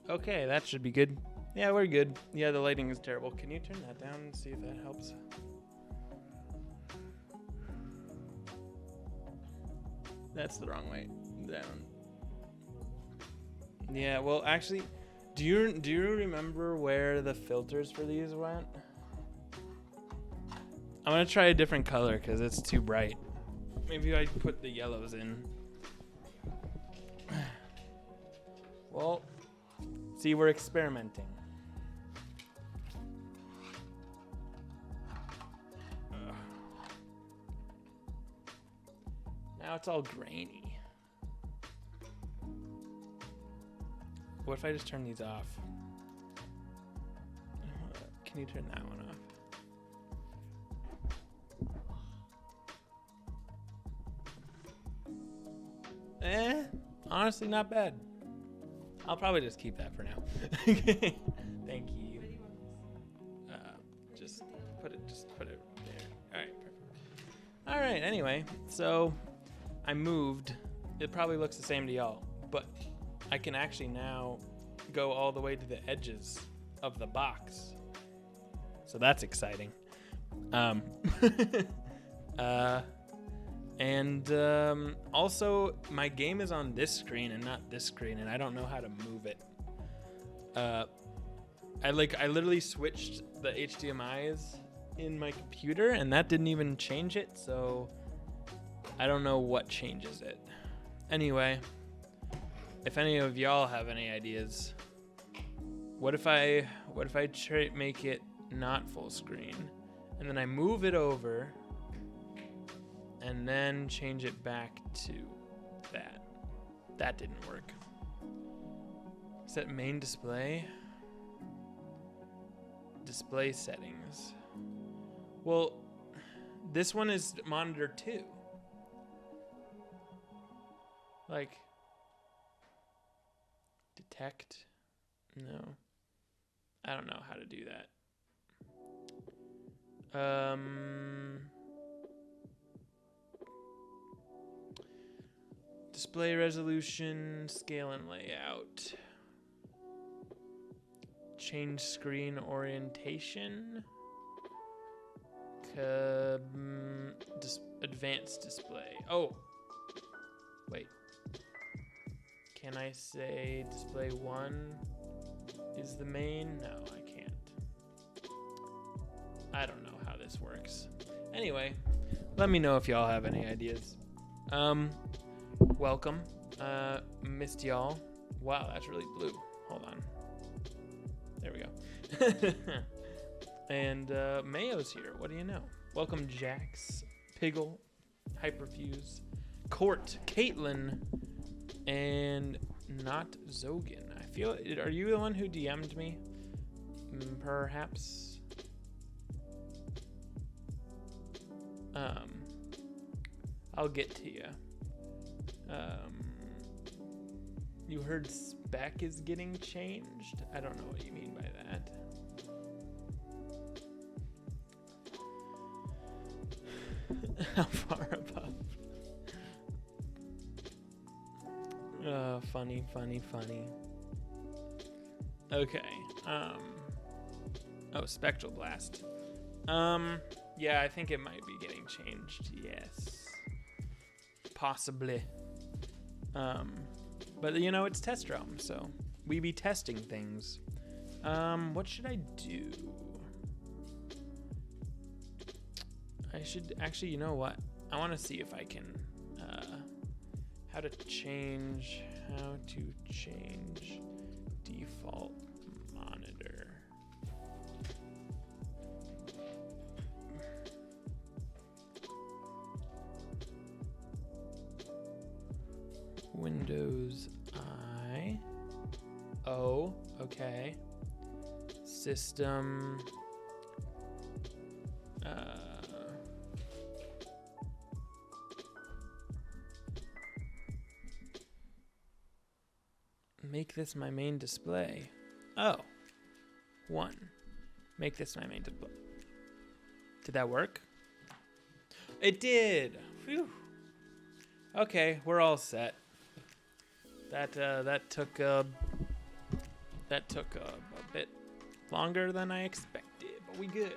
Okay, that should be good. Yeah, we're good. Yeah, the lighting is terrible. Can you turn that down and see if that helps? That's the wrong way. Down. Yeah, well, actually, do you remember where the filters for these went? I'm gonna try a different color because it's too bright. Maybe I put the yellows in. Well, see, we're experimenting. Ugh. Now it's all grainy. What if I just turn these off? Can you turn that one off? Honestly, not bad. I'll probably just keep that for now. Thank you. Just put it there. All right, perfect. All right. Anyway, so I moved. It probably looks the same to y'all, but I can actually now go all the way to the edges of the box. So that's exciting. Also, my game is on this screen and not this screen, and I don't know how to move it. I literally switched the HDMIs in my computer, and that didn't even change it, so I don't know what changes it. Anyway, if any of y'all have any ideas, what if I make it not full screen, and then I move it over, and then change it back to that. That didn't work. Set main display. Display settings. Well, this one is monitor 2. Like, detect? No. I don't know how to do that. Display resolution, scale and layout. Change screen orientation. Advanced display. Oh, wait. Can I say display 1 is the main? No, I can't. I don't know how this works. Anyway, let me know if y'all have any ideas. Welcome. Missed y'all. Wow, that's really blue. Hold on. There we go. And Mayo's here. What do you know? Welcome, Jax, Piggle, Hyperfuse, Court, Caitlin, and not Zogan. I feel. Are you the one who DM'd me? Perhaps. I'll get to you. You heard spec is getting changed? I don't know what you mean by that. How far above? Funny. Okay. Oh, Spectral Blast. Yeah, I think it might be getting changed. Yes. Possibly. But you know, it's test realm, so we be testing things. What should I do? I should actually, you know what? I want to see if I can, how to change default monitor. Windows I. Oh, okay. System. Make this my main display. Oh. 1. Make this my main display. Did that work? It did. Phew. Okay, we're all set. That took a bit longer than I expected, but we good.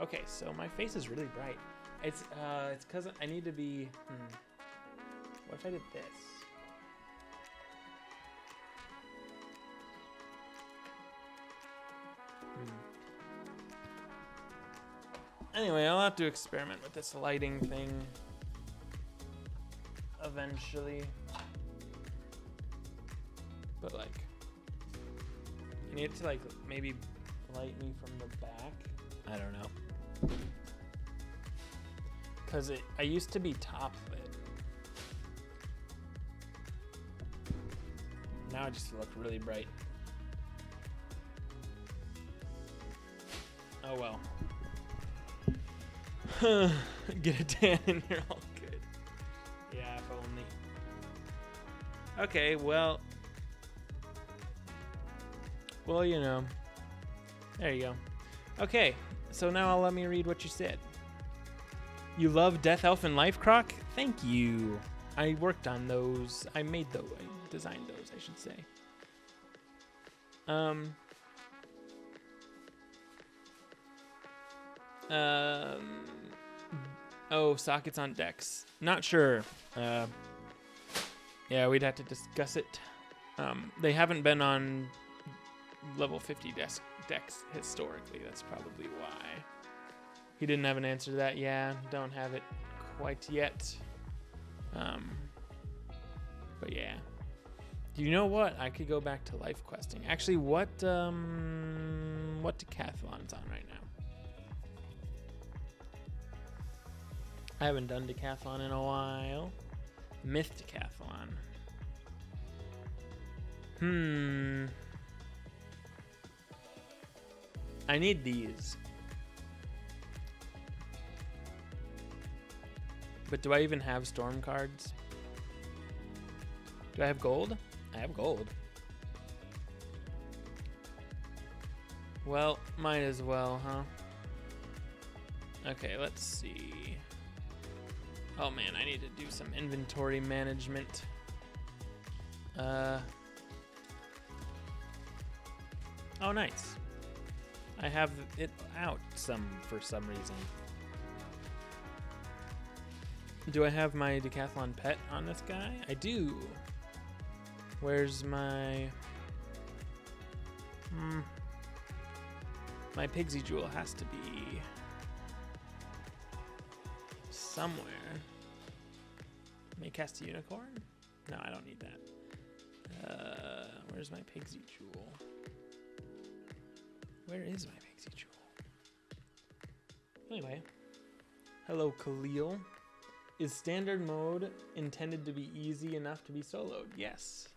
Okay, so my face is really bright. It's because I need to be. What if I did this? Anyway, I'll have to experiment with this lighting thing eventually. But like, I need it to like maybe light me from the back. I don't know. Cause I used to be top lit. Now I just look really bright. Oh well. Get a tan and you're all good. Yeah, if only. Okay, well, you know. There you go. Okay, so now let me read what you said. You love Death Elf and Life Croc? Thank you. I worked on those. I made those. I designed those, I should say. Oh, sockets on decks. Not sure. Yeah, we'd have to discuss it. They haven't been on level 50 decks historically. That's probably why. He didn't have an answer to that. Yeah, don't have it quite yet. But yeah. You know what? I could go back to life questing. Actually, what decathlon's on right now? I haven't done decathlon in a while. Myth decathlon. I need these. But do I even have storm cards? Do I have gold? I have gold. Well, might as well, huh? Okay, let's see. Oh man, I need to do some inventory management. Oh nice. I have it out for some reason. Do I have my decathlon pet on this guy? I do. Where's my... My Pigsy Jewel has to be somewhere. May cast a unicorn? No, I don't need that. Where's my Pigsy Jewel? Where is my Pigsy Jewel? Anyway. Hello, Khalil. Is standard mode intended to be easy enough to be soloed? Yes.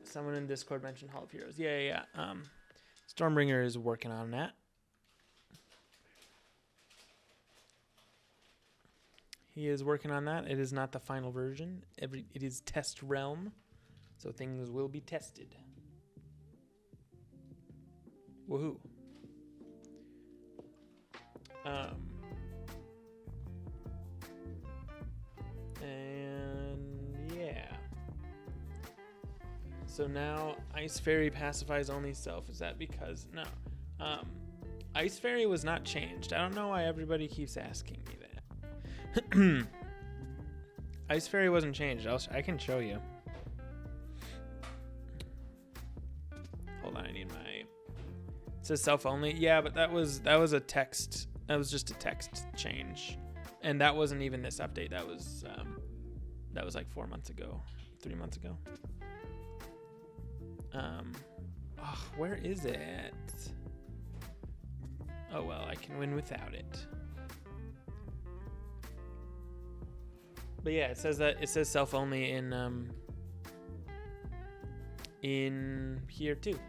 Someone in Discord mentioned Hall of Heroes. Yeah. Stormbringer is working on that. He is working on that. It is not the final version. It is test realm, so things will be tested. Woohoo. And yeah. So now Ice Fairy pacifies only self. Is that because no? Ice Fairy was not changed. I don't know why everybody keeps asking me that. Ice Fairy wasn't changed. I can show you. Hold on, I need my. It says self only. Yeah, but that was a text. That was just a text change, and that wasn't even this update. That was like 4 months ago, 3 months ago. Where is it? Oh well, I can win without it. But yeah, it says self only in here too.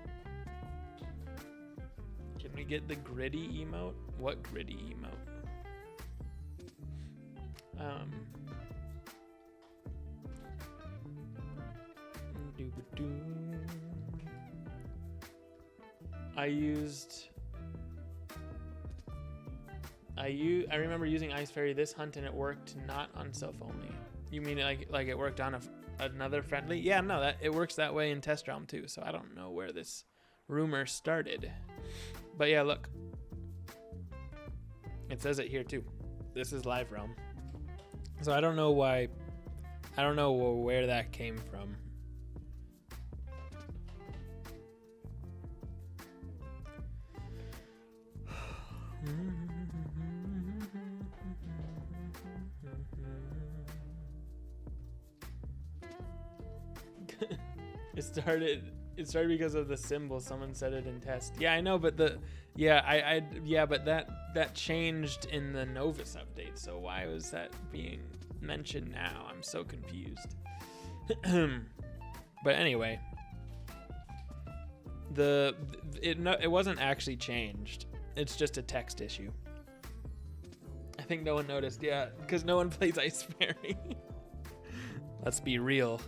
Can we get the gritty emote? What gritty emote? I remember using Ice Fairy this hunt and it worked not on self only. You mean like it worked on another friendly? Yeah, no, that it works that way in Test Realm too. So I don't know where this rumor started. But yeah, look. It says it here too. This is Live Realm. So I don't know why. I don't know where that came from. It started because of the symbol. Someone said it in test. Yeah, I know, but but that changed in the Novus update. So why was that being mentioned now? I'm so confused. But anyway, it wasn't actually changed. It's just a text issue. I think no one noticed. Yeah, because no one plays Ice Fairy. Let's be real.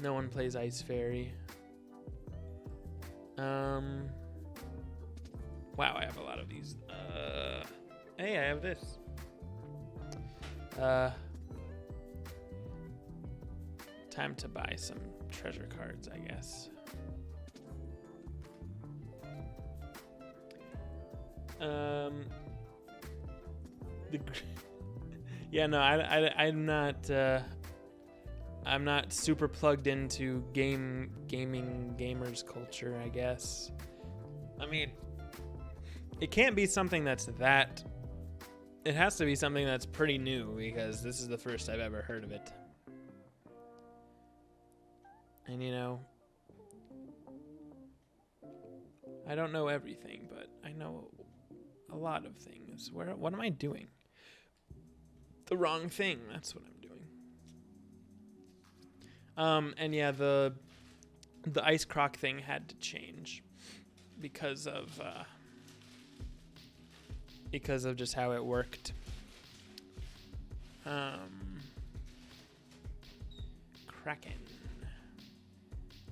No one plays Ice Fairy. Wow, I have a lot of these. Hey, I have this. Time to buy some treasure cards, I guess. Yeah, no, I'm not super plugged into gamers culture, I guess. I mean, it can't be something that's that. It has to be something that's pretty new because this is the first I've ever heard of it. And you know, I don't know everything, but I know a lot of things. What am I doing? The wrong thing. That's what I'm doing. And yeah, the ice croc thing had to change because of just how it worked.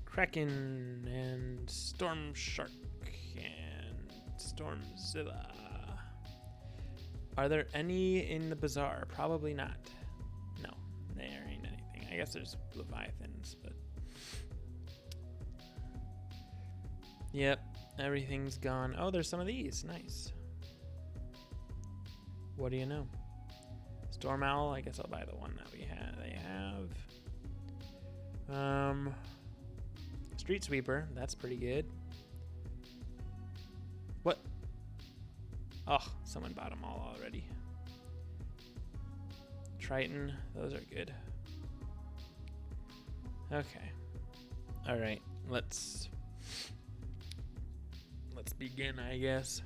Kraken and Storm Shark and Stormzilla. Are there any in the bazaar? Probably not. No, there ain't anything. I guess there's Leviathans, but yep, everything's gone. Oh, there's some of these. Nice. What do you know? Storm Owl. I guess I'll buy the one that they have. Street Sweeper. That's pretty good. What? Oh, someone bought them all already. Triton. Those are good. Okay. All right. Let's begin, I guess.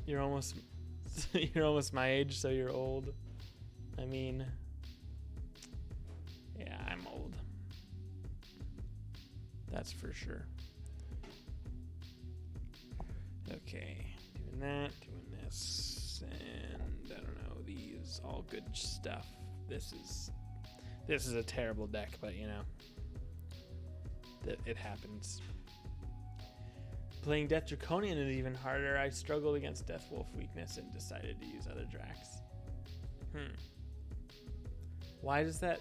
You're almost my age, so you're old. I mean, yeah, I'm old. That's for sure. Okay, doing that, doing this, and I don't know, these, all good stuff. This is a terrible deck, but you know, it happens. Playing Death Draconian is even harder. I struggled against Death Wolf weakness and decided to use other Drax. Why does that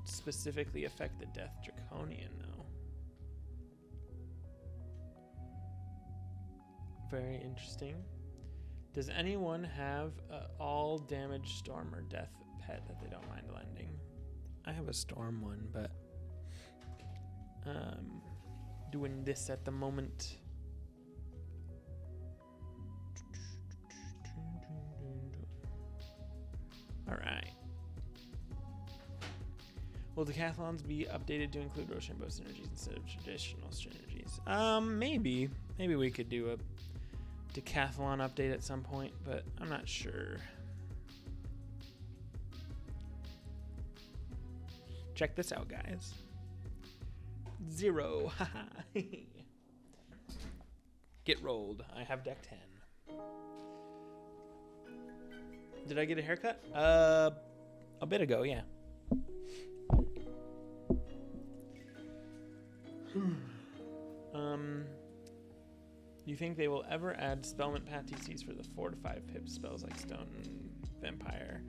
specifically affect the Death Draconian, though? Very interesting. Does anyone have all damage storm or death pet that they don't mind lending? I have a storm one, but doing this at the moment. All right. Will decathlons be updated to include Rochambeau synergies instead of traditional synergies? Maybe. Maybe we could do a decathlon update at some point, but I'm not sure. Check this out, guys. 0. Get rolled. I have deck 10. Did I get a haircut? A bit ago, yeah. Do you think they will ever add spellment path TCs for the 4 to 5 pip spells like Stone and Vampire?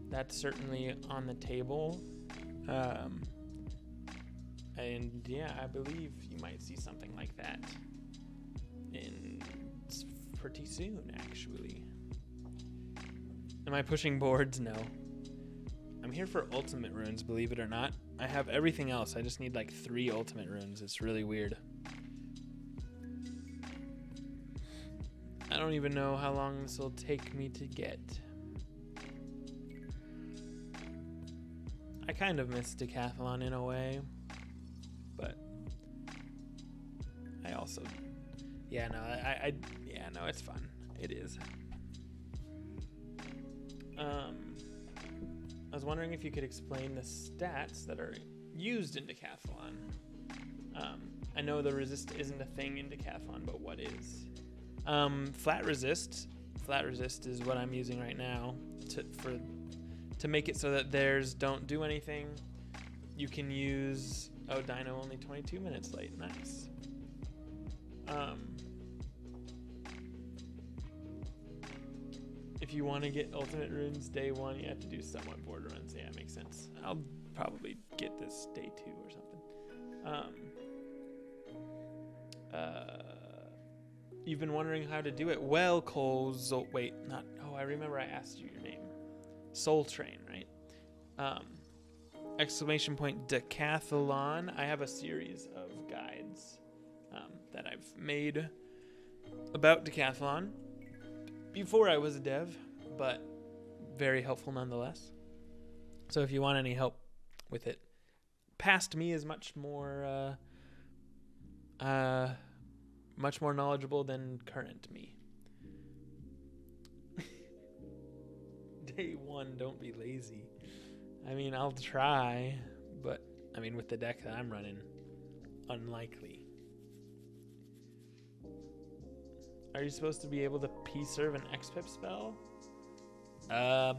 That's certainly on the table. And yeah, I believe you might see something like that in pretty soon, actually. Am I pushing boards? No. I'm here for ultimate runes, believe it or not. I have everything else. I just need like 3 ultimate runes. It's really weird. I don't even know how long this will take me to get. I kind of miss decathlon in a way, but I also, yeah, no, no, it's fun. It is. I was wondering if you could explain the stats that are used in decathlon. I know the resist isn't a thing in decathlon, but what is? Flat resist. Flat resist is what I'm using right now to make it so that theirs don't do anything. You can use, oh, Dino only 22 minutes late. Nice. If you want to get ultimate runes day 1, you have to do somewhat border runs. Yeah, it makes sense. I'll probably get this day 2 or something. You've been wondering how to do it. Well, I remember I asked you your name. Soul Train, right? Exclamation point decathalon. I have a series of guides that I've made about decathlon before I was a dev, but very helpful nonetheless. So if you want any help with it, past me is much more knowledgeable than current me. Day 1, don't be lazy. I mean, I'll try, but I mean, with the deck that I'm running, unlikely. Are you supposed to be able to P-serve an XPip spell? I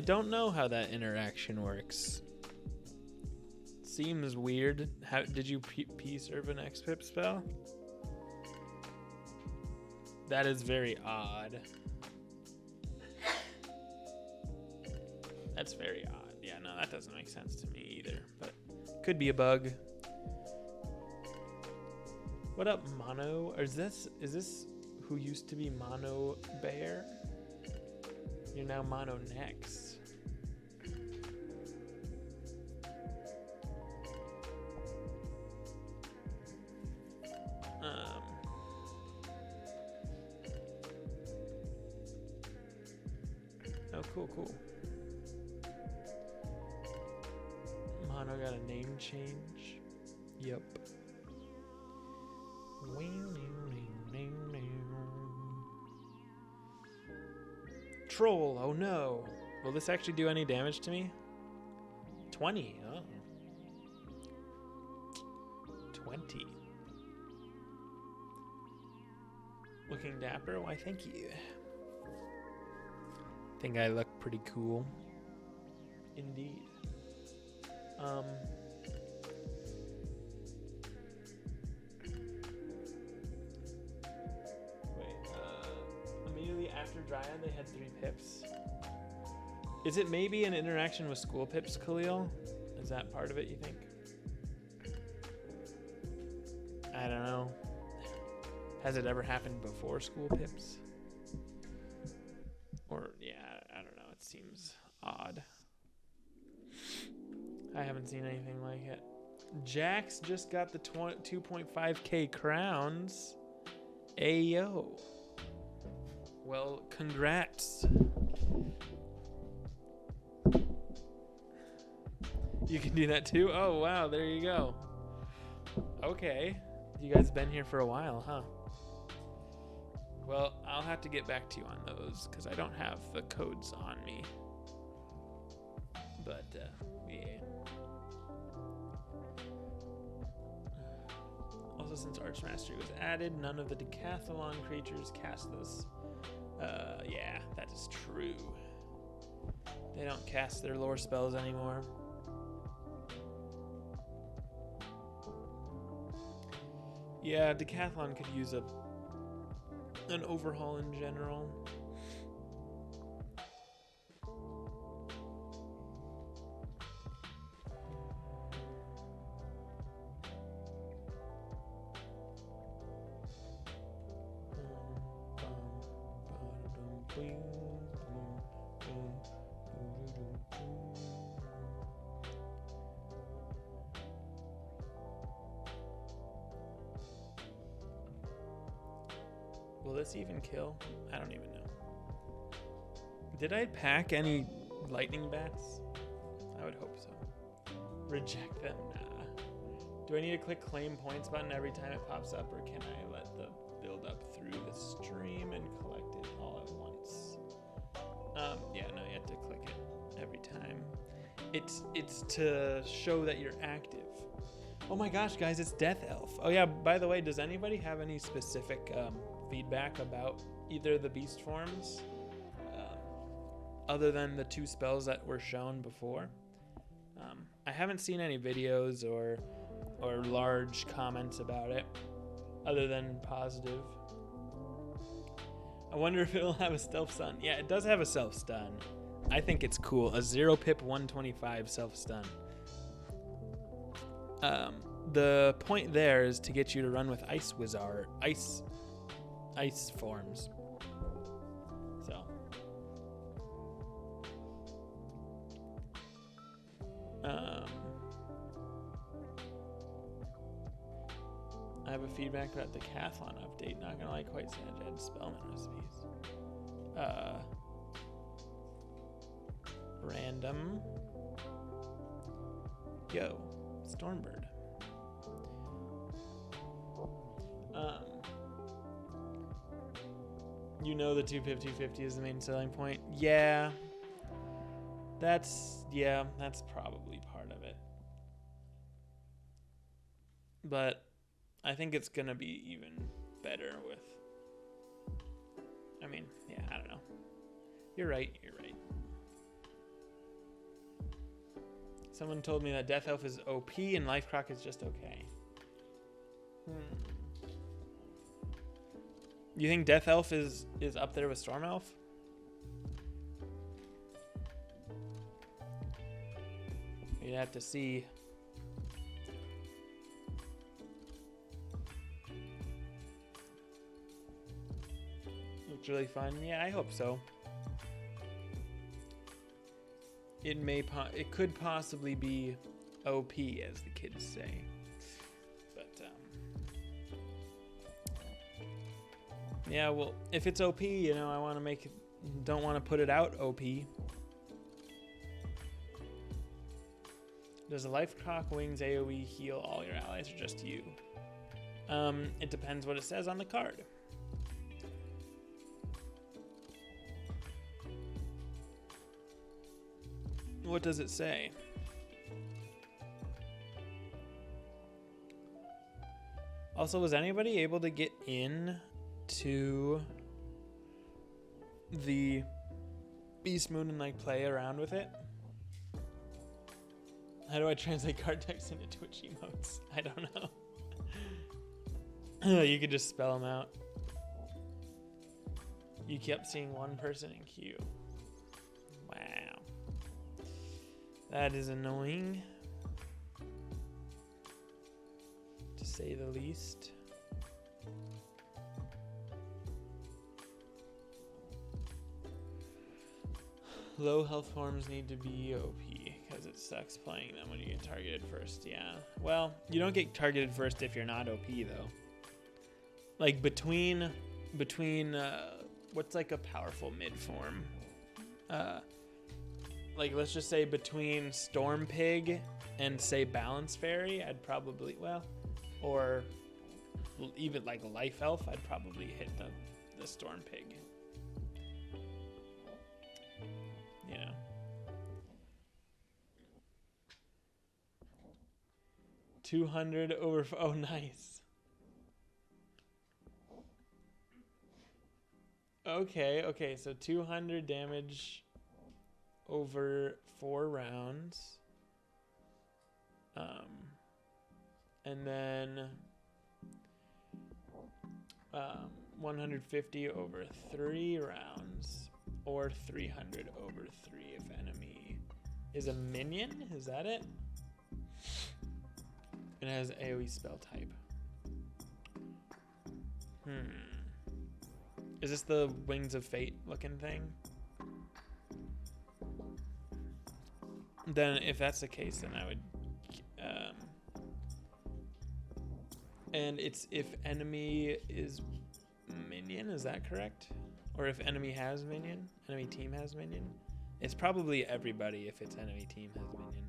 don't know how that interaction works. Seems weird. How did you P-serve an XPip spell? That is very odd. That's very odd. Yeah, no, that doesn't make sense to me either, but could be a bug. What up, Mono? Or is this who used to be Mono Bear? You're now Mono Next. Oh, cool. Mono got a name change. Yep. Troll, oh no. Will this actually do any damage to me? 20, oh. 20. Looking dapper? Why, thank you. Think I look pretty cool. Indeed. Immediately after Dryad, they had 3 pips. Is it maybe an interaction with school pips, Khalil? Is that part of it, you think? I don't know. Has it ever happened before school pips? Or, yeah, I don't know. It seems odd. I haven't seen anything like it. Jax just got the 2.5k crowns. Ayo. Well, congrats. You can do that too? Oh, wow. There you go. Okay. You guys been here for a while, huh? Well, I'll have to get back to you on those because I don't have the codes on me. But, yeah. Also, since Archmastery was added, none of the decathalon creatures cast this. Yeah, that is true. They don't cast their lore spells anymore. Yeah, decathalon could use an overhaul in general. Will this even kill? I don't even know. Did I pack any lightning bats? I would hope so. Reject them? Nah. Do I need to click claim points button every time it pops up, or can I let the build up through the stream and collect it all at once? Yeah, no, you have to click it every time. It's to show that you're active. Oh my gosh, guys, it's Death Elf. Oh yeah, by the way, does anybody have any specific feedback about either the beast forms other than the 2 spells that were shown before? I haven't seen any videos or large comments about it other than positive. I wonder if it'll have a stealth stun. Yeah, it does have a self stun. I think it's cool. A 0 pip 125 self stun. The point there is to get you to run with ice forms. So I have a feedback about the decathalon update. Not gonna lie, quite sad. I had spellman recipes. Random. Yo, Stormbird. You know the 250/50 is the main selling point. Yeah. That's probably part of it. But I think it's gonna be even better with, I mean, yeah, I don't know. You're right. Someone told me that Death Elf is OP and Life Croc is just okay. You think Death Elf is up there with Storm Elf? You'd have to see. Looks really fun. Yeah, I hope so. It could possibly be OP, as the kids say. But yeah, well, if it's OP, you know, I want to make it. Don't want to put it out OP. Does the Life Croc Wings AoE heal all your allies or just you? It depends what it says on the card. What does it say? Also, was anybody able to get in to the Beast Moon and like play around with it? How do I translate card text into Twitch emotes? I don't know. You could just spell them out. You kept seeing one person in queue. Wow. That is annoying, to say the least. Low health forms need to be OP because it sucks playing them when you get targeted first. Yeah. Well, you don't get targeted first if you're not OP though. Like between what's like a powerful mid form? Like let's just say between Storm Pig and say Balance Fairy, I'd probably or even like Life Elf, I'd probably hit the Storm Pig. You know. $200 over. Oh, nice. Okay. So 200 damage over 4 rounds. And then 150 over 3 rounds, or 300 over 3 if enemy is a minion. Is that it? It has AoE spell type. Is this the Wings of Fate looking thing? Then if that's the case, then I would and it's if enemy is minion, is that correct? Or if enemy has minion, enemy team has minion? It's probably everybody if it's enemy team has minion.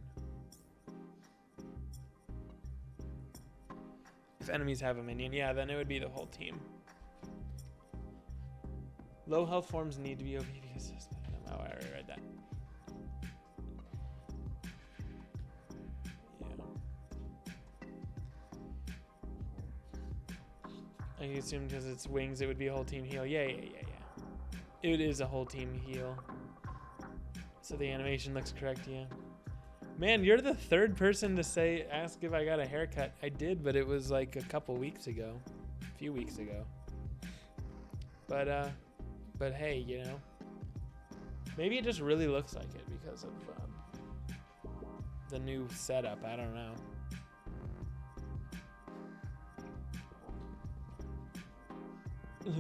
If enemies have a minion, yeah, then it would be the whole team. Low health forms need to be OP because oh, I already read that. I assume because it's wings, it would be a whole team heal. Yeah. It is a whole team heal. So the animation looks correct, yeah. Man, you're the third person to ask if I got a haircut. I did, but it was like a few weeks ago. But hey, you know, maybe it just really looks like it because of the new setup. I don't know.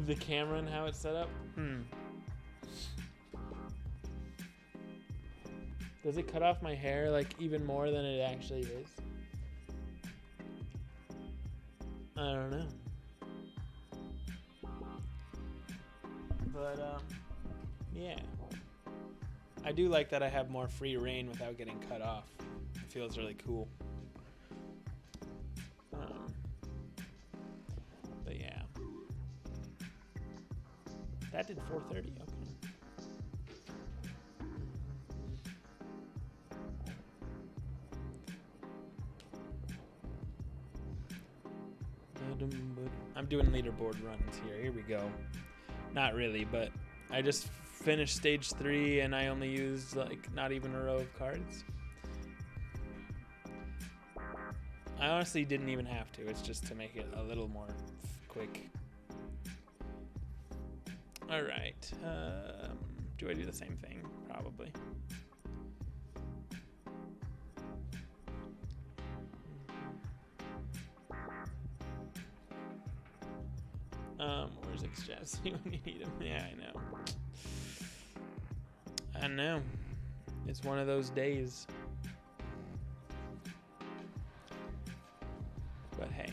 The camera and how it's set up? Does it cut off my hair like even more than it actually is? I don't know. But yeah. I do like that I have more free reign without getting cut off. It feels really cool. But yeah. That did 430, okay. I'm doing leaderboard runs here. Here we go. Not really, but I just finished stage 3 and I only used like not even a row of cards. I honestly didn't even have to. It's just to make it a little more quick. All right. Do I do the same thing? Probably. Where's X-Jazz when you need him? Yeah, I know. It's one of those days. But hey.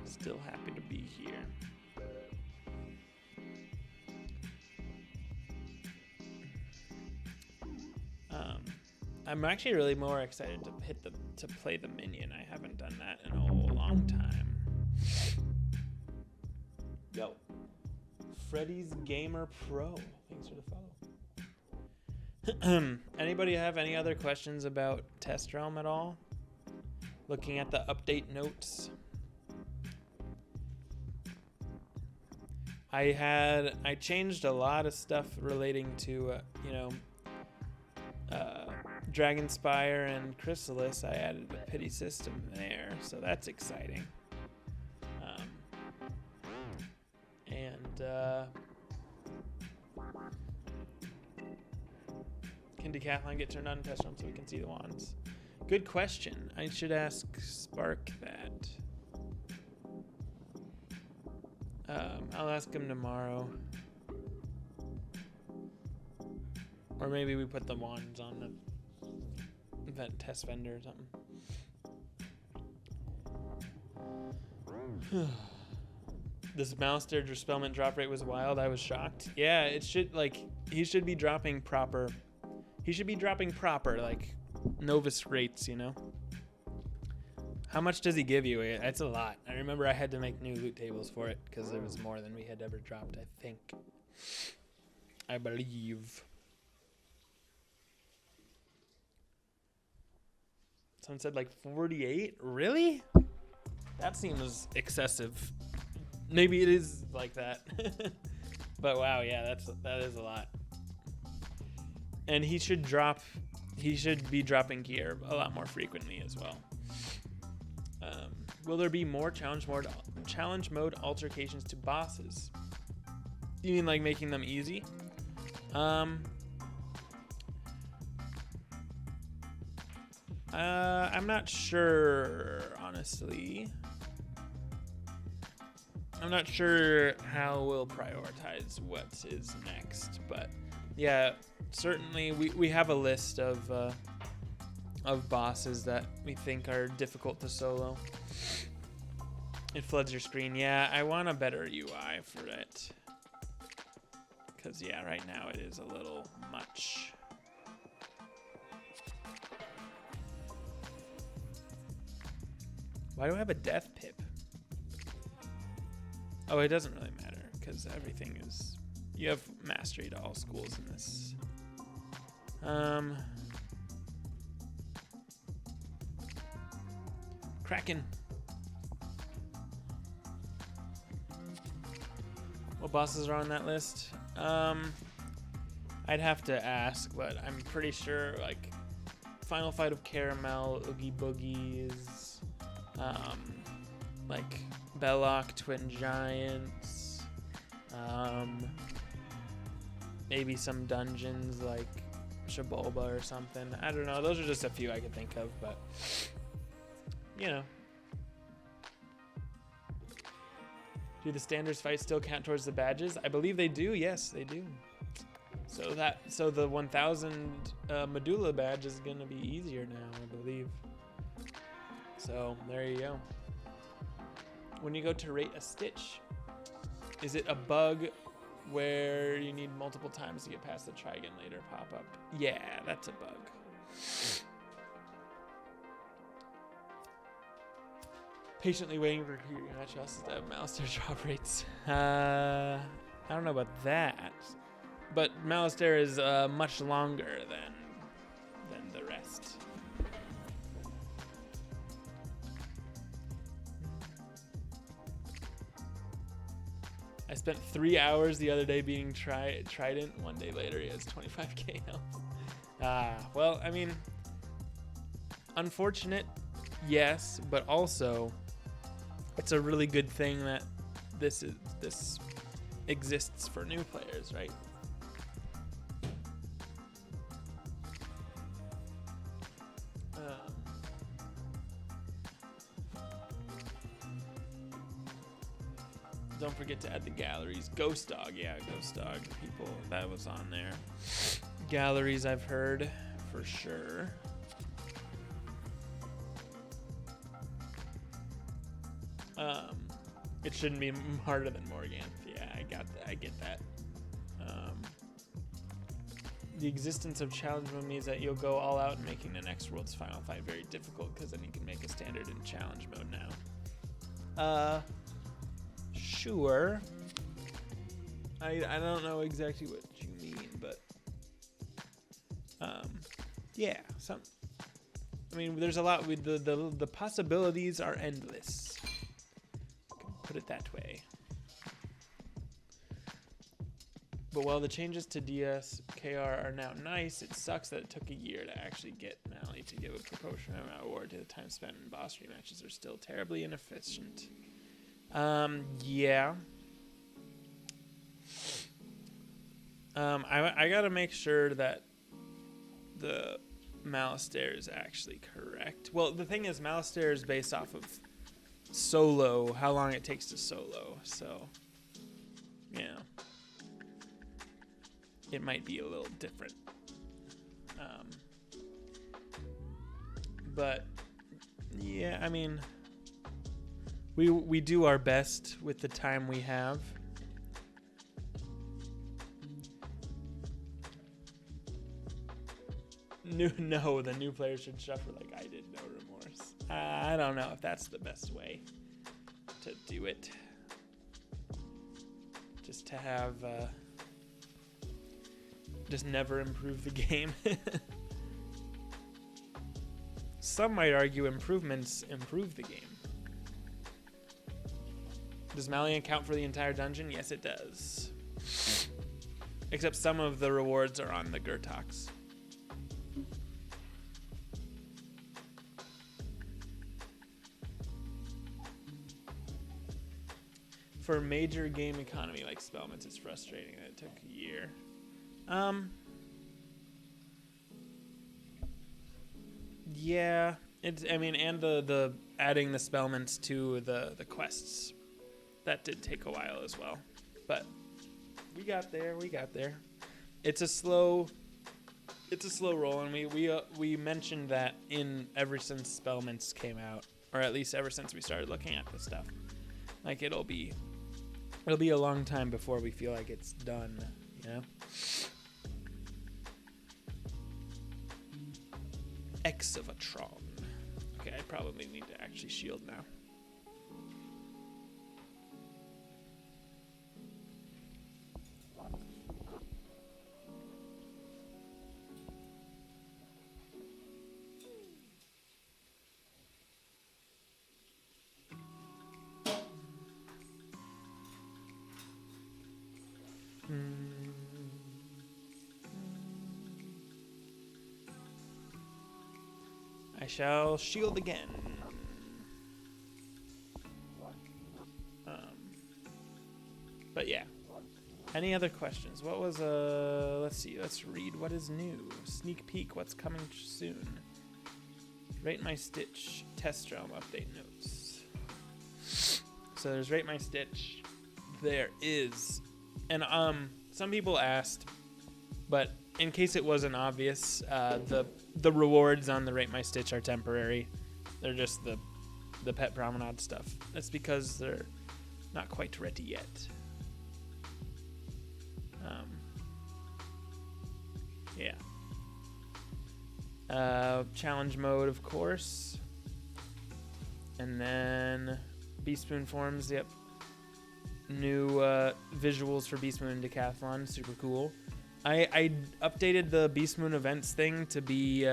Still happy to be here. I'm actually really more excited to play the minion. I haven't done that in a long time. Yo, Freddy's Gamer Pro. Thanks for the follow. Anybody have any other questions about Test Realm at all? Looking at the update notes. I changed a lot of stuff relating to Dragonspire and Chrysalis. I added a pity system there, so that's exciting. Can decathlon get turned on in test room so we can see the wands? Good question. I should ask Spark that. I'll ask him tomorrow. Or maybe we put the wands on that test vendor or something. This Malster Dispelment drop rate was wild. I was shocked. Yeah, it should, like, he should be dropping proper. He should be dropping proper, like, Novus rates, you know? How much does he give you? It's a lot. I remember I had to make new loot tables for it because there was more than we had ever dropped, I think. I believe. Someone said like 48? Really? That seems excessive. Maybe it is like that. But wow, yeah, that is a lot. And he should be dropping gear a lot more frequently as well. Will there be more challenge mode altercations to bosses? You mean like making them easy? I'm not sure, honestly. I'm not sure how we'll prioritize what is next, but yeah, certainly we have a list of bosses that we think are difficult to solo. It floods your screen. Yeah, I want a better UI for it. Because, yeah, right now it is a little much. Why do I have a death pip? Oh, it doesn't really matter because everything is... You have mastery to all schools in this. Kraken. What bosses are on that list? I'd have to ask, but I'm pretty sure like Final Fight of Caramel, Oogie Boogies, like Belloc, Twin Giants, maybe some dungeons like Shaboba or something. I don't know. Those are just a few I could think of, but you know. Do the standards fights still count towards the badges? I believe they do. Yes, they do. So the 1000 Medulla badge is going to be easier now, I believe. So there you go. When you go to rate a stitch, is it a bug where you need multiple times to get past the try again later pop-up? Yeah, that's a bug. Patiently waiting for your match to have Malster drop rates. I don't know about that, but Malster is much longer than the rest. I spent 3 hours the other day being Trident. 1 day later, he has 25k health. Well, I mean, unfortunate, yes, but also it's a really good thing that this exists for new players, right? Don't forget to add the galleries. Ghost Dog, yeah, Ghost Dog. People, that was on there. Galleries, I've heard for sure. It shouldn't be harder than Morgan. Yeah, I get that. The existence of challenge mode means that you'll go all out in making the next world's final fight very difficult, because then you can make a standard in challenge mode now. Sure. I don't know exactly what you mean, but yeah, I mean, there's a lot with the possibilities are endless. Put it that way. But while the changes to DSKR are now nice, it sucks that it took a year to actually get Mally to give a proportional award to the time spent in boss rematches are still terribly inefficient. Yeah. I gotta make sure that the Malistaire is actually correct. Well, the thing is, Malistaire is based off of solo, how long it takes to solo. So, yeah, it might be a little different. But yeah, I mean, we do our best with the time we have. No, the new player should suffer like I did, no remorse. I don't know if that's the best way to do it. Just to have, just never improve the game. Some might argue improvements improve the game. Does Malian count for the entire dungeon? Yes, it does. Except some of the rewards are on the Gurtox. For major game economy like Spellments, it's frustrating that it took a year. Yeah, it's. I mean, and the adding the Spellments to the quests, that did take a while as well. But we got there. We got there. It's a slow roll, and we mentioned that ever since Spellments came out, or at least ever since we started looking at this stuff. Like it'll be a long time before we feel like it's done, you know? Exavatron. Okay, I probably need to actually shield now. I shall shield again. But yeah. Any other questions? What was let's see. Let's read what is new. Sneak peek. What's coming soon? Rate My Stitch test realm update notes. So there's Rate My Stitch. There is, and some people asked, but in case it wasn't obvious, the rewards on the Rate My Stitch are temporary. They're just the pet promenade stuff. That's because they're not quite ready yet. Yeah. Challenge mode, of course. And then Beast Moon forms, yep. New visuals for Beast Moon and Decathlon, super cool. I updated the Beast Moon events thing to be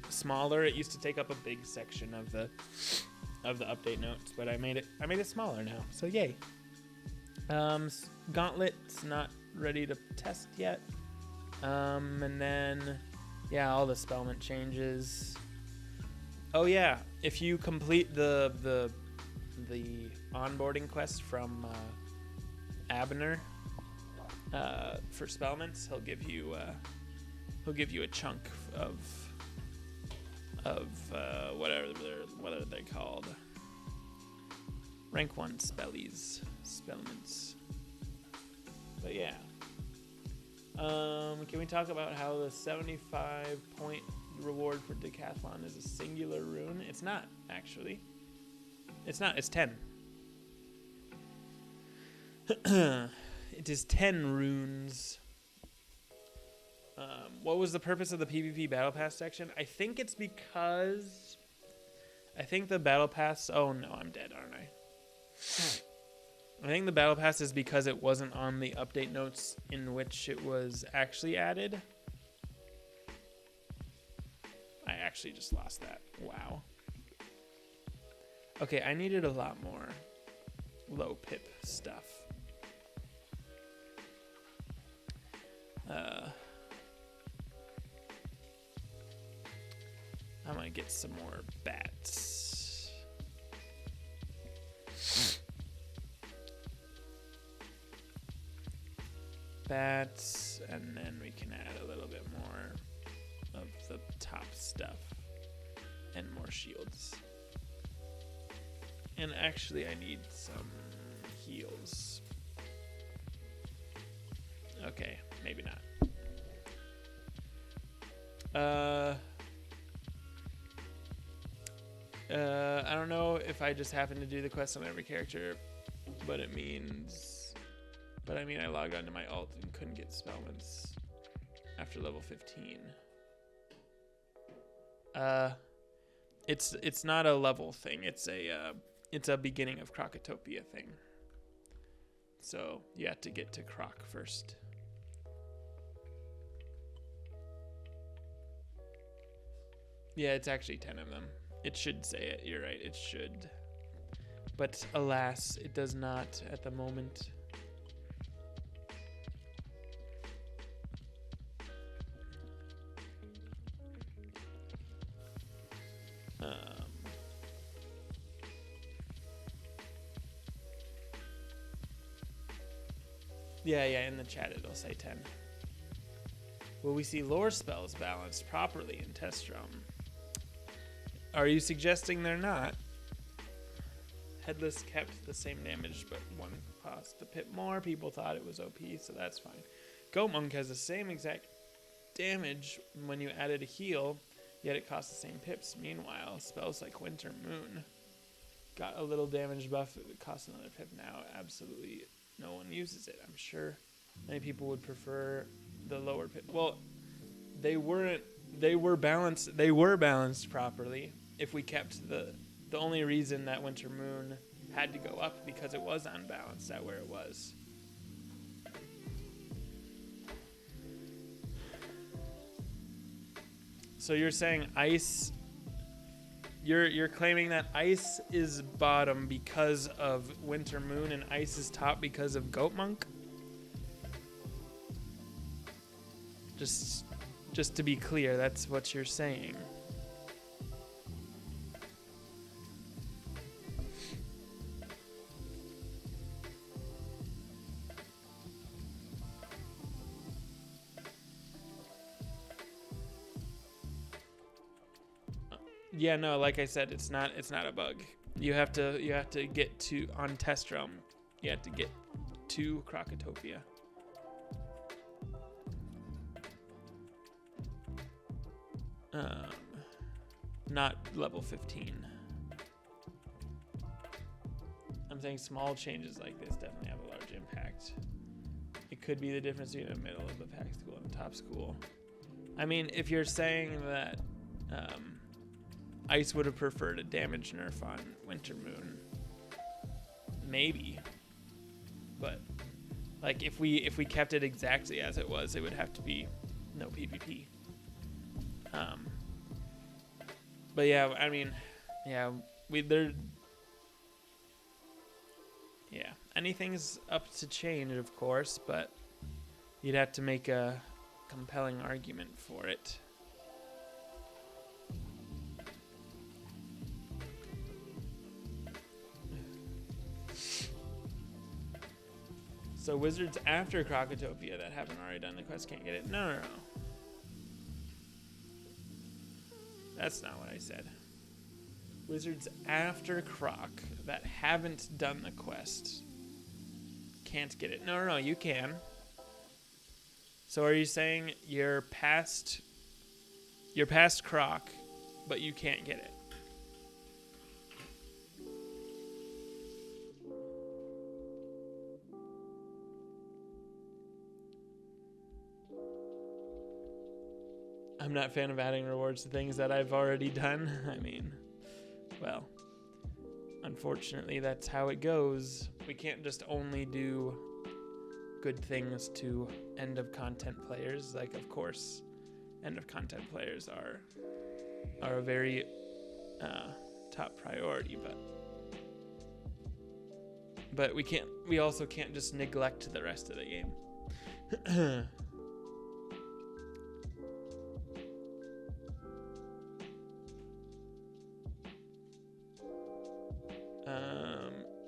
smaller. It used to take up a big section of the update notes, but I made it smaller now. So yay. Gauntlet's not ready to test yet. And then yeah, all the Spellment changes. Oh yeah, if you complete the onboarding quest from Abner for Spellments, he'll give you a chunk of what are they called? Rank 1 Spellments. But yeah. Can we talk about how the 75-point reward for Decathlon is a singular rune? It's not, actually. It's not. It's 10. It is 10 runes. What was the purpose of the PvP Battle Pass section? I think it's because... I think the Battle Pass... Oh, no, I'm dead, aren't I? I think the Battle Pass is because it wasn't on the update notes in which it was actually added. I actually just lost that. Wow. Okay, I needed a lot more low pip stuff. I'm gonna get some more bats. Bats, and then we can add a little bit more of the top stuff and more shields. And actually, I need some heals. Okay, maybe not. I don't know if I just happen to do the quest on every character, but I mean, I logged onto my alt and couldn't get spellments after level 15. It's not a level thing. It's a beginning of Crocotopia thing. So you have to get to Croc first. Yeah, it's actually 10 of them. It should say it. You're right. It should. But alas, it does not at the moment. Yeah, in the chat it'll say 10. Will we see lore spells balanced properly in Test Realm? Are you suggesting they're not? Headless kept the same damage, but one cost a pip more. People thought it was OP, so that's fine. Goat Monk has the same exact damage when you added a heal, yet it costs the same pips. Meanwhile, spells like Winter Moon got a little damage buff. It costs another pip now. Absolutely no one uses it. I'm sure many people would prefer the lower pip. Well, they were balanced properly. If we kept the only reason that Winter Moon had to go up because it was unbalanced at where it was. So you're saying ice, you're claiming that ice is bottom because of Winter Moon and ice is top because of Goat Monk? Just to be clear, that's what you're saying. Yeah, no, like I said, it's not a bug. You have to get to on Test Realm. You have to get to Crocotopia. Not level 15. I'm saying small changes like this definitely have a large impact. It could be the difference between the middle of the pack school and the top school. I mean, if you're saying that Ice would have preferred a damage nerf on Winter Moon, maybe. But like if we kept it exactly as it was, it would have to be no PvP. But yeah, I mean, yeah, anything's up to change, of course, but you'd have to make a compelling argument for it. So wizards after Crocotopia that haven't already done the quest can't get it? No. That's not what I said. Wizards after Croc that haven't done the quest can't get it. No, you can. So are you saying you're past Croc, but you can't get it? I'm not a fan of adding rewards to things that I've already done. I mean, well, unfortunately, that's how it goes. We can't just only do good things to end of content players. Like, of course, end of content players are a very top priority, but we also can't just neglect the rest of the game.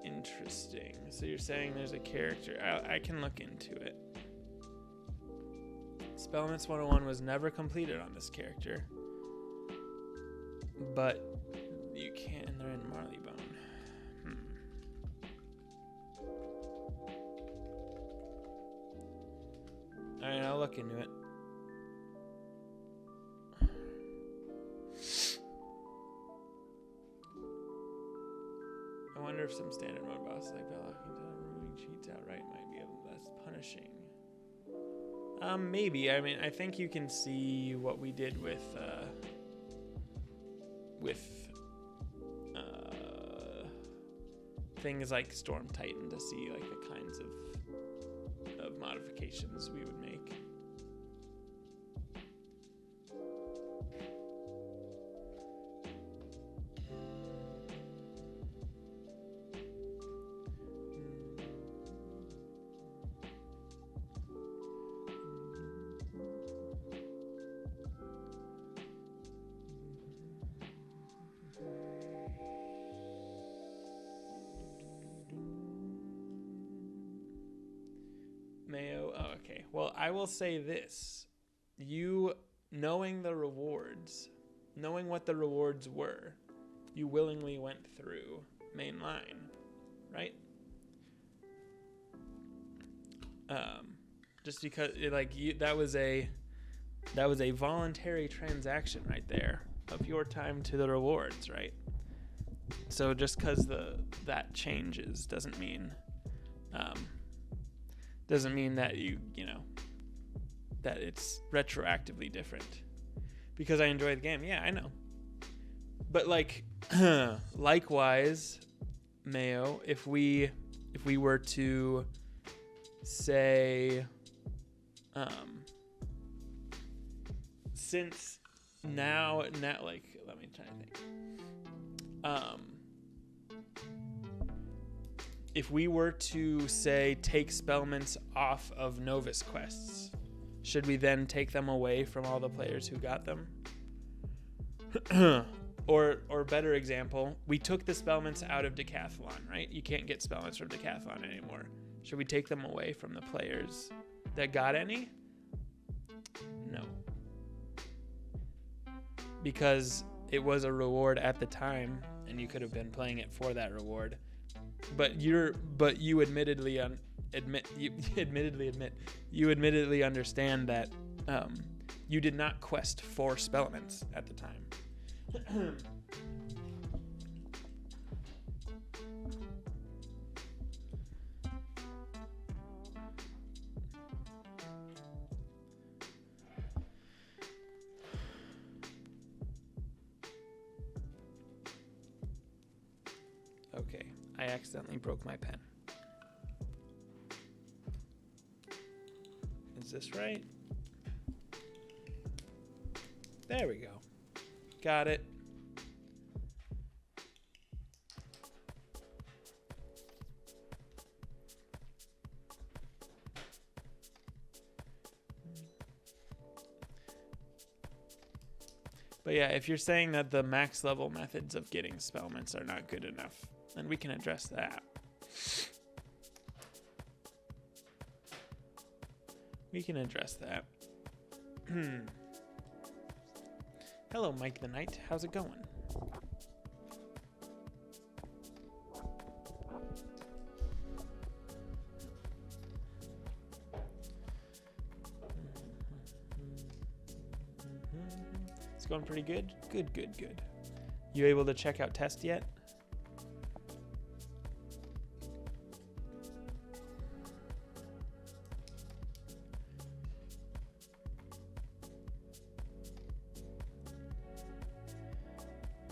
Interesting. So you're saying there's a character. I can look into it. Spellments 101 was never completed on this character. But you can, they're in Marleybone. Alright, I'll look into it. I wonder if some standard mode bosses like Belloc removing cheats outright might be less punishing. Maybe. I mean, I think you can see what we did with things like Storm Titan to see like the kinds of modifications we would make. Mayo. Oh, okay. Well, I will say this. You knowing the rewards, knowing what the rewards were, you willingly went through main line, right? Just because that was a voluntary transaction right there of your time to the rewards, right? So just because that changes doesn't mean that you know that it's retroactively different. Because I enjoy the game, yeah, I know. But like, likewise, Mayo, if we were to say, since now, like, let me try to think. If we were to say take Spellments off of Novus quests, should we then take them away from all the players who got them? Or better example, we took the Spellments out of Decathalon, right? You can't get Spellments from Decathalon anymore. Should we take them away from the players that got any? No. Because it was a reward at the time, and you could have been playing it for that reward. But you admittedly understand that you did not quest for Spellments at the time. Okay, I accidentally broke my pen. Is this right? There we go. Got it. But yeah, if you're saying that the max level methods of getting Spellments are not good enough, then we can address that. We can address that. Hello, Mike the Knight. How's it going? It's going pretty good? Good, good, good. You able to check out test yet?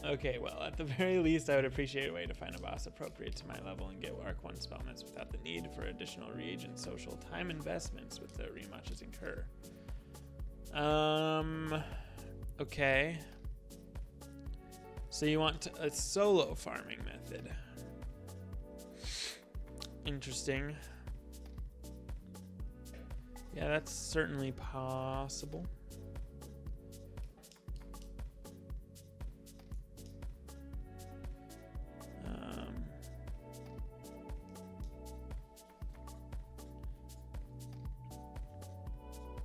Okay, well, at the very least, I would appreciate a way to find a boss appropriate to my level and get Arc 1 Spellments without the need for additional reagent social time investments with the rematches incur. Okay. So you want a solo farming method. Interesting. Yeah, that's certainly possible.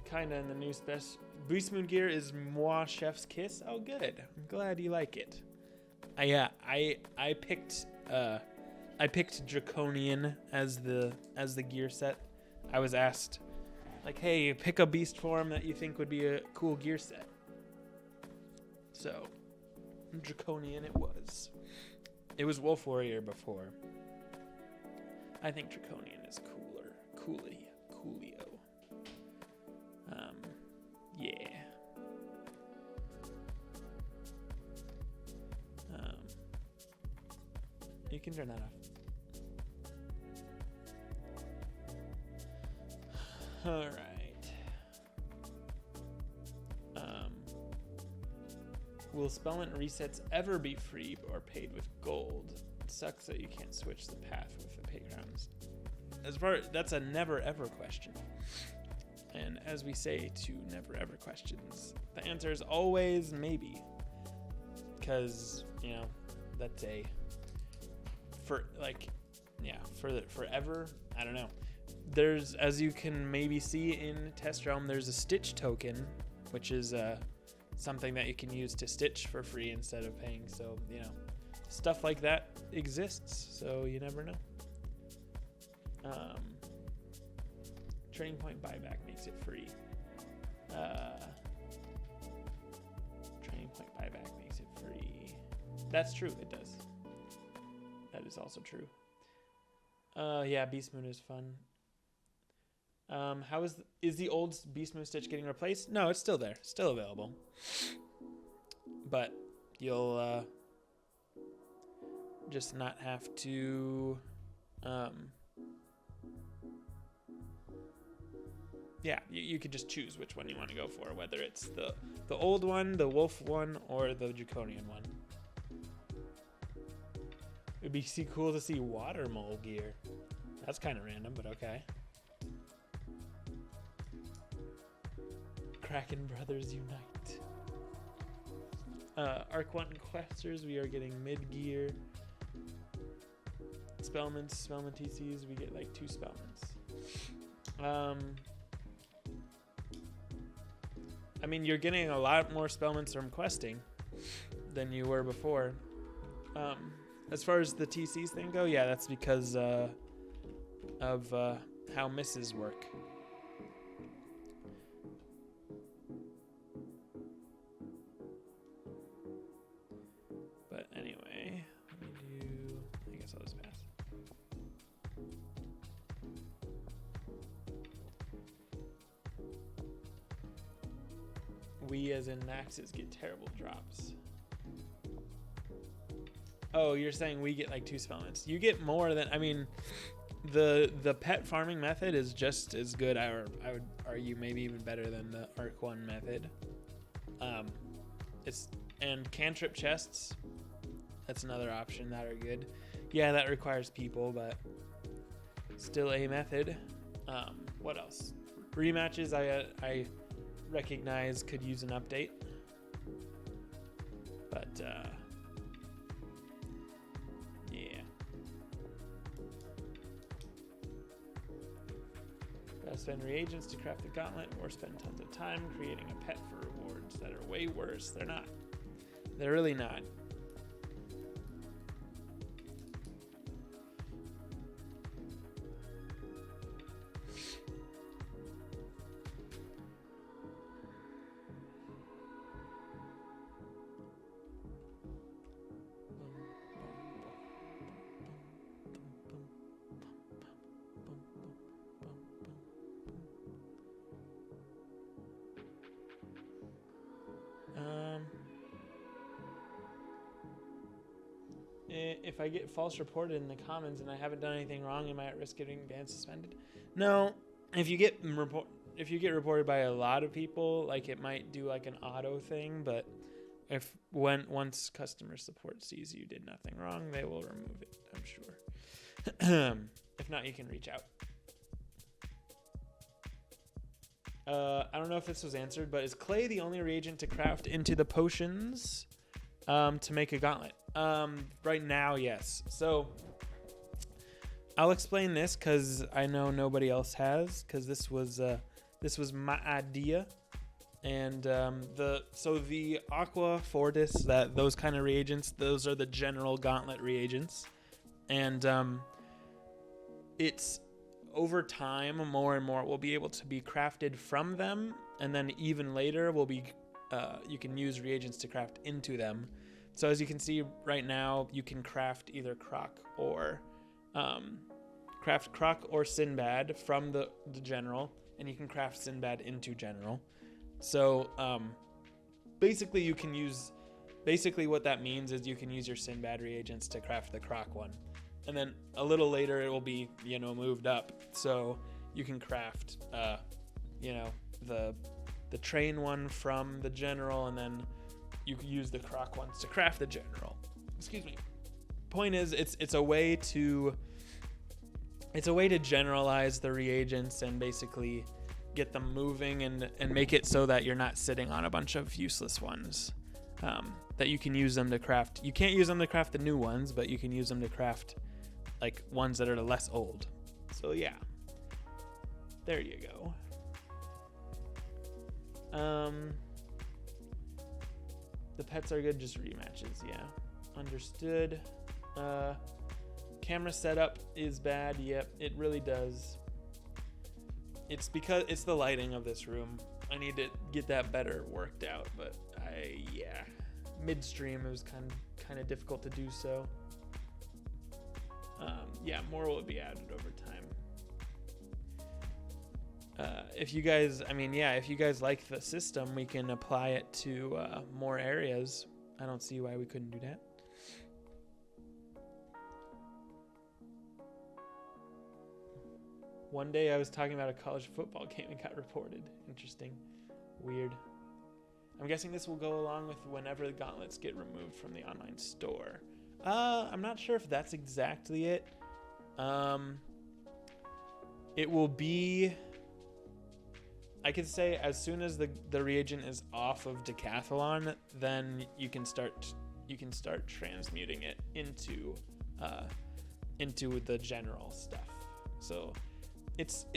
Kinda in the new Beast Moon gear is Moi Chef's Kiss. Oh, good. I'm glad you like it. I picked Draconian as the gear set. I was asked, like, hey, pick a beast form that you think would be a cool gear set. So, Draconian it was. It was Wolf Warrior before. I think Draconian is cooler. Coolio. Yeah. You can turn that off. All right. Will Spellment resets ever be free or paid with gold? It sucks that you can't switch the path with the playgrounds. That's a never ever question. And as we say to never ever questions, the answer is always maybe. Because, that's forever, I don't know. There's, as you can maybe see in Test Realm, there's a Stitch token, which is something that you can use to stitch for free instead of paying. So, stuff like that exists, so you never know. Training point buyback makes it free. Training point buyback makes it free. That's true, it does. That is also true. Yeah, Beast Moon is fun. How is the old Beast Moon Stitch getting replaced? No, it's still there, still available. But you'll just not have to. Yeah, you could just choose which one you want to go for, whether it's the old one, the wolf one, or the draconian one. It'd be cool to see water mole gear. That's kind of random, but okay. Kraken Brothers Unite. Arc 1 Questers, we are getting mid gear. Spellments, Spellment TCs, we get like 2 Spellments. I mean, you're getting a lot more Spellments from questing than you were before. As far as the TCs thing go, yeah, that's because of how misses work. But anyway, let me do, I guess I'll just pass. We as in Maxes get terrible drops. Oh, you're saying we get like 2 Spellments. You get more than, I mean, the pet farming method is just as good, I would argue maybe even better than the Arc 1 method. And cantrip chests, that's another option that are good. Yeah, that requires people, but still a method. What else? Rematches I recognize could use an update. But yeah. Gotta spend reagents to craft the gauntlet or spend tons of time creating a pet for rewards that are way worse. They're not. They're really not. If I get false reported in the comments and I haven't done anything wrong, am I at risk of getting banned, suspended? No. If you get reported by a lot of people, like it might do like an auto thing, but once customer support sees you did nothing wrong, they will remove it, I'm sure. If not, you can reach out. I don't know if this was answered, but is clay the only reagent to craft into the potions to make a gauntlet? Right now, yes. So I'll explain this because I know nobody else has, because this was This was my idea. And the Aqua Fortis, those kind of reagents, those are the general gauntlet reagents. And it's over time, more and more will be able to be crafted from them, and then even later will be you can use reagents to craft into them. So as you can see right now, you can craft either Croc or Sinbad from the general, and you can craft Sinbad into general. So basically you can use, what that means is you can use your Sinbad reagents to craft the Croc one. And then a little later it will be, moved up. So you can craft, the train one from the general, and then you can use the Croc ones to craft the general. Excuse me. Point is, it's a way to generalize the reagents and basically get them moving and make it so that you're not sitting on a bunch of useless ones. That you can use them to craft. You can't use them to craft the new ones, but you can use them to craft like ones that are less old. So yeah, there you go. The pets are good, just rematches. Yeah, understood. Camera setup is bad. Yep, it really does. It's because it's the lighting of this room. I need to get that better worked out, but midstream it was kind of difficult to do so. More will be added over time. If you guys like the system, we can apply it to more areas. I don't see why we couldn't do that. One day I was talking about a college football game and got reported. Interesting. Weird. I'm guessing this will go along with whenever the gauntlets get removed from the online store. I'm not sure if that's exactly it. It will be, I could say, as soon as the reagent is off of Decathalon, then you can start transmuting it into the general stuff. So it's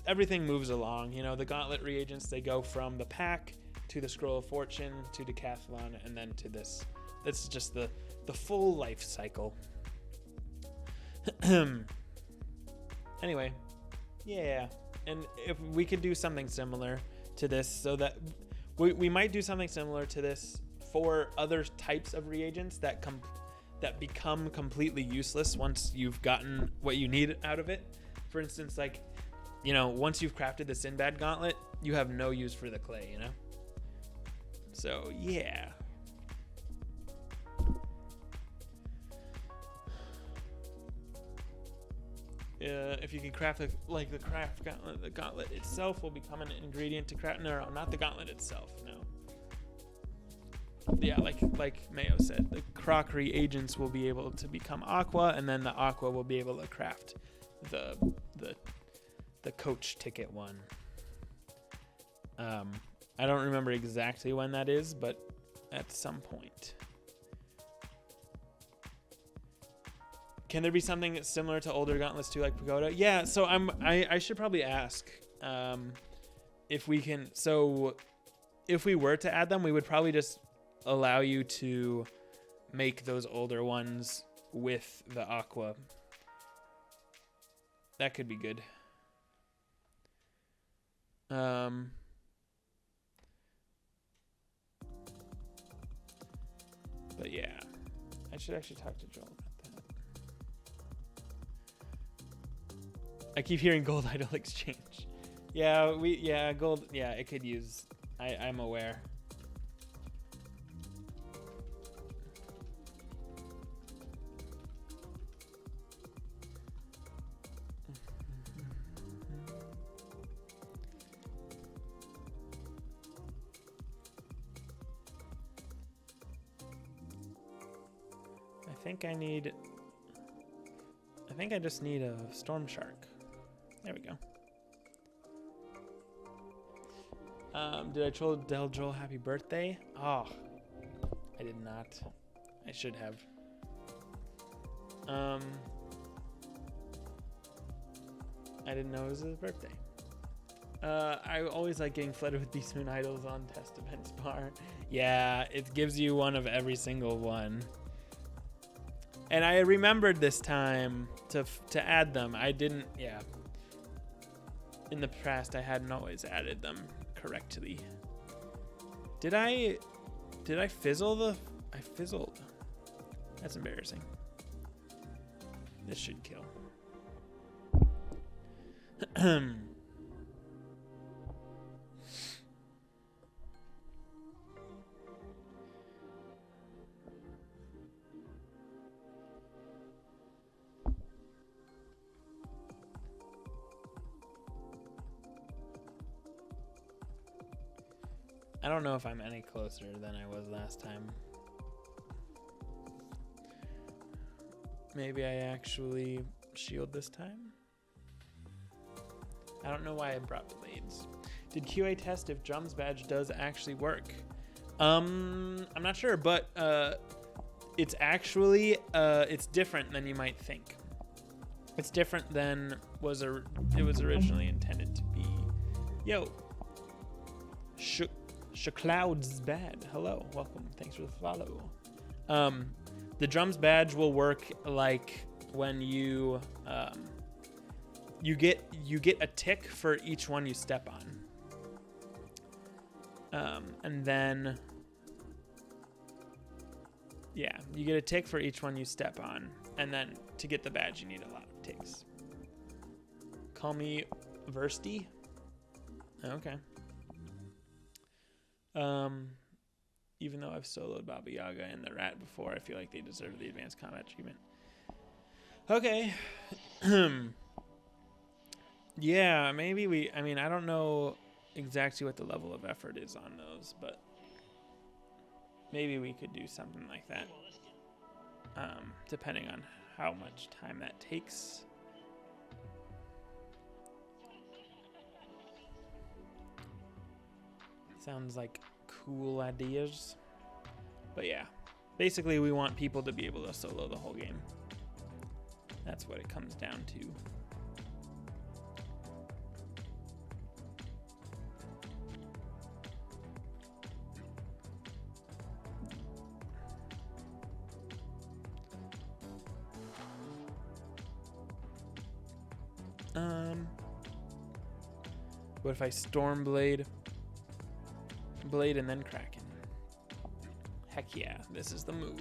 everything moves along. The gauntlet reagents, they go from the pack to the Scroll of Fortune to Decathalon, and then to this. That's just the full life cycle. Anyway, yeah. And if we could do something similar to this, so that we might do something similar to this for other types of reagents that become completely useless once you've gotten what you need out of it. For instance, like, once you've crafted the Sinbad gauntlet, you have no use for the clay, So, yeah. If you can craft the craft gauntlet, the gauntlet itself will become an ingredient to craft. No, not the gauntlet itself. No. Yeah, like Mayo said, the Croc reagents will be able to become aqua, and then the aqua will be able to craft the coach ticket one. I don't remember exactly when that is, but at some point. Can there be something that's similar to older gauntlets too, like Pagoda? Yeah, so I should probably ask if we can. So if we were to add them, we would probably just allow you to make those older ones with the aqua. That could be good. But yeah, I should actually talk to Joel about that. I keep hearing gold idol exchange. Yeah, gold. Yeah, it could use. I'm aware. I think I just need a storm shark. There we go. Did I tell Joel happy birthday? Oh, I did not. I should have. I didn't know it was his birthday. I always like getting flooded with Beast Moon idols on test events bar. Yeah, it gives you one of every single one. And I remembered this time to add them. I didn't, yeah. In the past, I hadn't always added them correctly. Did I fizzle I fizzled. That's embarrassing. This should kill. I don't know if I'm any closer than I was last time. Maybe I actually shield this time? I don't know why I brought blades. Did QA test if drums badge does actually work? I'm not sure, but it's actually it's different than you might think. It's different than it was originally intended to be. Yo, Cloud's bad. Hello, welcome. Thanks for the follow. The drums badge will work like when you get a tick for each one you step on, and then yeah, you get a tick for each one you step on, and then to get the badge you need a lot of ticks. Call me Versty. Okay. Even though I've soloed Baba Yaga and the Rat before, I feel like they deserve the advanced combat treatment. Okay. Yeah, maybe I mean, I don't know exactly what the level of effort is on those, but maybe we could do something like that. Depending on how much time that takes. Sounds like cool ideas. But yeah, basically we want people to be able to solo the whole game. That's what it comes down to. What if I Stormblade? Blade and then Kraken. Heck yeah, this is the move.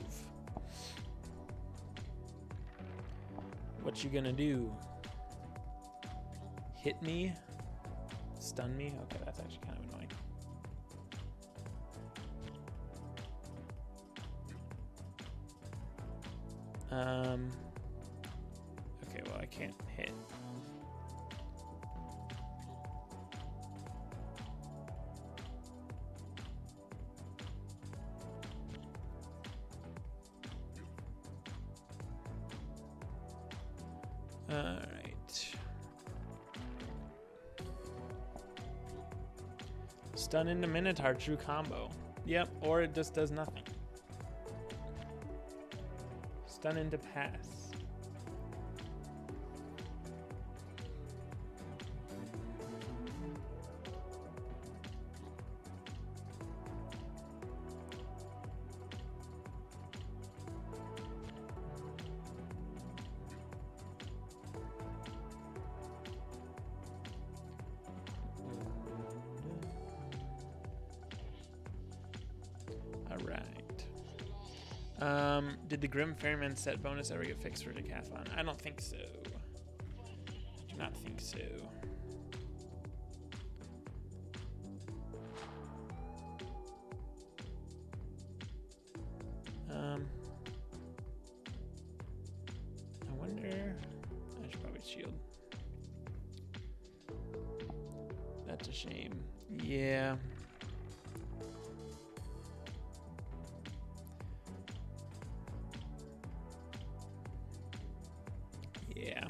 What you gonna do? Hit me? Stun me? Okay, that's actually kind of annoying. Okay, well I can't hit. Alright. Stun into Minotaur, true combo. Yep, or it just does nothing. Stun into pass. Did the Grim Ferryman set bonus ever get fixed for Decathlon? I don't think so. I do not think so. I wonder. I should probably shield. That's a shame. Yeah. Yeah.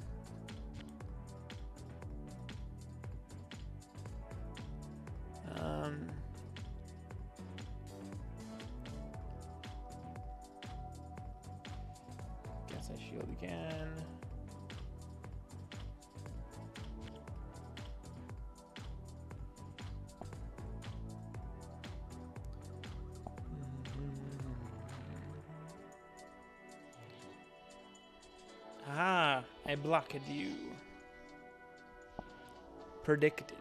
Guess I shield again. I blocked you. Predicted.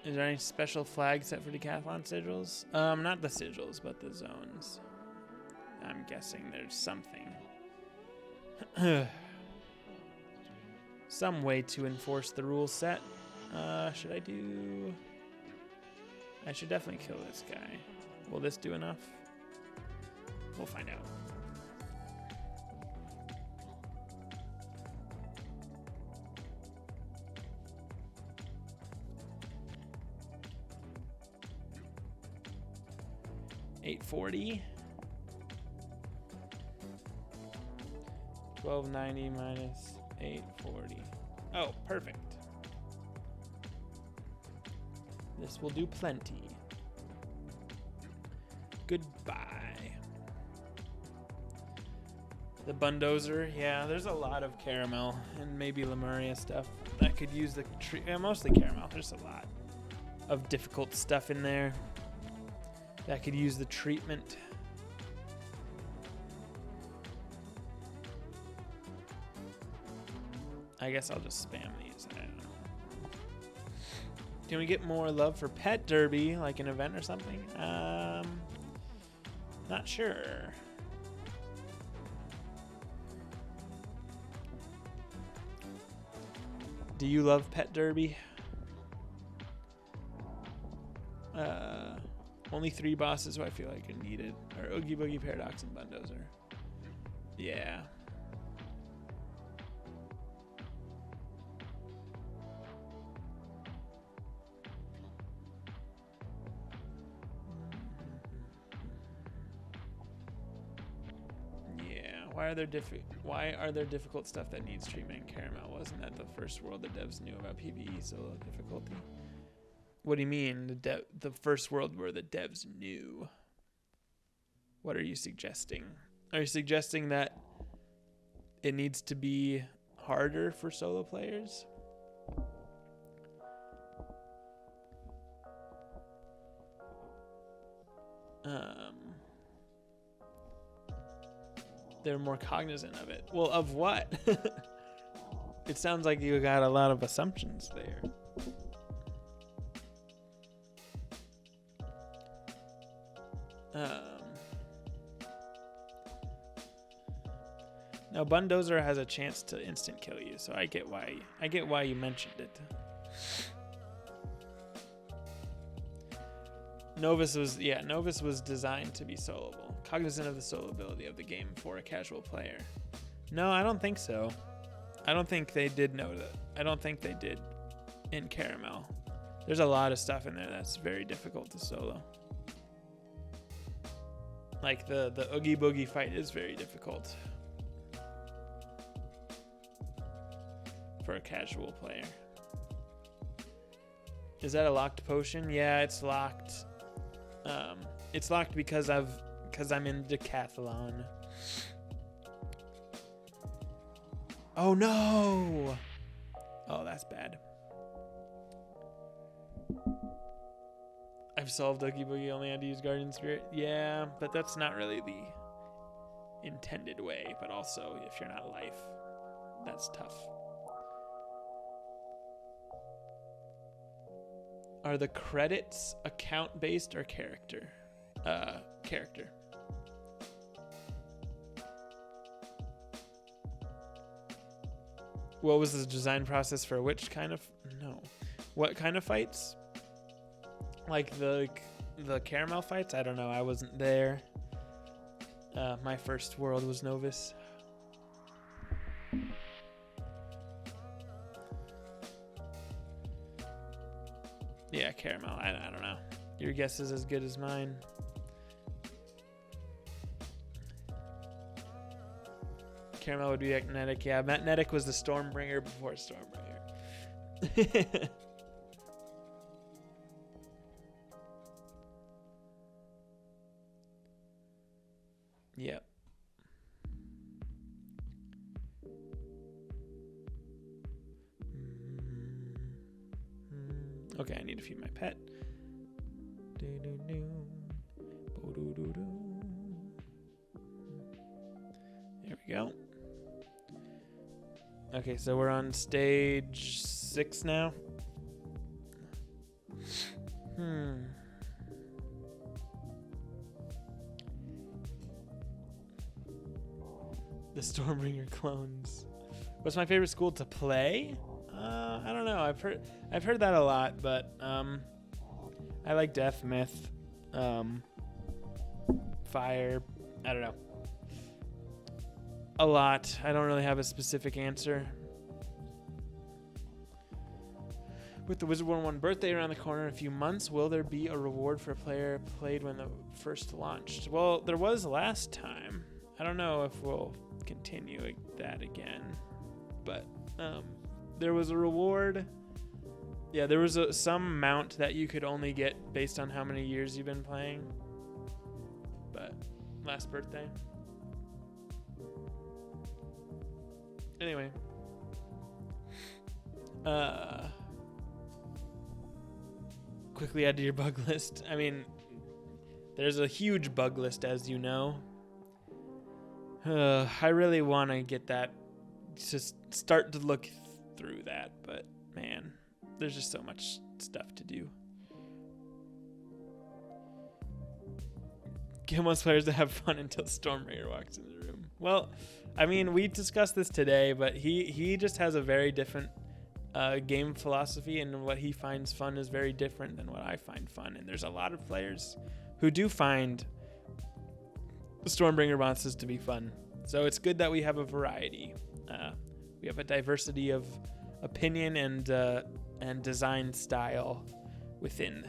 Is there any special flag set for decathlon sigils? Not the sigils, but the zones. I'm guessing there's something. Some way to enforce the rule set. Should I do... I should definitely kill this guy. Will this do enough? We'll find out. $840. 1290 minus 840. Oh, perfect. This will do plenty. Goodbye. The Bundozer, yeah, there's a lot of caramel and maybe Lemuria stuff. I could use the mostly caramel. There's a lot of difficult stuff in there that could use the treatment. I guess I'll just spam these. I don't know. Can we get more love for Pet Derby, like an event or something? Not sure. Do you love Pet Derby? Only 3 bosses who I feel like are needed are Oogie Boogie, Paradox, and Bundozer. Yeah. Why are there difficult stuff that needs treatment in Caramel? Wasn't that the first world the devs knew about PvE solo difficulty? What do you mean, the first world where the devs knew? What are you suggesting? Are you suggesting that it needs to be harder for solo players? They're more cognizant of it. Well, of what? It sounds like you got a lot of assumptions there. Now Bundozer has a chance to instant kill you, so I get why you mentioned it. Novus was designed to be soloable, cognizant of the soloability of the game for a casual player. No, I don't think so. I don't think they did know that. I don't think they did in Caramel. There's a lot of stuff in there that's very difficult to solo. Like the Oogie Boogie fight is very difficult for a casual player. Is that a locked potion? Yeah, it's locked. It's locked because I'm in Decathalon. Oh no! Oh, that's bad. I've solved Oogie Boogie, only had to use Guardian Spirit. Yeah, but that's not really the intended way. But also, if you're not life, that's tough. Are the credits account-based or character? Character. What was the design process for which kind of... No. What kind of fights? Like the caramel fights? I don't know. I wasn't there. My first world was Novus. Yeah, caramel. I don't know. Your guess is as good as mine. Caramel would be magnetic. Yeah, magnetic was the Stormbringer before Stormbringer. Yep. Okay, I need to feed my pet. There we go. Okay, so we're on stage 6 now. The Stormbringer clones. What's my favorite school to play? I don't know. I've heard that a lot, but I like Death Myth, Fire. I don't know. A lot. I don't really have a specific answer. With the Wizard 101 birthday around the corner in a few months, will there be a reward for a player played when the first launched? Well, there was last time. I don't know if we'll continue that again, but there was a reward. Yeah, there was some mount that you could only get based on how many years you've been playing. But last birthday. Anyway. Quickly add to your bug list. I mean, there's a huge bug list, as you know. I really want to get that, just start to look through that, but man, there's just so much stuff to do. Kim wants players to have fun until Stormbringer walks in the room. Well, I mean, we discussed this today, but he just has a very different game philosophy, and what he finds fun is very different than what I find fun. And there's a lot of players who do find Stormbringer bosses to be fun. So it's good that we have a variety. We have a diversity of opinion and design style within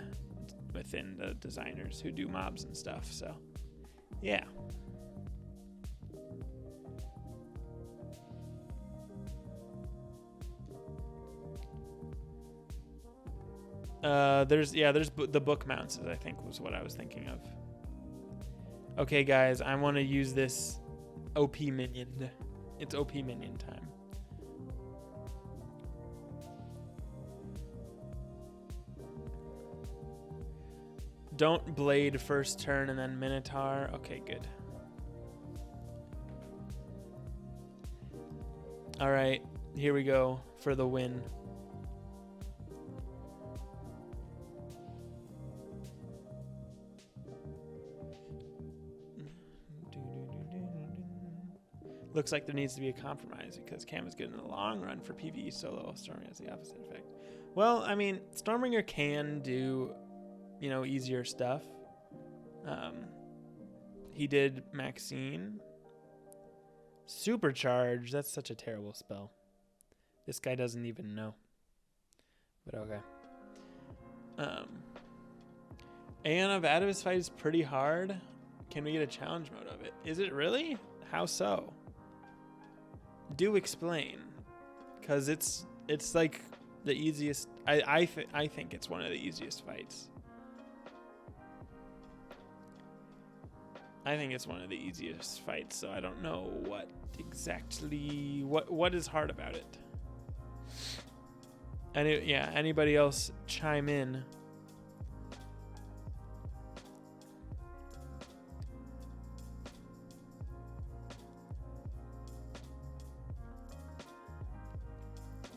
the designers who do mobs and stuff. So, yeah. There's the book mounts, I think was what I was thinking of. Okay, guys, I want to use this OP minion. It's OP minion time. Don't blade first turn and then Minotaur. Okay, good. All right, here we go for the win. Looks like there needs to be a compromise because Cam is good in the long run for PvE solo. Stormbringer has the opposite effect. Well, I mean, Stormbringer can do, easier stuff. He did Maxine. Supercharge. That's such a terrible spell. This guy doesn't even know. But okay. Aeon of Atavis fight is pretty hard. Can we get a challenge mode of it? Is it really? How so? Do explain, because it's like the easiest. I think it's one of the easiest fights. I think it's one of the easiest fights, so I don't know what exactly what is hard about it. Anybody else chime in?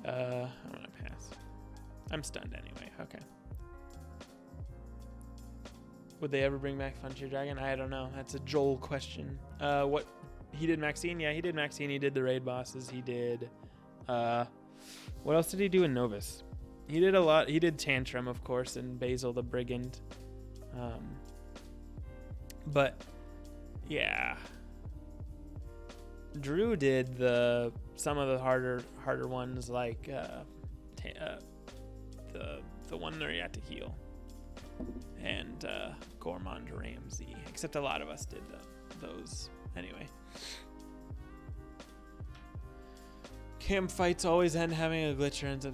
I'm gonna pass. I'm stunned anyway. Okay. Would they ever bring back Frontier Dragon? I don't know. That's a Joel question. What he did Maxine? Yeah, he did Maxine. He did the raid bosses. He did. What else did he do in Novus? He did a lot. He did Tantrum, of course, and Basil the Brigand. But yeah, Drew did some of the harder ones, like the one where you had to heal, and Gormand Ramsey. Except a lot of us did those anyway. Cam fights always end having a glitch or ends up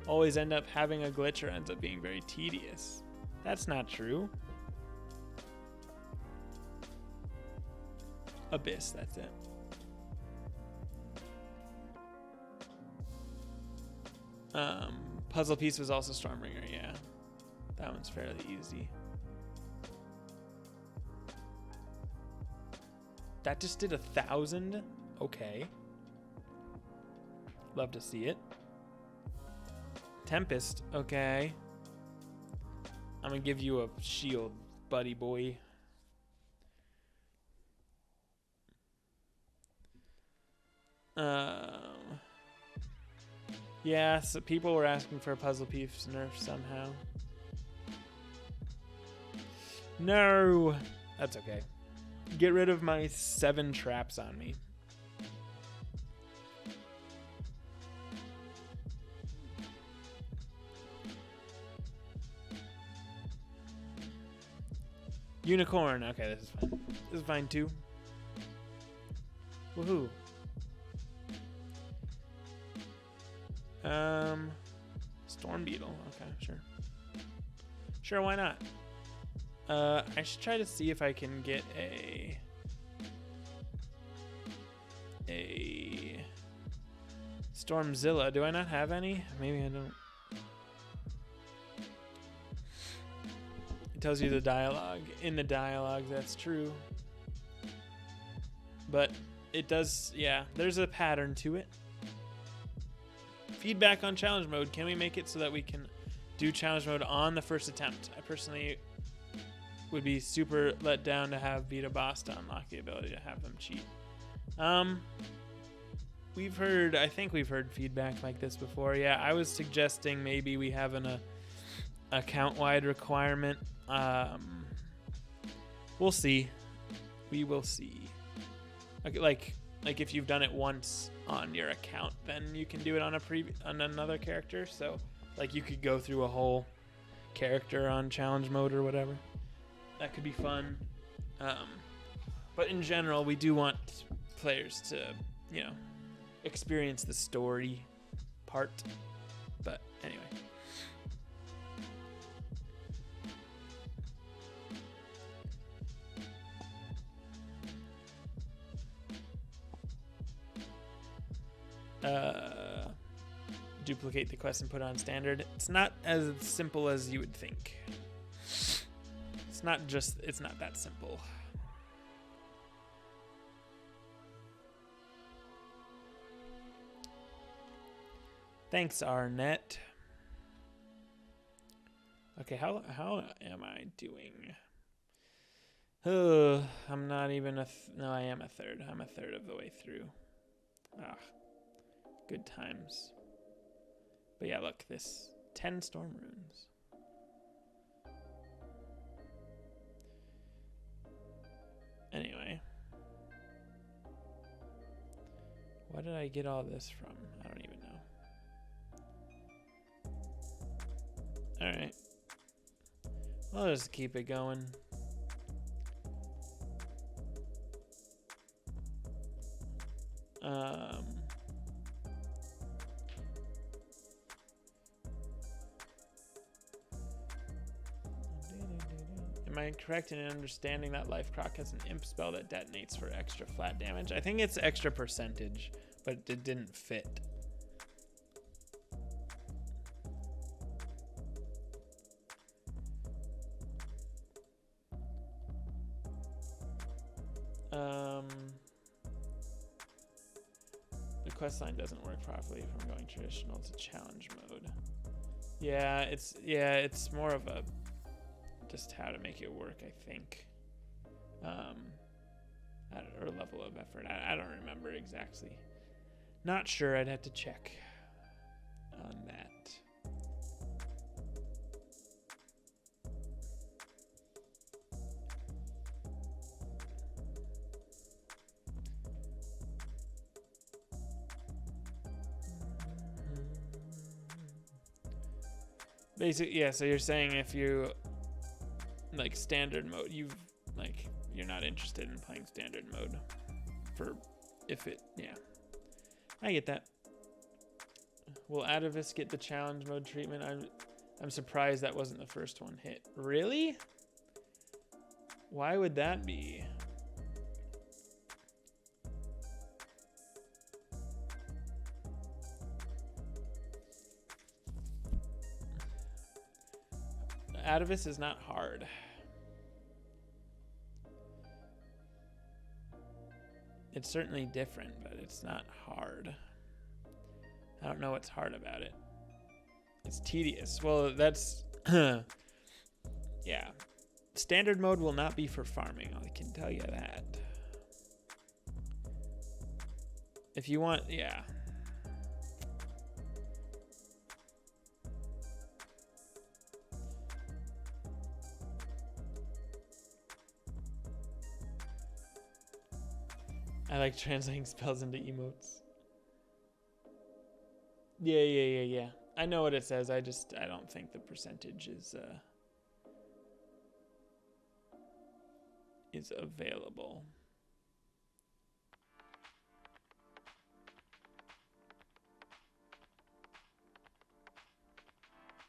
always end up having a glitch or ends up being very tedious. That's not true. Abyss, that's it. Puzzle piece was also Stormbringer, yeah. That one's fairly easy. That just did 1,000. Okay. Love to see it. Tempest. Okay. I'm gonna give you a shield, buddy boy. Yeah, so people were asking for a puzzle piece nerf somehow. No, that's okay. Get rid of my 7 traps on me. Unicorn. Okay, this is fine. This is fine too. Woohoo. Storm beetle. Okay, sure. Sure, why not? I should try to see if I can get a Stormzilla. Do I not have any? Maybe I don't. It tells you the dialogue. In the dialogue, that's true. But it does, yeah, there's a pattern to it. Feedback on challenge mode. Can we make it so that we can do challenge mode on the first attempt? I personally would be super let down to have beat a boss to unlock the ability to have them cheat. I think we've heard feedback like this before. Yeah, I was suggesting maybe we have an account-wide requirement. We'll see. We will see. Okay, like if you've done it once on your account, then you can do it on on another character. So like you could go through a whole character on challenge mode or whatever. That could be fun. But in general, we do want players to, experience the story part. But anyway. Duplicate the quest and put it on standard. It's not as simple as you would think. It's not that simple. Thanks, Arnett. Okay, how am I doing? I'm not even no, I am a third. I'm a third of the way through. Ah, good times. But yeah, look, this 10 storm runes. Anyway. Where did I get all this from? I don't even know. Alright. I'll just keep it going. Am I correct in understanding that Life Croc has an imp spell that detonates for extra flat damage? I think it's extra percentage, but it didn't fit. The quest line doesn't work properly if I'm going traditional to challenge mode. Yeah, it's more of a just how to make it work, I think. Or level of effort. I don't remember exactly. Not sure. I'd have to check on that. Basically, yeah, so you're saying if you like standard mode, you're not interested in playing standard mode yeah. I get that. Will Atavis get the challenge mode treatment? I'm surprised that wasn't the first one hit. Really? Why would that be? Atavis is not hard. It's certainly different, but it's not hard. I don't know what's hard about it. It's tedious. Well, that's... yeah. Standard mode will not be for farming, I can tell you that. If you want, yeah. I like translating spells into emotes. Yeah. I know what it says. I don't think the percentage is available.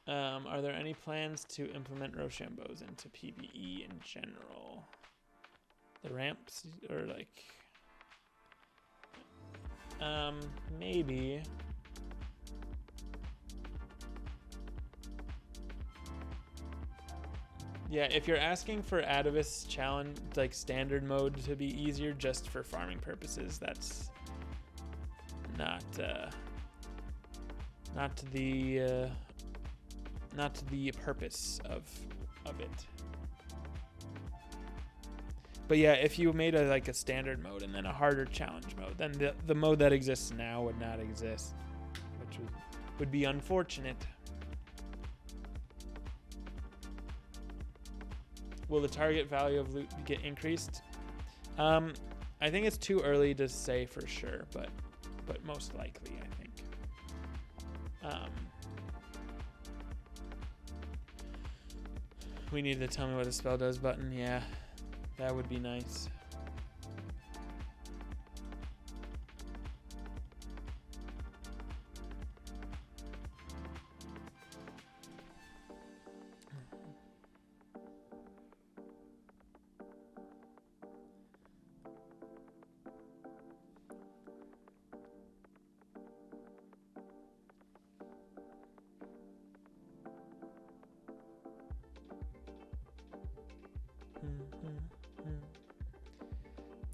Are there any plans to implement Rochambeaus into PvE in general? The ramps or like maybe. Yeah, if you're asking for Atavis challenge, like standard mode to be easier just for farming purposes, that's not the purpose of it. But yeah, if you made like a standard mode and then a harder challenge mode, then the mode that exists now would not exist, which would be unfortunate. Will the target value of loot get increased? I think it's too early to say for sure, but most likely, I think. We need to tell me what the spell does button. Yeah, that would be nice.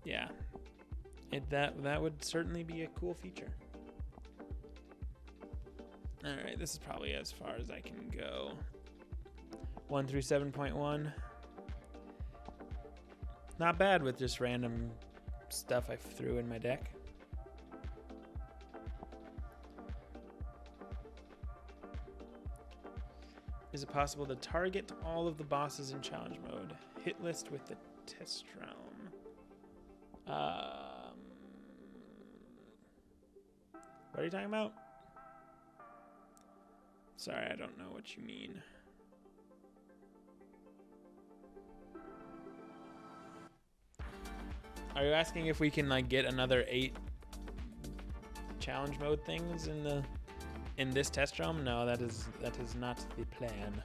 Yeah, that would certainly be a cool feature. All right, this is probably as far as I can go. 1 through 7.1. Not bad with just random stuff I threw in my deck. Is it possible to target all of the bosses in challenge mode? Hit list with the test realm. What are you talking about? Sorry, I don't know what you mean. Are you asking if we can like get another 8 challenge mode things in this test realm? No, that is not the plan.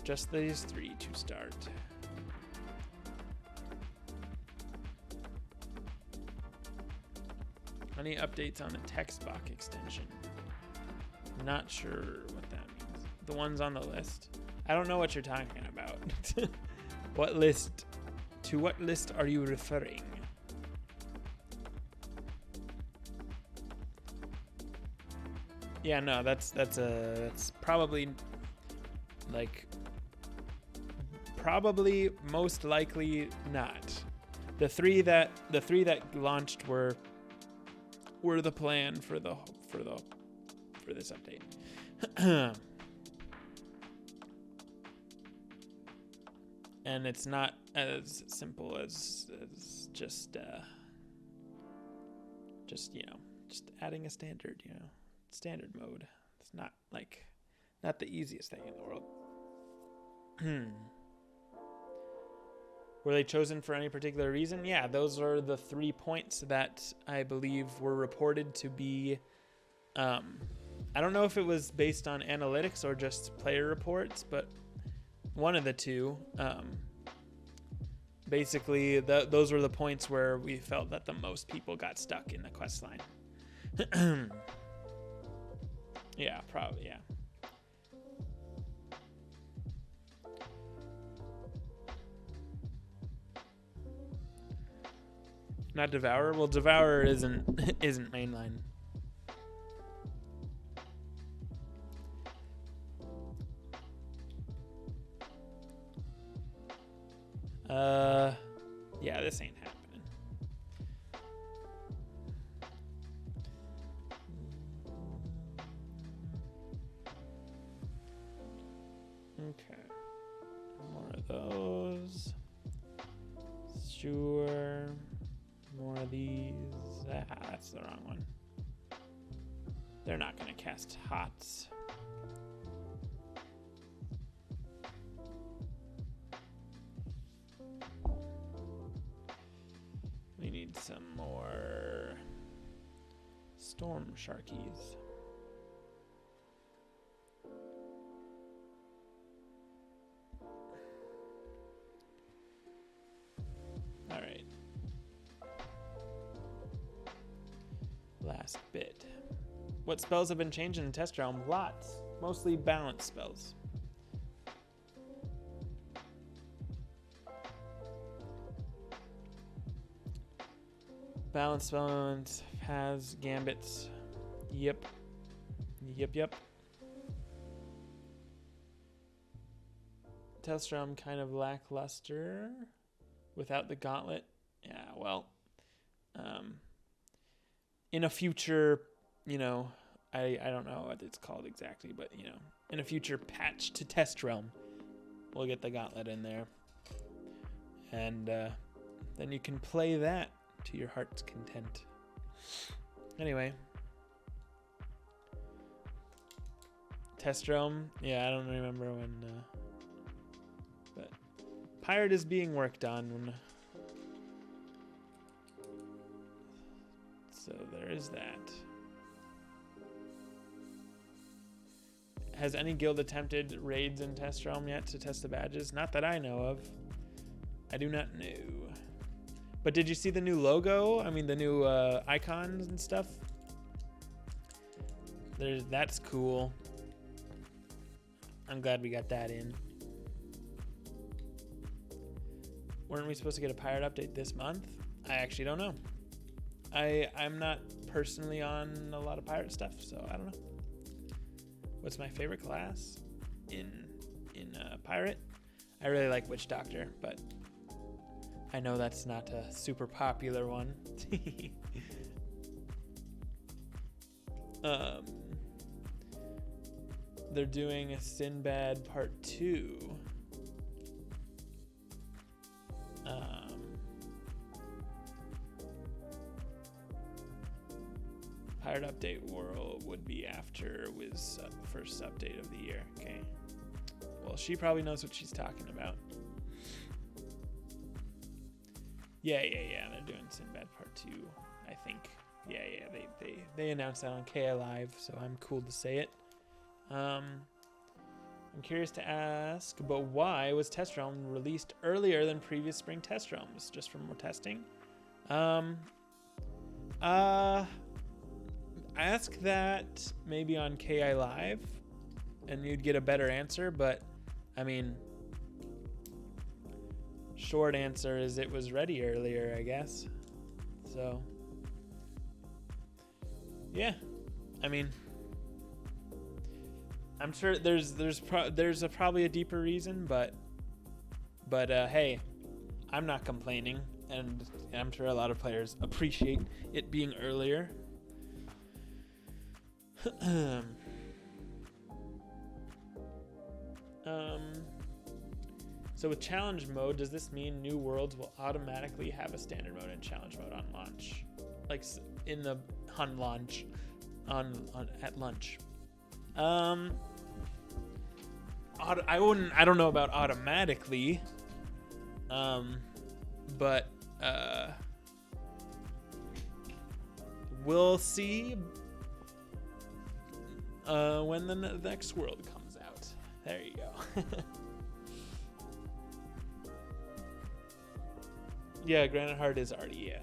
Just these 3 to start. Any updates on the text box extension? Not sure what that means. The ones on the list. I don't know what you're talking about. What list? To what list are you referring? Yeah, no, that's probably like most likely not. The three that launched were the plan for this update. And it's not as simple as just just adding a standard, standard mode. It's not the easiest thing in the world. Were they chosen for any particular reason? Yeah, those are the 3 points that I believe were reported to be, I don't know if it was based on analytics or just player reports, but one of the two. Basically, those were the points where we felt that the most people got stuck in the quest line. Yeah, probably, yeah. Not Devourer? Well, Devourer isn't isn't mainline. Yeah, this ain't happening. Okay. More of those. Sure. More of these. Ah, that's the wrong one. They're not gonna cast Hots. We need some more Storm Sharkies. All right. Last bit. What spells have been changed in the test realm? Lots. Mostly balance spells. Balance spells, has gambits. Yep. Yep. Test realm kind of lackluster without the gauntlet. Yeah, well, in a future, you know, I don't know what it's called exactly, but you know, in a future patch to test realm, we'll get the gauntlet in there, and then you can play that to your heart's content. Anyway, test realm. Yeah, I don't remember when, but pirate is being worked on. So there is that. Has any guild attempted raids in test realm yet to test the badges? Not that I know of. I do not know. But did you see the new logo? I mean, the new icons and stuff? That's cool. I'm glad we got that in. Weren't we supposed to get a pirate update this month? I actually don't know. I'm not personally on a lot of pirate stuff, so I don't know. What's my favorite class in pirate? I really like Witch Doctor, but I know that's not a super popular one. They're doing a Sinbad Part 2. Pirate update world would be after Wiz first update of the year. Okay. Well, she probably knows what she's talking about. Yeah. They're doing Sinbad Part 2, I think. Yeah. They announced that on KI Live, so I'm cool to say it. I'm curious to ask, but why was Test Realm released earlier than previous spring Test Realms? Just for more testing? Ask that maybe on KI Live, and you'd get a better answer, but, I mean, short answer is it was ready earlier, I guess. So, yeah, I mean, I'm sure there's probably a deeper reason, but hey, I'm not complaining, and I'm sure a lot of players appreciate it being earlier. So with challenge mode, does this mean new worlds will automatically have a standard mode and challenge mode on launch, like in the launch at lunch? I don't know about automatically, but we'll see when the next world comes out. There you go. Yeah, Granite Heart is already in.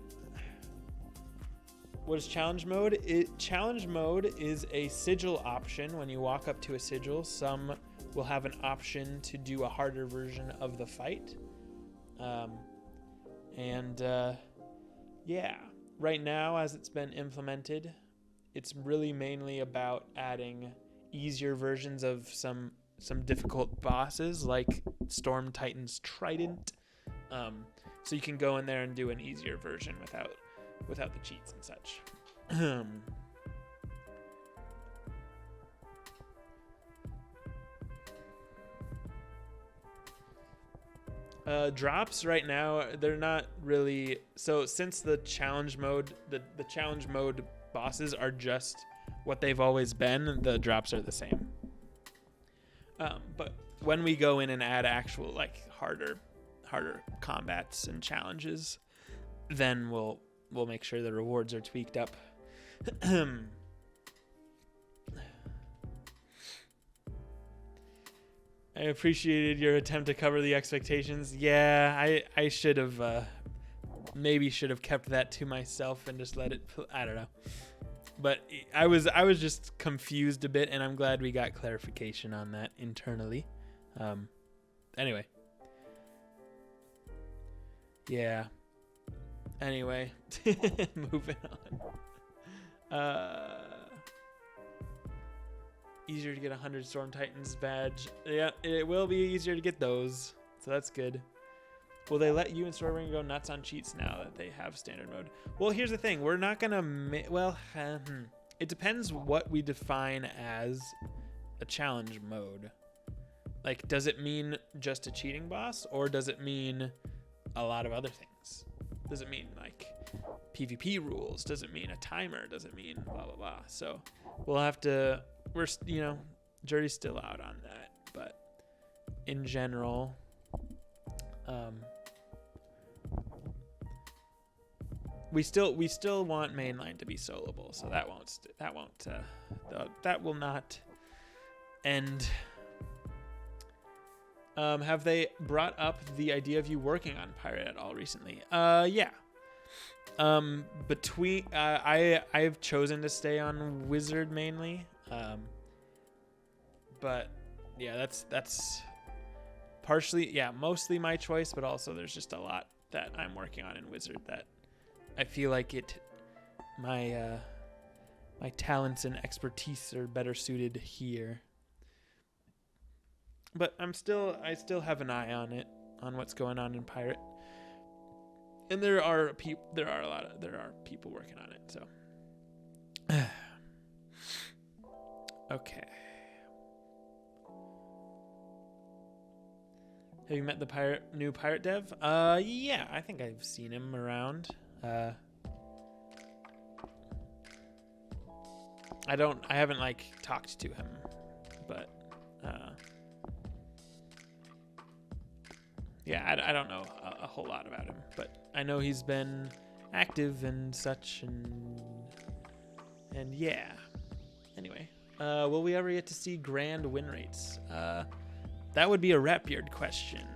What is challenge mode? Challenge mode is a sigil option. When you walk up to a sigil, some will have an option to do a harder version of the fight. yeah, right now as it's been implemented, it's really mainly about adding easier versions of some difficult bosses like Storm Titan's Trident. So you can go in there and do an easier version without the cheats and such. Drops right now, they're not really, so since the challenge mode, the challenge mode bosses are just what they've always been, the drops are the same. But when we go in and add actual like harder combats and challenges, then we'll make sure the rewards are tweaked up. I appreciated your attempt to cover the expectations. Yeah, I should have maybe should have kept that to myself and just let it, I don't know. But I was just confused a bit, and I'm glad we got clarification on that internally. Anyway. Yeah. Anyway, moving on. Easier to get 100 Storm Titans badge. Yeah, it will be easier to get those, so that's good. Will they let you and Stormbringer go nuts on cheats now that they have standard mode? Well, here's the thing. We're not gonna. It depends what we define as a challenge mode. Like, does it mean just a cheating boss, or does it mean a lot of other things? Does it mean like PvP rules? Does it mean a timer? Does it mean blah blah blah? So we'll have to. We're, jury's still out on that, but in general, we still want mainline to be soloable, so that will not end. Have they brought up the idea of you working on Pirate at all recently? Yeah. I've chosen to stay on Wizard mainly. But yeah, that's partially, mostly my choice, but also there's just a lot that I'm working on in Wizard that I feel like my talents and expertise are better suited here. But I still have an eye on what's going on in Pirate. And there are people working on it, so. Okay. Have you met the new pirate dev? Yeah, I think I've seen him around. I haven't like talked to him, but yeah, I don't know a whole lot about him, but I know he's been active and such, and yeah. Anyway, will we ever get to see grand win rates? That would be a Ratbeard question.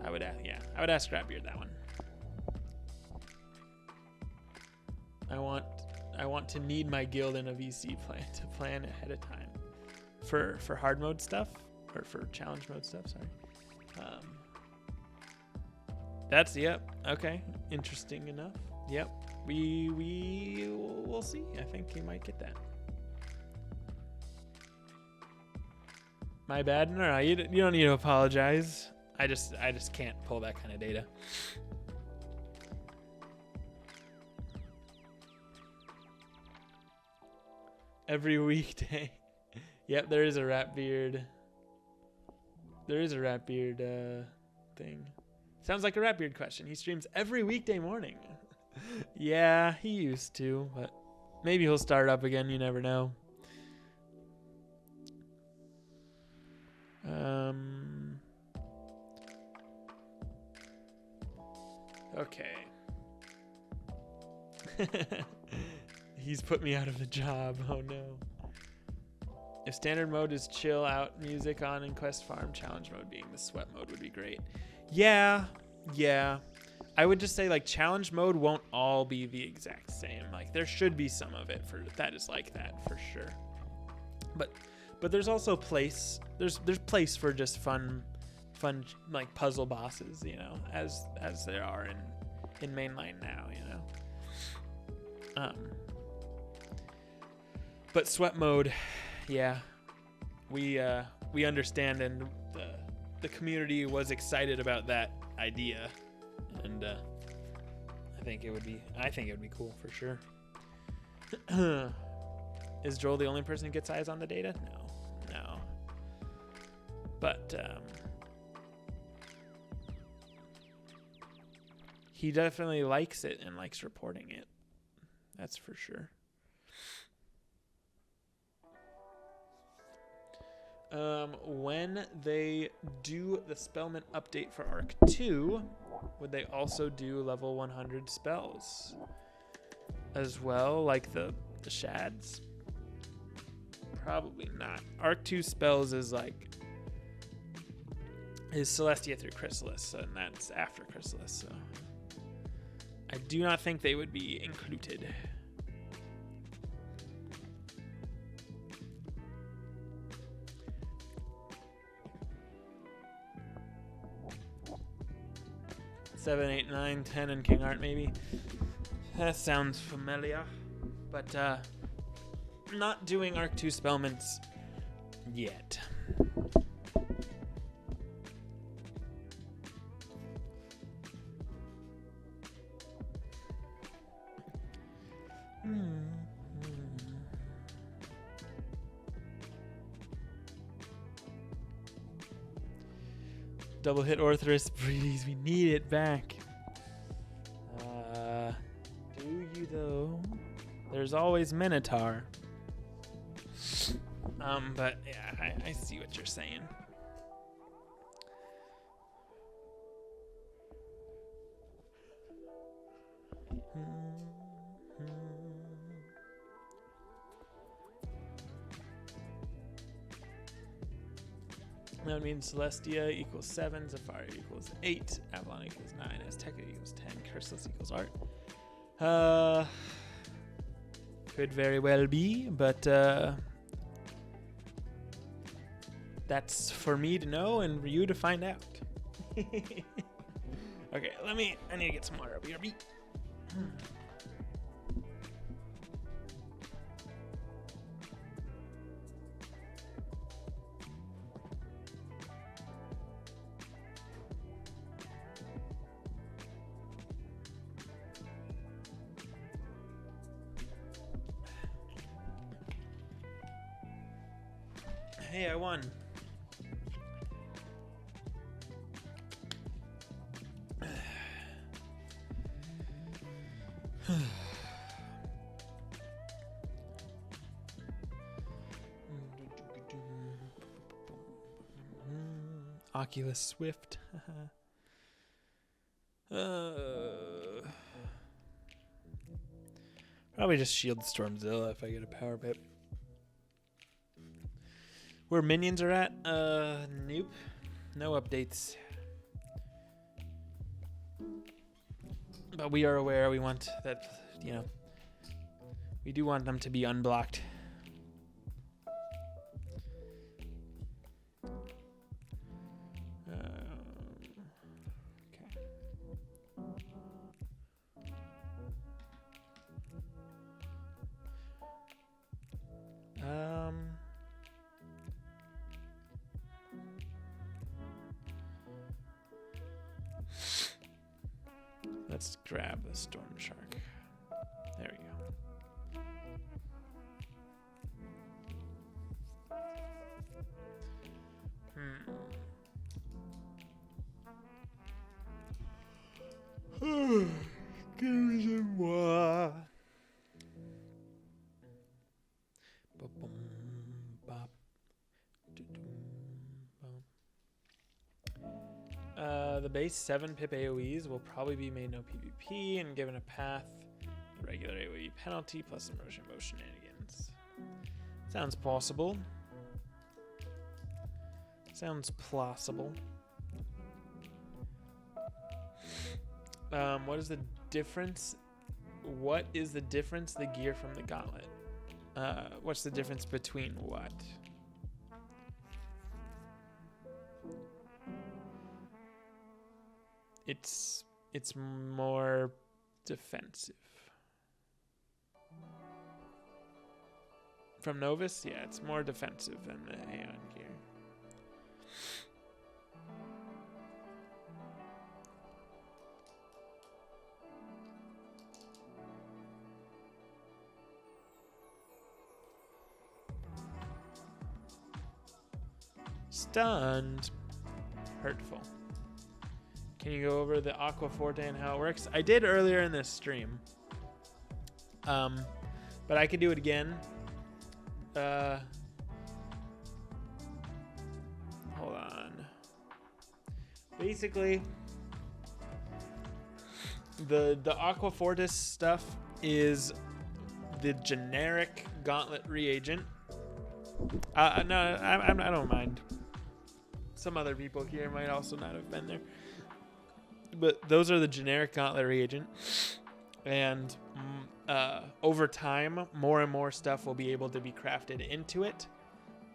I would ask Ratbeard that one. I want to need my guild in a VC plan to plan ahead of time for hard mode stuff, or for challenge mode stuff. Sorry. Okay, interesting enough. Yep, we'll see. I think you might get that. My bad. No, you don't need to apologize. I just can't pull that kind of data. Every weekday. Yep, there is a Ratbeard. There is a Ratbeard thing. Sounds like a Ratbeard question. He streams every weekday morning. Yeah, he used to, but maybe he'll start up again. You never know. Okay. He's put me out of the job. Oh no. If standard mode is chill out music on in Quest Farm, challenge mode being the sweat mode would be great. Yeah. I would just say like challenge mode won't all be the exact same. Like there should be some of it that is like that for sure. But there's also place. There's place for just fun like puzzle bosses, as there are in mainline now, you know. But sweat mode, yeah, we understand, and the community was excited about that idea, and I think it would be cool for sure. Is Joel the only person who gets eyes on the data? No. But he definitely likes it and likes reporting it. That's for sure. When they do the Spellman update for Arc 2, would they also do level 100 spells as well, like the shads? Probably not. Arc 2 spells is Celestia through Chrysalis, and that's after Chrysalis, so I do not think they would be included. Seven, 8, 9, 10, and King Art maybe. That sounds familiar, but not doing Arc 2 Spellments yet. Double hit Orthrus, please. We need it back. Do you though? There's always Minotaur. But yeah, I see what you're saying. That means Celestia equals 7, Zephyr equals 8, Avalon equals 9, Azteca equals 10, Chrysalis equals Art. Could very well be, but that's for me to know and for you to find out. Okay, I need to get some water. BRB. Hey, I won. Oculus Swift. Probably just Shield Stormzilla if I get a power pip. Where minions are at? Nope. No updates. But we are aware, we want that, we do want them to be unblocked. Let's grab the Storm Shark. There we go. Excusez-moi. The base 7 pip AoEs will probably be made no PvP and given a path, regular AoE penalty plus immersion mode shenanigans. Sounds possible. Sounds plausible. What is the difference? What is the difference? The gear from the gauntlet. What's the difference between what? it's more defensive. From Novus, yeah, it's more defensive than the Aeon gear. Stunned. Hurtful. Can you go over the Aqua Forte and how it works? I did earlier in this stream. But I could do it again. Hold on. Basically, the Aqua Fortis stuff is the generic gauntlet reagent. No, I don't mind. Some other people here might also not have been there. But those are the generic gauntlet reagent. And over time, more and more stuff will be able to be crafted into it.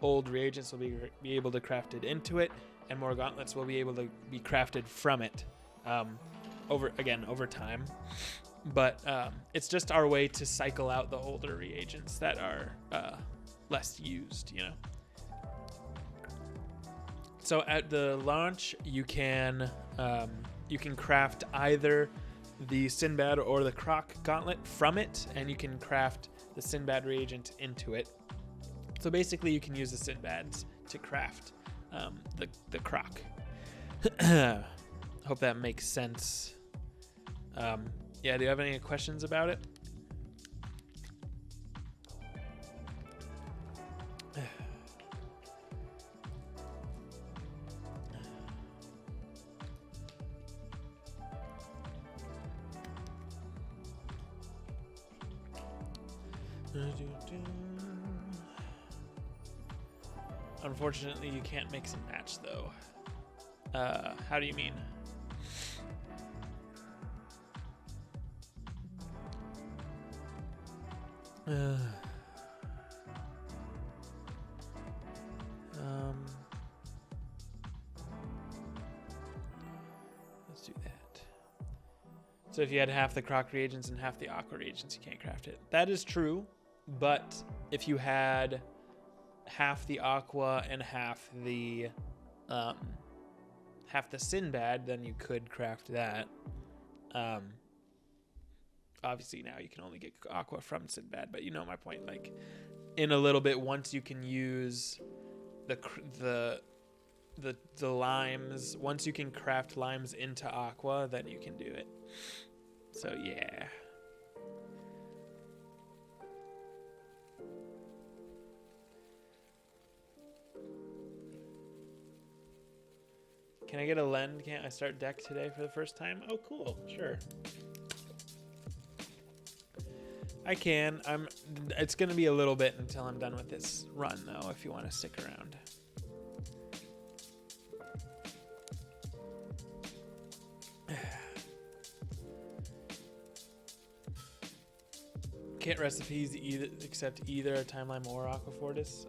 Old reagents will be able to craft it into it. And more gauntlets will be able to be crafted from it over time. But it's just our way to cycle out the older reagents that are less used, you know. So at the launch, you can craft either the Sinbad or the Croc gauntlet from it, and you can craft the Sinbad reagent into it. So basically, you can use the Sinbads to craft the Croc. Hope that makes sense. Yeah, do you have any questions about it? Unfortunately, you can't mix and match, though. How do you mean? Let's do that. So if you had half the Croc reagents and half the Aqua reagents, you can't craft it. That is true, but if you had half the Aqua and half the Sinbad, then you could craft that. Obviously now you can only get Aqua from Sinbad, but you know my point. Like in a little bit, once you can use the limes, once you can craft limes into Aqua, then you can do it. So yeah. Can I get a lend? Can't I start deck today for the first time? Oh, cool. Sure. I can. It's going to be a little bit until I'm done with this run, though, if you want to stick around. Can't recipes except either a timeline or Aqua Fortis.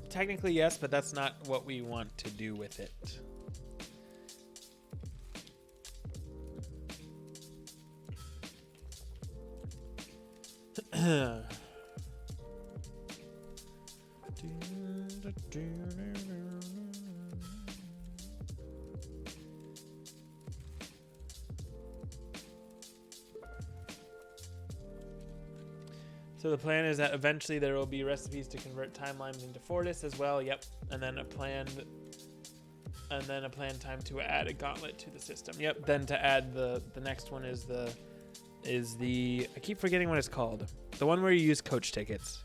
Technically yes, but that's not what we want to do with it. So the plan is that eventually there will be recipes to convert timelines into Fortis as well. Yep, and then a planned time to add a gauntlet to the system. Yep. Then to add the next one is the I keep forgetting what it's called. The one where you use coach tickets.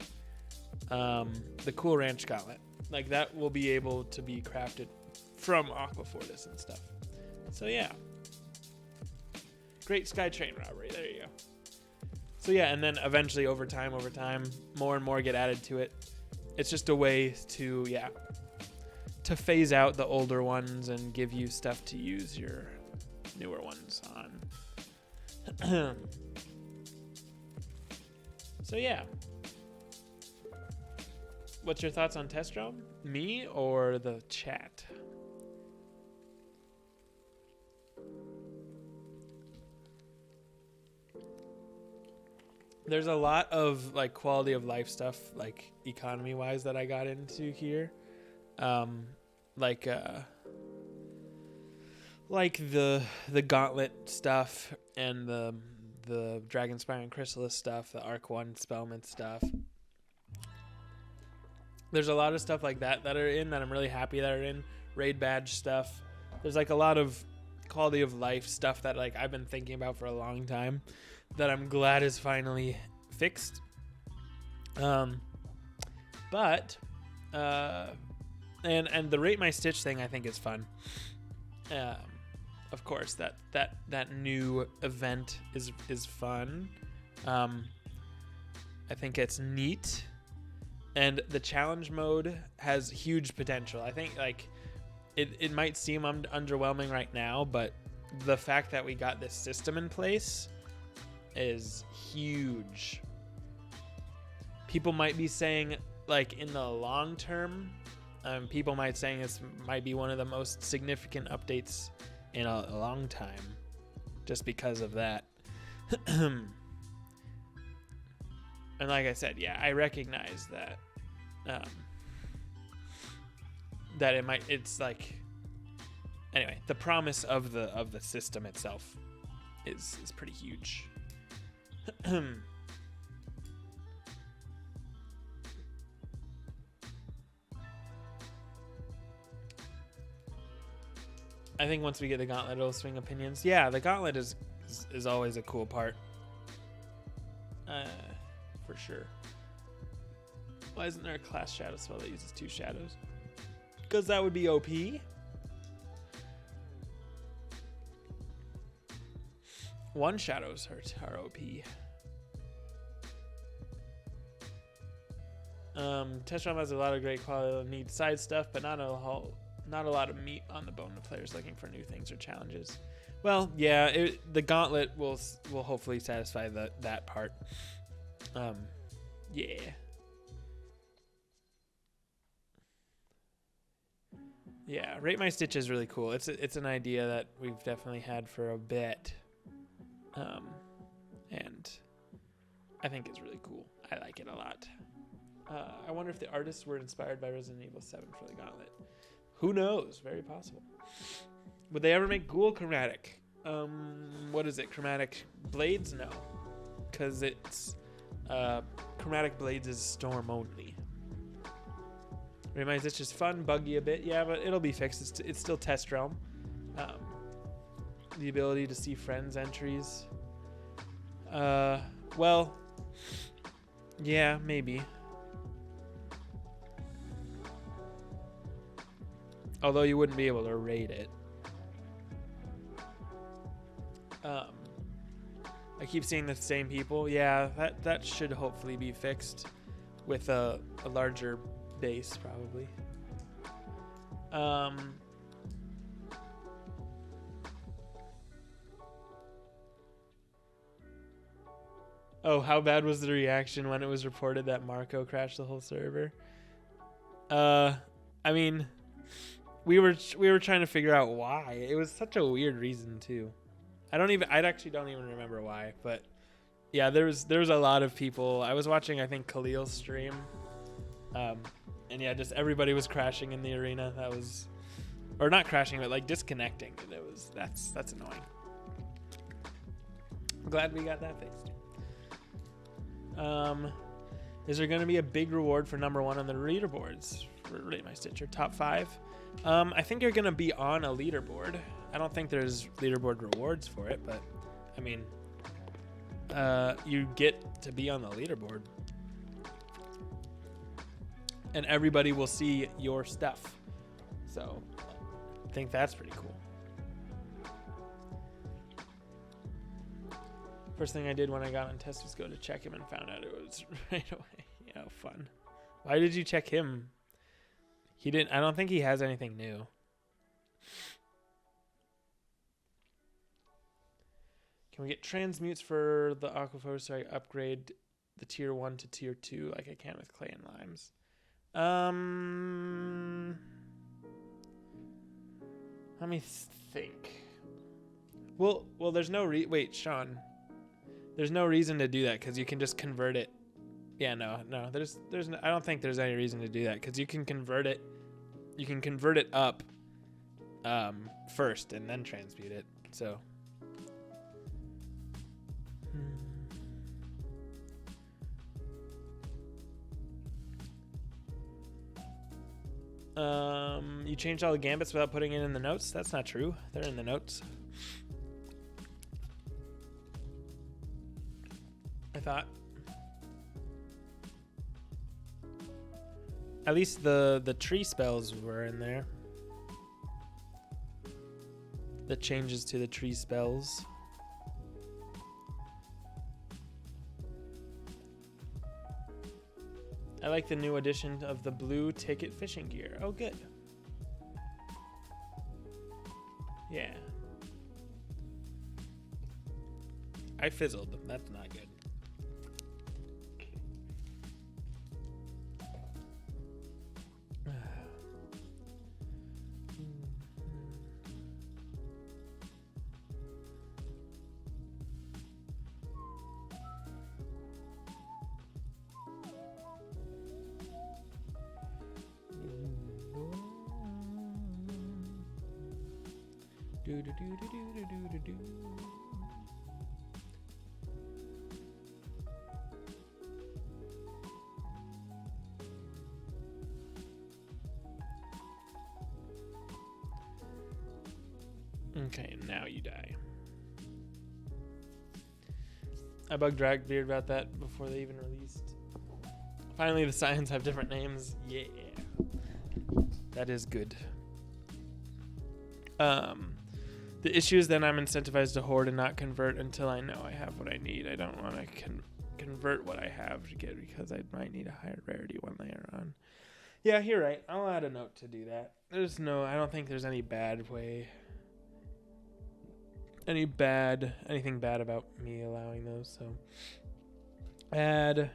The Cool Ranch gauntlet. Like that will be able to be crafted from Aqua Fortis and stuff. So yeah. Great Skytrain robbery. There you go. So yeah, and then eventually over time, more and more get added to it. It's just a way to phase out the older ones and give you stuff to use your newer ones on. So yeah. What's your thoughts on Testrom? Me or the chat? there's a lot of like quality of life stuff, like economy wise, that I got into here. Like the gauntlet stuff and the Dragonspire and Chrysalis stuff, the Arc 1 Spellman stuff. There's a lot of stuff like that are in, that I'm really happy that are in. Raid badge stuff. There's like a lot of quality of life stuff that like I've been thinking about for a long time that I'm glad is finally fixed. And the Rate My Stitch thing I think is fun. Of course, that new event is fun. I think it's neat, and the challenge mode has huge potential. I think like it might seem underwhelming right now, but the fact that we got this system in place is huge. People might be saying like in the long term, people might saying this might be one of the most significant updates in a long time, just because of that. And like I said, yeah, I recognize that it's like, anyway, the promise of the system itself is pretty huge. I think once we get the gauntlet, it'll swing opinions. Yeah, the gauntlet is always a cool part. For sure. Why isn't there a class shadow spell that uses 2 shadows? Because that would be OP. One shadows are OP. Testrom has a lot of great quality, neat side stuff, but not a lot of meat on the bone of players looking for new things or challenges. Well, yeah, the gauntlet will hopefully satisfy that part. Yeah. Yeah, Rate My Stitch is really cool. It's an idea that we've definitely had for a bit. And I think it's really cool. I like it a lot. I wonder if the artists were inspired by Resident Evil 7 for the gauntlet. Who knows? Very possible. Would they ever make Ghoul chromatic? What is it? Chromatic blades? No. Because it's... chromatic blades is storm only. Reminds it's just fun, buggy a bit. Yeah, but it'll be fixed. It's still test realm. The ability to see friends' entries. Well... Yeah, maybe. Although you wouldn't be able to rate it. I keep seeing the same people. Yeah, that should hopefully be fixed with a larger base, probably. Oh, how bad was the reaction when it was reported that Marco crashed the whole server? I mean, we were trying to figure out why. It was such a weird reason too. I actually don't even remember why, but yeah, there was a lot of people. I was watching, I think, Khalil's stream, and yeah, just everybody was crashing in the arena. That was, or not crashing, but like disconnecting. That's annoying. I'm glad we got that fixed. Is there going to be a big reward for number 1 on the leaderboards for Rate My Stitch or top 5? I think you're going to be on a leaderboard. I don't think there's leaderboard rewards for it, but I mean, you get to be on the leaderboard and everybody will see your stuff. So I think that's pretty cool. First thing I did when I got on test was go to check him and found out it was right away. Yeah, fun. Why did you check him? I don't think he has anything new. Can we get transmutes for the Aquaphor so I upgrade the tier 1 to tier 2 like I can with clay and limes? Let me think. Well, there's no wait, Sean. There's no reason to do that because you can just convert it. Yeah, no. There's no, I don't think there's any reason to do that because you can convert it. You can convert it up first and then transmute it. So. You changed all the gambits without putting it in the notes? That's not true. They're in the notes. I thought. At least the tree spells were in there. The changes to the tree spells. I like the new addition of the blue ticket fishing gear. Oh, good. Yeah. I fizzled. That's not good. Okay, now you die. I bugged Dragbeard about that before they even released. Finally, the Scions have different names. Yeah. That is good. The issue is then I'm incentivized to hoard and not convert until I know I have what I need. I don't want to convert what I have to get because I might need a higher rarity one later on. Yeah, you're right. I'll add a note to do that. I don't think there's any bad way. Anything bad about me allowing those, so. Add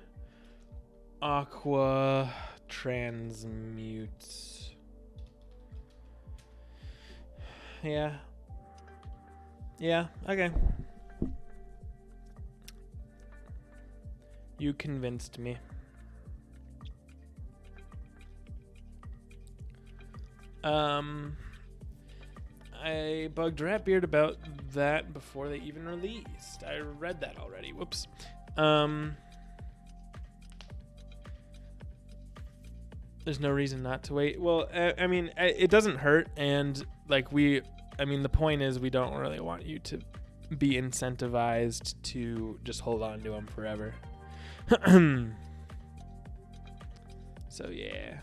aqua transmute. Yeah, okay. You convinced me. I bugged Ratbeard about that before they even released. I read that already. Whoops. There's no reason not to wait. Well, I mean, it doesn't hurt, and like the point is we don't really want you to be incentivized to just hold on to them forever. So yeah.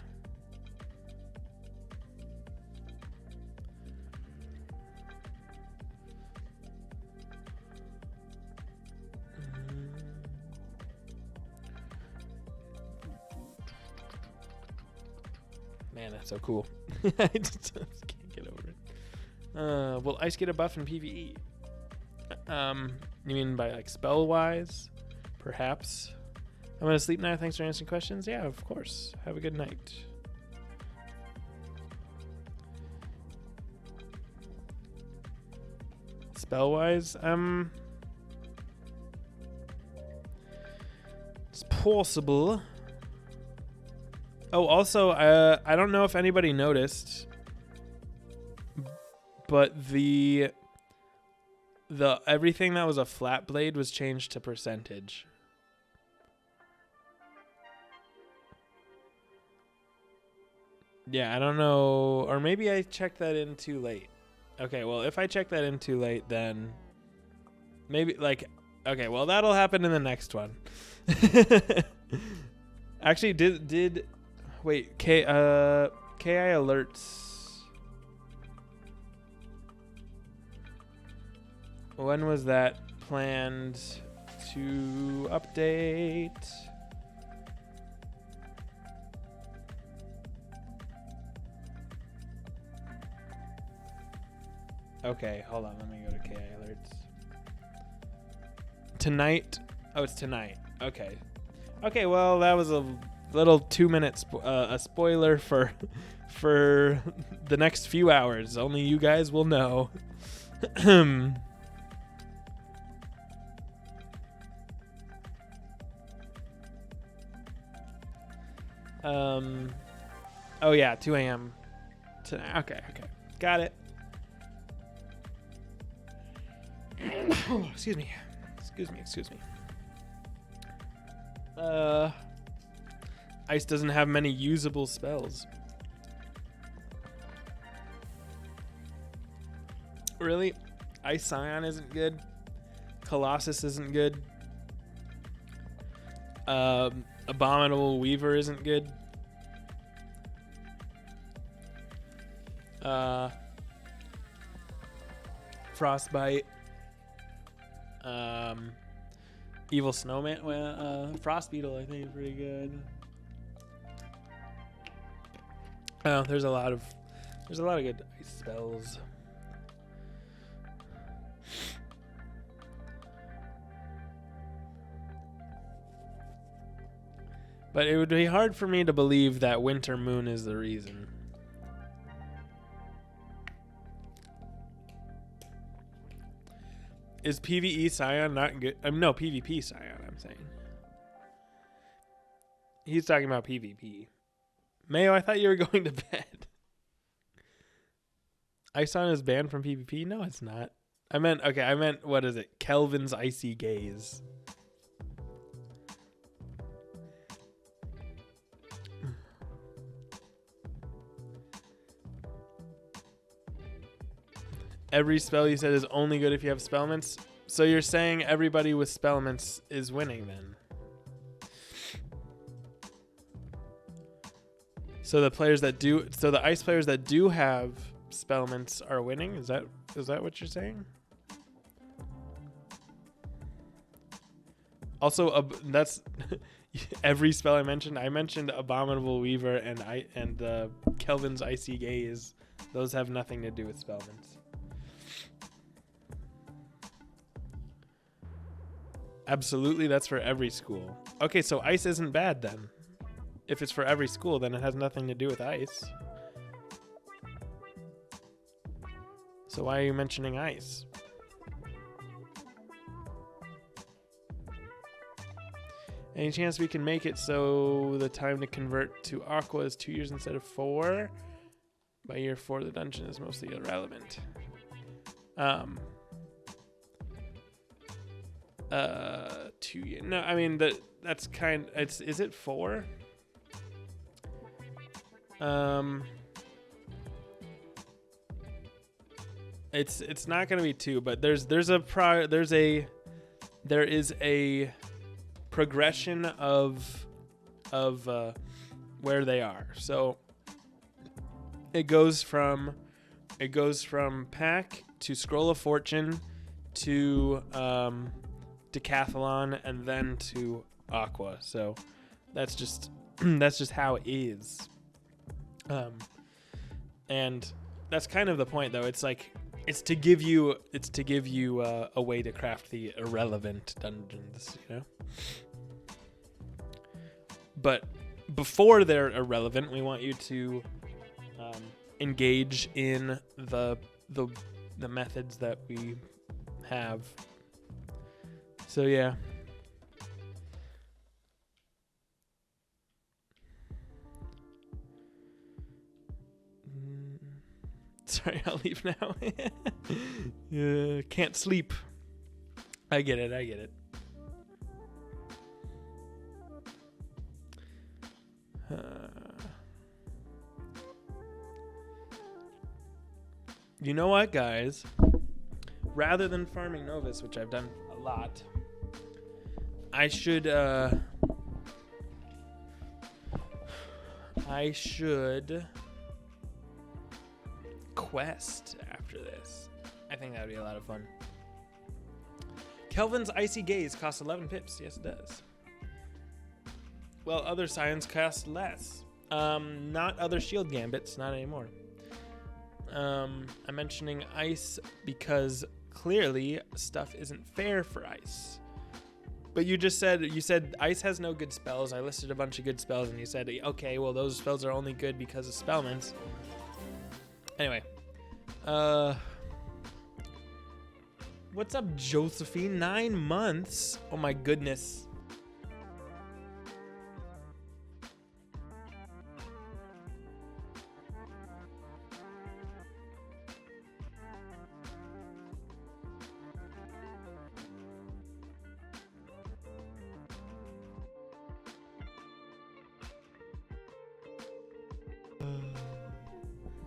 Man, that's so cool. I just can't get over it. Will Ice get a buff in PvE? You mean by like spell wise? Perhaps. I'm gonna sleep now. Thanks for answering questions. Yeah, of course. Have a good night. Spell wise, it's possible. Oh, also, I don't know if anybody noticed, but the everything that was a flat blade was changed to percentage. Yeah, I don't know, or maybe I checked that in too late. Okay, well, if I check that in too late, then maybe okay, well, that'll happen in the next one. Actually, did wait, KI alerts. When was that planned to update? Okay, hold on. Let me go to KI alerts. Tonight? Oh, it's tonight. Okay. Okay, well, that was a little 2-minute a spoiler for the next few hours. Only you guys will know. Oh yeah, 2 a.m. tonight. Okay. Got it. Excuse me. Ice doesn't have many usable spells. Really? Ice Scion isn't good. Colossus isn't good. Abominable Weaver isn't good. Frostbite. Evil Snowman. Well, Frost Beetle I think is pretty good. Oh, there's a lot of good ice spells. But it would be hard for me to believe that Winter Moon is the reason. Is PvE Scion not good? No, PvP Scion, I'm saying. He's talking about PvP. Mayo, I thought you were going to bed. Ison is banned from PvP? No, it's not. I meant, what is it? Kelvin's Icy Gaze. Every spell you said is only good if you have spellments. So you're saying everybody with spellments is winning then? So the ice players that do have spellments are winning? Is that what you're saying? Also, that's every spell I mentioned. I mentioned Abominable Weaver and Kelvin's Icy Gaze. Those have nothing to do with spellments. Absolutely, that's for every school. Okay, so ice isn't bad then. If it's for every school, then it has nothing to do with ice. So why are you mentioning ice? Any chance we can make it so the time to convert to Aqua is 2 years instead of 4? By year 4, the dungeon is mostly irrelevant. 2 years. No, I mean that's kind. Is it 4? It's not gonna be 2, but there is a progression of where they are. So it goes from pack to Scroll of Fortune to Decathalon and then to Aqua. So that's just how it is. And that's kind of the point, though. It's to give you a way to craft the irrelevant dungeons, you know. But before they're irrelevant, we want you to engage in the methods that we have. So yeah. Sorry, I'll leave now. Can't sleep. I get it. You know what, guys? Rather than farming Novus, which I've done a lot, I should quest after this. I think that would be a lot of fun. Kelvin's Icy Gaze costs 11 pips. Yes, it does. Well, other scions cost less. Not other shield gambits, not anymore. I'm mentioning ice because clearly stuff isn't fair for ice. But you said ice has no good spells. I listed a bunch of good spells and you said, okay, well, those spells are only good because of spellments. Anyway. What's up, Josephine? 9 months? Oh my goodness.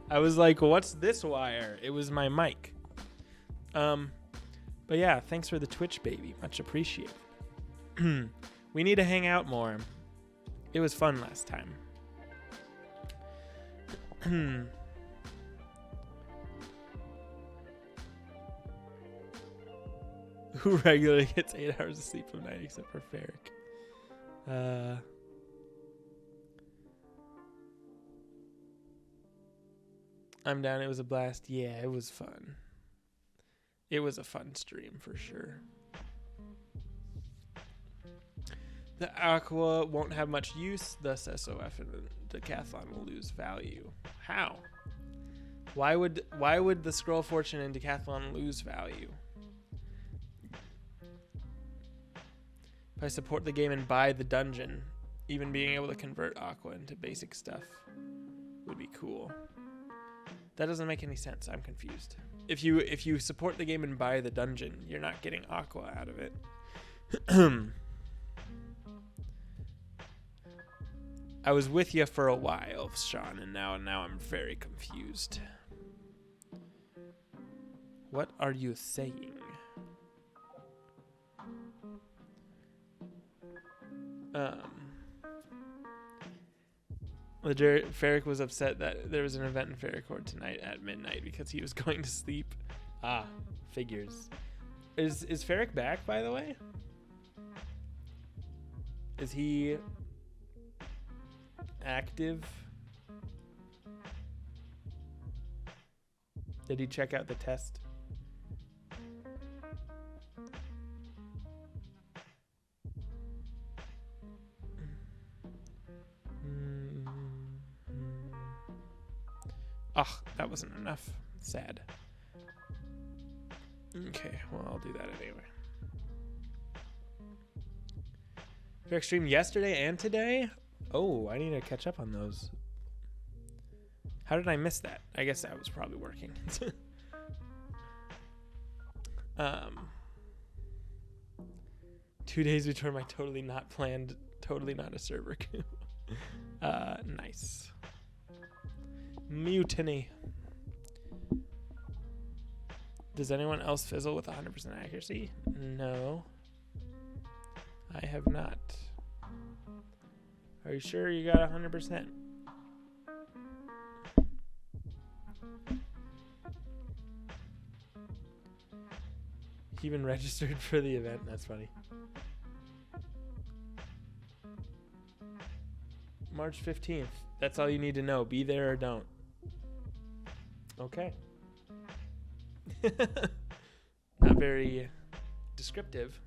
I was like, what's this wire? It was my mic. But yeah, thanks for the Twitch, baby. Much appreciated. We need to hang out more. It was fun last time. Who regularly gets 8 hours of sleep a night except for Ferric? I'm down. It was a blast. Yeah, it was fun. It was a fun stream for sure. The Aqua won't have much use, thus SOF and the Decathlon will lose value. How? Why would the Scroll Fortune and Decathlon lose value? If I support the game and buy the dungeon, even being able to convert Aqua into basic stuff would be cool. That doesn't make any sense. I'm confused. If you support the game and buy the dungeon, you're not getting Aqua out of it. I was with you for a while, Sean, and now I'm very confused. What are you saying? Ferric was upset that there was an event in Ferricord tonight at midnight because he was going to sleep. Ah, figures. Is Ferric back, by the way? Is he active? Did he check out the test? Ugh, that wasn't enough. Sad. Okay, well, I'll do that anyway. Ferric streamed yesterday and today? Oh, I need to catch up on those. How did I miss that? I guess I was probably working. 2 days before my totally not planned, totally not a server coup. Nice. Mutiny. Does anyone else fizzle with 100% accuracy? No. I have not. Are you sure you got 100%? He even registered for the event. That's funny. March 15th. That's all you need to know. Be there or don't. Okay. Not very descriptive.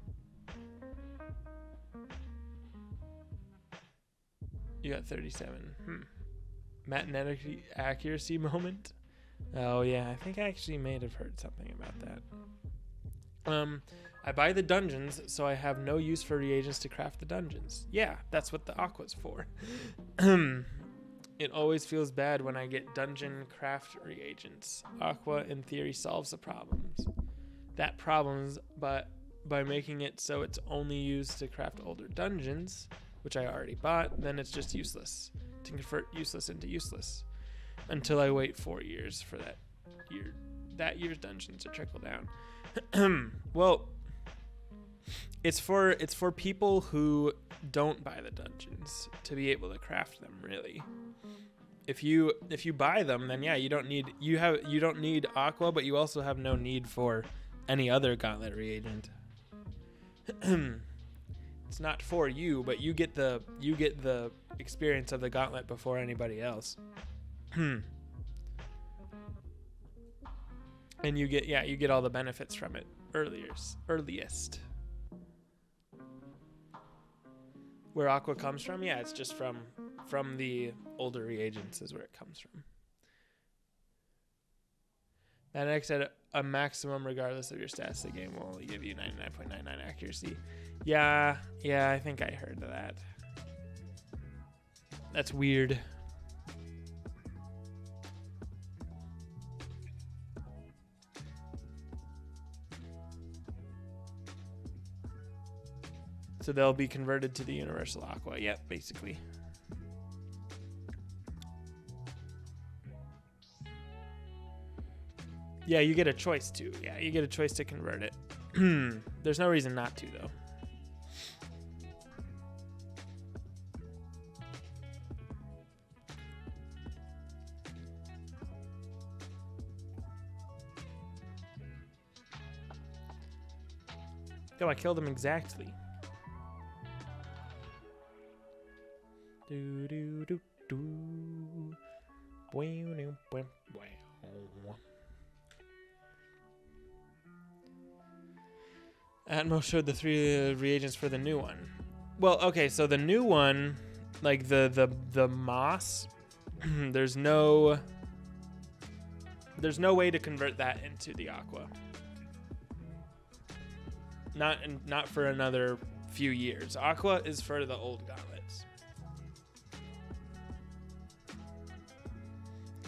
You got 37. Magnetic accuracy moment. Oh yeah, I think I actually may have heard something about that. I buy the dungeons, so I have no use for reagents to craft the dungeons. Yeah, that's what the Aqua's for. It always feels bad when I get dungeon craft reagents. Aqua, in theory, solves the problems. But by making it so it's only used to craft older dungeons, which I already bought, then it's just useless. To convert useless into useless. Until I wait 4 years for that year's dungeons to trickle down. Well, it's for people who don't buy the dungeons to be able to craft them, really. If you buy them, then yeah, you don't need Aqua, but you also have no need for any other gauntlet reagent. It's not for you, but you get the experience of the gauntlet before anybody else. And you get all the benefits from it earliest. Where Aqua comes from, yeah, it's just from the older reagents is where it comes from. Magnetics at a maximum, regardless of your stats, the game will only give you 99.99 accuracy. Yeah, I think I heard of that. That's weird. So they'll be converted to the Universal Aqua. Yep, basically. Yeah, you get a choice to. Yeah, you get a choice to convert it. There's no reason not to, though. Oh, I killed him exactly. Do do do do. Atmos showed the 3 reagents for the new one. Well, okay, so the new one, like the moss, there's no way to convert that into the aqua. Not for another few years. Aqua is for the old gauntlets.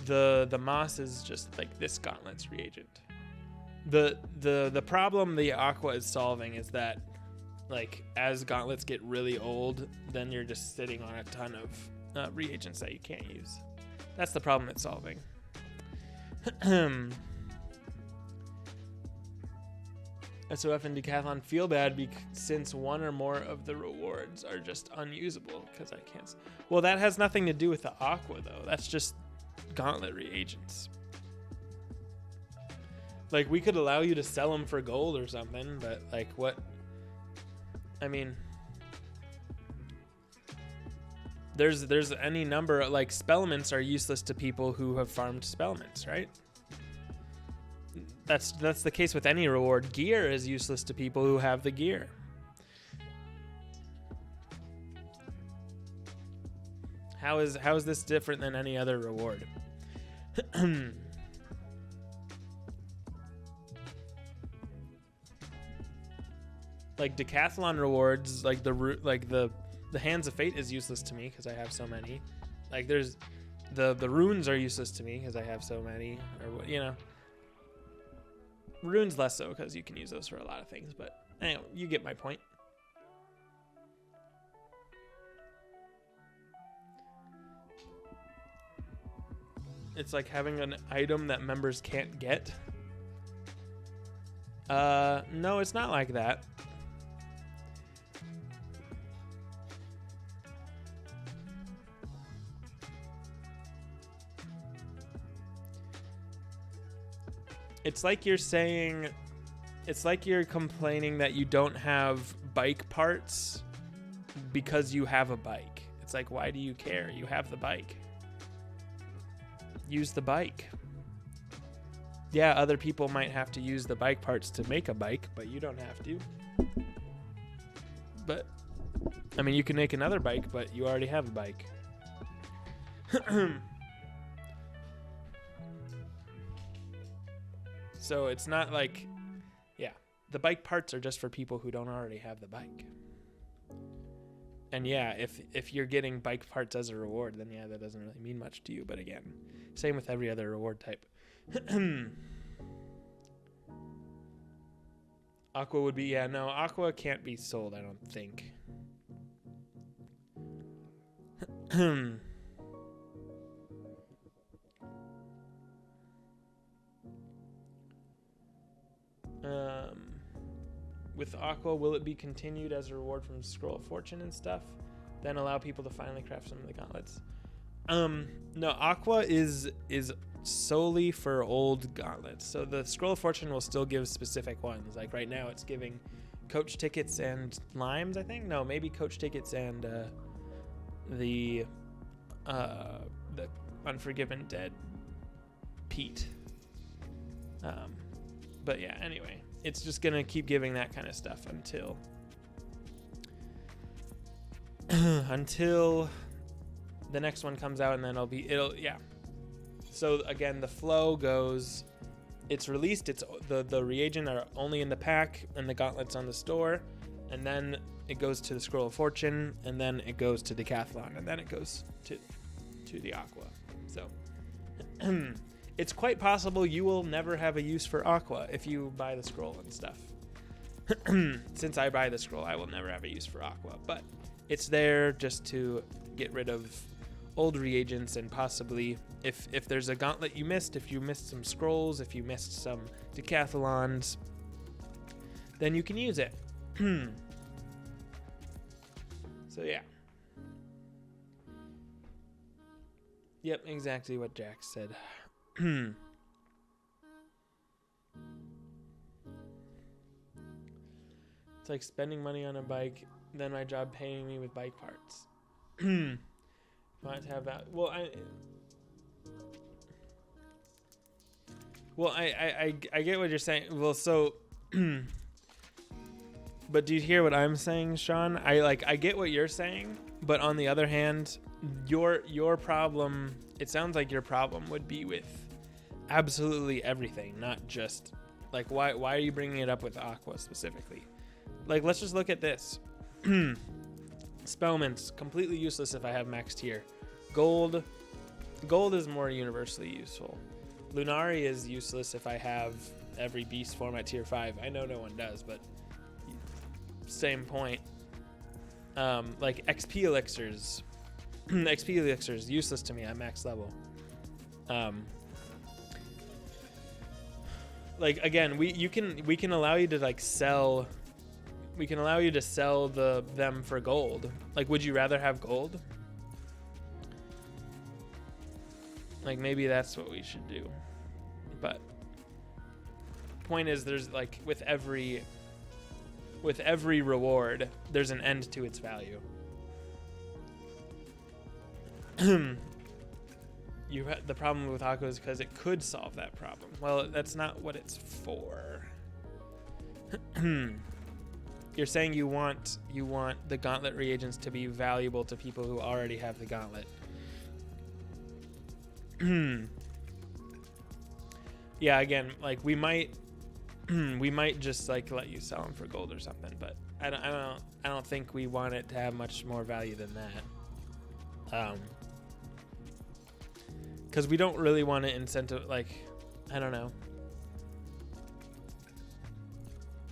The moss is just like this gauntlet's reagent. The problem the aqua is solving is that, like, as gauntlets get really old, then you're just sitting on a ton of reagents that you can't use. That's the problem it's solving. SOF and Decathlon feel bad since one or more of the rewards are just unusable because I can't. Well, that has nothing to do with the aqua, though. That's just gauntlet reagents. Like, we could allow you to sell them for gold or something, but, like, what? I mean, there's any number, like, spellments are useless to people who have farmed spellments, right? That's the case with any reward. Gear is useless to people who have the gear. How is this different than any other reward? Like decathlon rewards, like the Hands of Fate is useless to me because I have so many. Like there's the runes are useless to me because I have so many, or you know. Runes less so because you can use those for a lot of things, but anyway, you get my point. It's like having an item that members can't get. No, it's not like that. It's like you're saying, it's like you're complaining that you don't have bike parts because you have a bike. It's like, why do you care? You have the bike. Use the bike. Yeah, other people might have to use the bike parts to make a bike, but you don't have to. But, I mean, you can make another bike, but you already have a bike. So it's not like, yeah, the bike parts are just for people who don't already have the bike. And yeah, if you're getting bike parts as a reward, then yeah, that doesn't really mean much to you. But again, same with every other reward type. Aqua would be, yeah, no, Aqua can't be sold, I don't think. With Aqua, will it be continued as a reward from Scroll of Fortune and stuff? Then allow people to finally craft some of the gauntlets. No, Aqua is solely for old gauntlets. So the Scroll of Fortune will still give specific ones. Like right now, it's giving coach tickets and limes, I think. No, maybe coach tickets and the Unforgiven Dead Pete. But yeah, anyway, it's just gonna keep giving that kind of stuff until the next one comes out, and then it'll yeah. So again, the flow goes, it's released, it's the reagent are only in the pack and the gauntlets on the store, and then it goes to the Scroll of Fortune, and then it goes to Decathlon, and then it goes to the Aqua. So it's quite possible you will never have a use for Aqua if you buy the scroll and stuff. Since I buy the scroll, I will never have a use for Aqua, but it's there just to get rid of old reagents, and possibly if there's a gauntlet you missed, if you missed some scrolls, if you missed some decathalons, then you can use it. So yeah. Yep, exactly what Jack said. It's like spending money on a bike, then my job paying me with bike parts. Want to have that? Well, I get what you're saying. Well, so, but do you hear what I'm saying, Sean? I get what you're saying, but on the other hand, your problem, it sounds like your problem would be with absolutely everything, not just like why are you bringing it up with Aqua specifically? Like, let's just look at this. Spellman's completely useless if I have max tier. Gold is more universally useful. Lunari is useless if I have every beast form at tier 5. I know no one does, but same point. Like XP elixirs. XP elixirs useless to me at max level. Like again, we can allow you to like sell. We can allow you to sell them for gold. Like, would you rather have gold? Like, maybe that's what we should do. But point is, there's like with every reward, there's an end to its value. The problem with Aqua is because it could solve that problem. Well, that's not what it's for. You're saying you want the gauntlet reagents to be valuable to people who already have the gauntlet. Yeah, again, like we might just like let you sell them for gold or something, but I don't think we want it to have much more value than that. Because we don't really want to incentive, like, I don't know.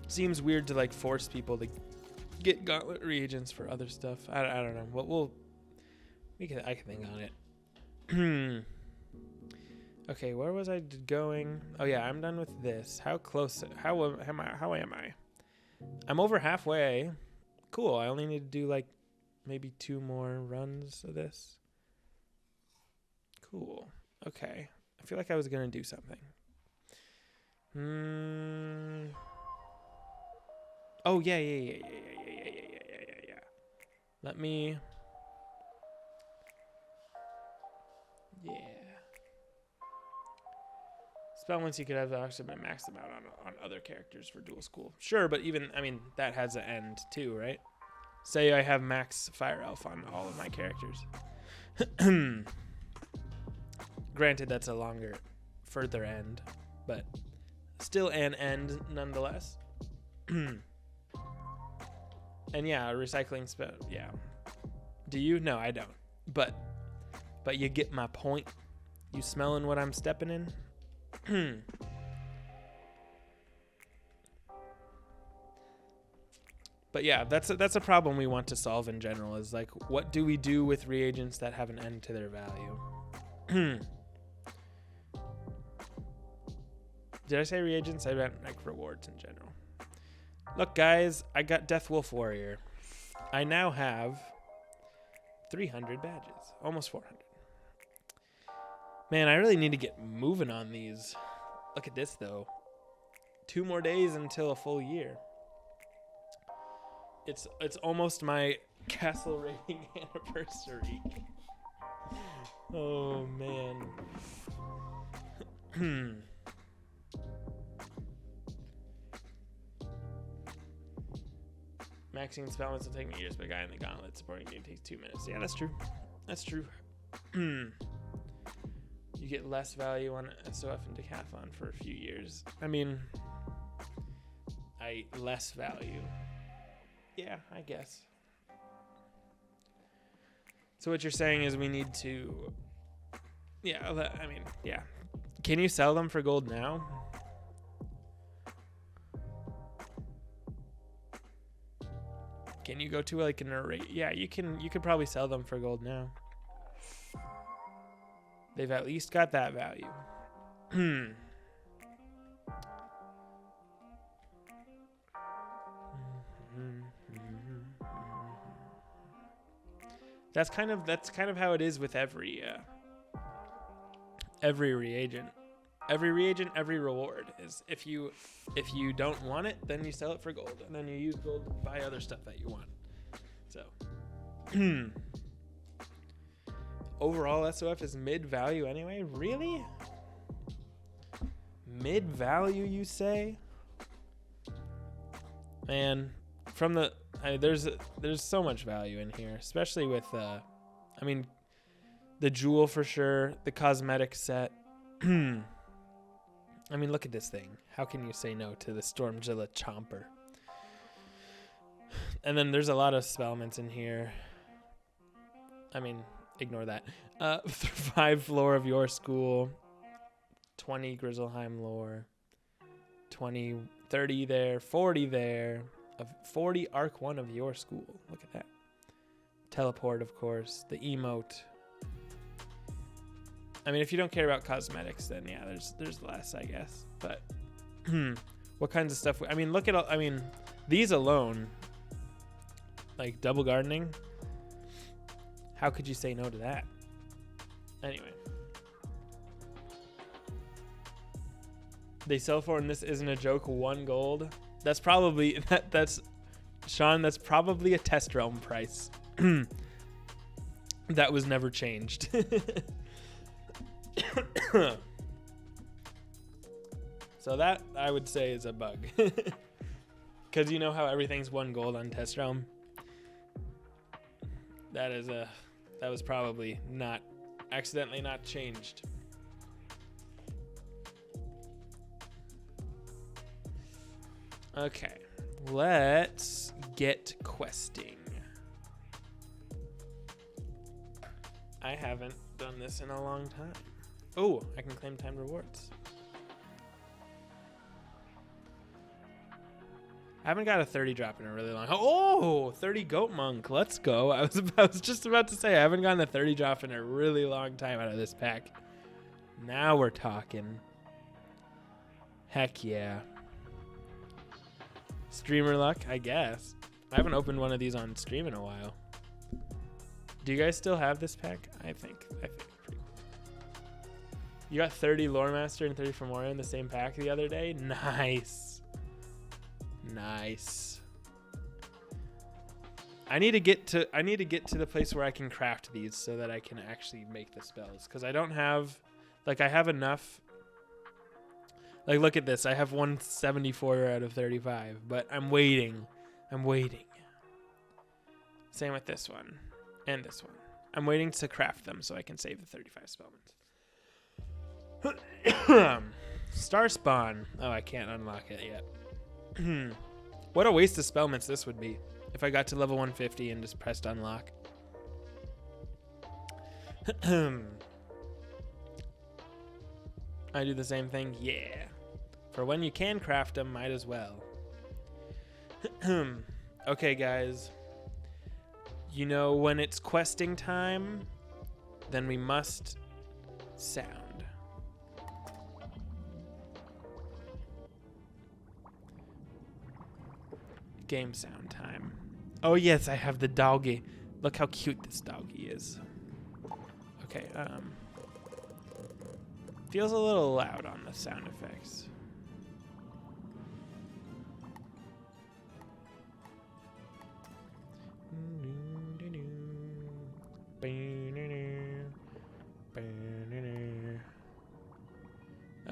Seems weird to like force people to get gauntlet reagents for other stuff. I don't know. What I can think on it. Okay, where was I going? Oh yeah, I'm done with this. How close? How am I? I'm over halfway. Cool. I only need to do like maybe 2 more runs of this. Cool. Okay. I feel like I was gonna do something. Oh, yeah. Let me... Yeah. Spell once you could have actually been maxed them out on other characters for dual school. Sure, but even, I mean, that has an end too, right? Say I have max Fire Elf on all of my characters. Granted, that's a further end, but still an end nonetheless. And yeah, recycling spell. Yeah. Do you? No, I don't. But you get my point. You smelling what I'm stepping in? But yeah, that's a problem we want to solve in general. Is like, what do we do with reagents that have an end to their value? Did I say reagents? I meant like rewards in general. Look, guys, I got Death Wolf Warrior. I now have 300 badges, almost 400. Man, I really need to get moving on these. Look at this, though. 2 more days until a full year. It's almost my castle rating anniversary. Oh, man. Maxing spellments will take me years, but a guy in the gauntlet supporting game takes 2 minutes. Yeah, that's true. That's true. You get less value on SOF and Decathlon for a few years. I mean, less value. Yeah, I guess. So what you're saying is we need to... Yeah, I mean, yeah. Can you sell them for gold now? Can you go to like an array? Yeah, you can. You could probably sell them for gold now. They've at least got that value. That's kind of how it is with every reagent. Every reagent, every reward is if you don't want it, then you sell it for gold, and then you use gold to buy other stuff that you want. So overall, SOF is mid value anyway. Really? Mid value, you say? Man, from the there's so much value in here, especially with I mean, the jewel for sure, the cosmetic set. I mean, look at this thing. How can you say no to the Stormzilla Chomper? And then there's a lot of spellments in here. I mean, ignore that. 5 lore of your school, 20 Grizzleheim lore, 20, 30 there, 40 there, 40 Arc 1 of your school. Look at that. Teleport, of course, the emote. I mean, if you don't care about cosmetics, then yeah, there's less, I guess. But what kinds of stuff? I mean, look at all. I mean, these alone, like double gardening. How could you say no to that? Anyway, they sell for, and this isn't a joke, 1 gold. That's probably that's Sean. That's probably a test realm price. That was never changed. So that I would say is a bug, because you know how everything's 1 gold on test realm. That was probably not accidentally not changed. Okay, let's get questing. I haven't done this in a long time. Oh, I can claim timed rewards. I haven't got a 30 drop in a really long. Oh, 30 goat monk. Let's go. I was just about to say I haven't gotten a 30 drop in a really long time out of this pack. Now we're talking. Heck yeah. Streamer luck, I guess. I haven't opened one of these on stream in a while. Do you guys still have this pack? I think. Pretty cool. You got 30 Lore Master and 30 from Moria in the same pack the other day? Nice. Nice. I need to get to the place where I can craft these so that I can actually make the spells, because I don't have, like, I have enough. Like, look at this. I have 174 out of 35, but I'm waiting. Same with this one and this one. I'm waiting to craft them so I can save the 35 spellments. Star Spawn. Oh, I can't unlock it yet. What a waste of spellments this would be if I got to level 150 and just pressed unlock. I do the same thing? Yeah. For when you can craft them, might as well. Okay, guys. You know, when it's questing time, then we must sound. Game sound time. Oh, yes, I have the doggy. Look how cute this doggy is. Okay, feels a little loud on the sound effects.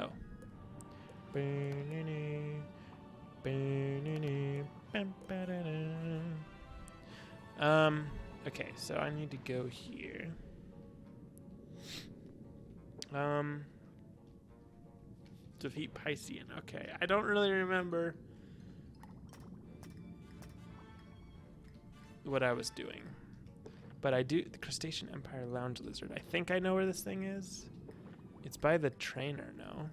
Oh. Okay, so I need to go here. Defeat Piscean. Okay, I don't really remember what I was doing, but I do. The Crustacean Empire Lounge Lizard. I think I know where this thing is. It's by the trainer, no?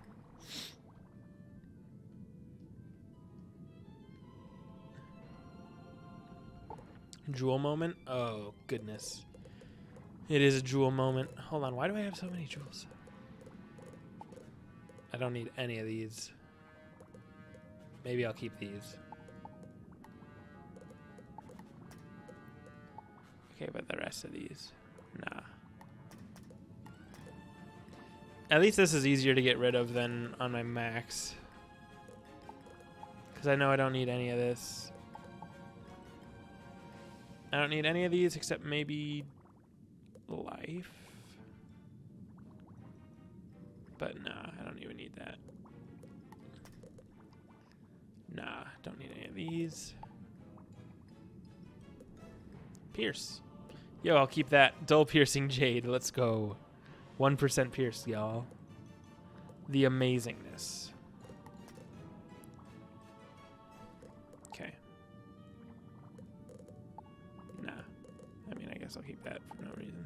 Jewel moment. Oh goodness. It is a jewel moment. Hold on, why do I have so many jewels? I don't need any of these. Maybe I'll keep these. Okay, but the rest of these, nah. At least this is easier to get rid of than on my max. Because I know I don't need any of this. I don't need any of these except maybe life. But nah, I don't even need that. Nah, don't need any of these. Pierce. Yo, I'll keep that. Dull piercing jade. Let's go. 1% pierce, y'all. The amazingness. Okay. Nah. I mean, I guess I'll keep that for no reason.